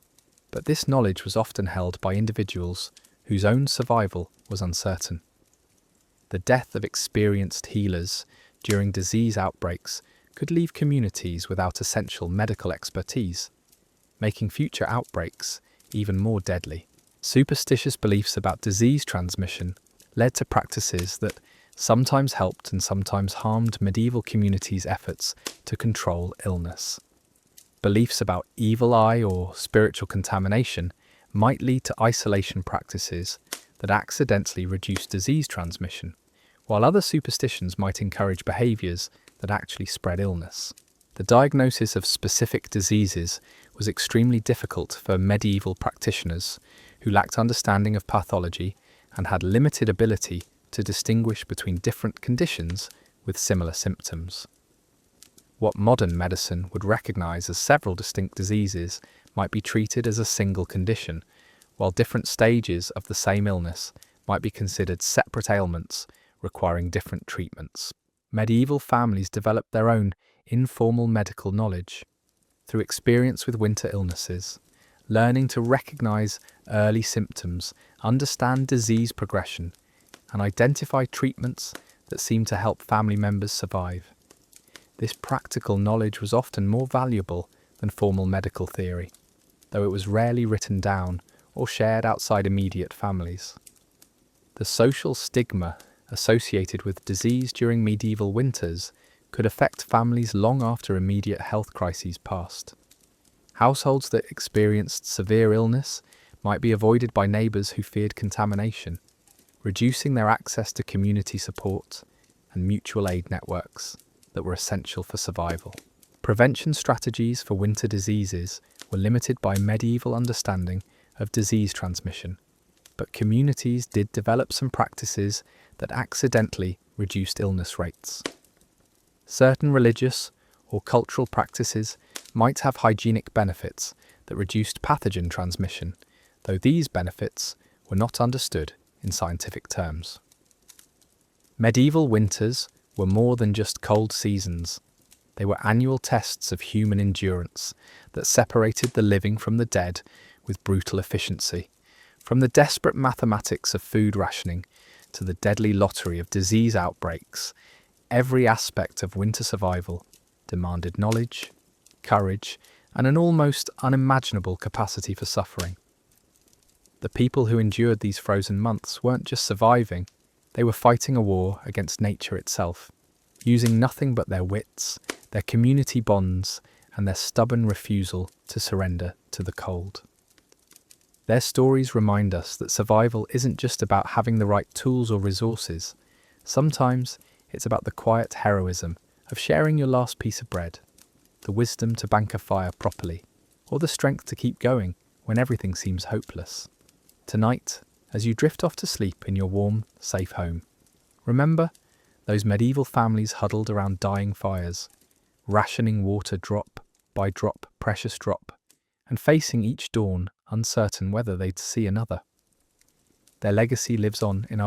but this knowledge was often held by individuals whose own survival was uncertain. The death of experienced healers during disease outbreaks could leave communities without essential medical expertise, making future outbreaks even more deadly. Superstitious beliefs about disease transmission led to practices that sometimes helped and sometimes harmed medieval communities' efforts to control illness. Beliefs about evil eye or spiritual contamination might lead to isolation practices that accidentally reduce disease transmission, while other superstitions might encourage behaviours that actually spread illness. The diagnosis of specific diseases was extremely difficult for medieval practitioners who lacked understanding of pathology and had limited ability to distinguish between different conditions with similar symptoms. What modern medicine would recognise as several distinct diseases might be treated as a single condition, while different stages of the same illness might be considered separate ailments requiring different treatments. Medieval families developed their own informal medical knowledge through experience with winter illnesses, learning to recognise early symptoms, understand disease progression, and identify treatments that seemed to help family members survive. This practical knowledge was often more valuable than formal medical theory, though it was rarely written down or shared outside immediate families. The social stigma associated with disease during medieval winters could affect families long after immediate health crises passed. Households that experienced severe illness might be avoided by neighbours who feared contamination, reducing their access to community support and mutual aid networks that were essential for survival. Prevention strategies for winter diseases were limited by medieval understanding of disease transmission, but communities did develop some practices that accidentally reduced illness rates. Certain religious or cultural practices might have hygienic benefits that reduced pathogen transmission, though these benefits were not understood in scientific terms. Medieval winters were more than just cold seasons. They were annual tests of human endurance that separated the living from the dead with brutal efficiency. From the desperate mathematics of food rationing to the deadly lottery of disease outbreaks, every aspect of winter survival demanded knowledge, courage, and an almost unimaginable capacity for suffering. The people who endured these frozen months weren't just surviving, they were fighting a war against nature itself, using nothing but their wits, their community bonds, and their stubborn refusal to surrender to the cold. Their stories remind us that survival isn't just about having the right tools or resources. Sometimes it's about the quiet heroism of sharing your last piece of bread, the wisdom to bank a fire properly, or the strength to keep going when everything seems hopeless. Tonight, as you drift off to sleep in your warm, safe home, remember those medieval families huddled around dying fires, rationing water drop by drop, precious drop, and facing each dawn uncertain whether they'd see another. Their legacy lives on in our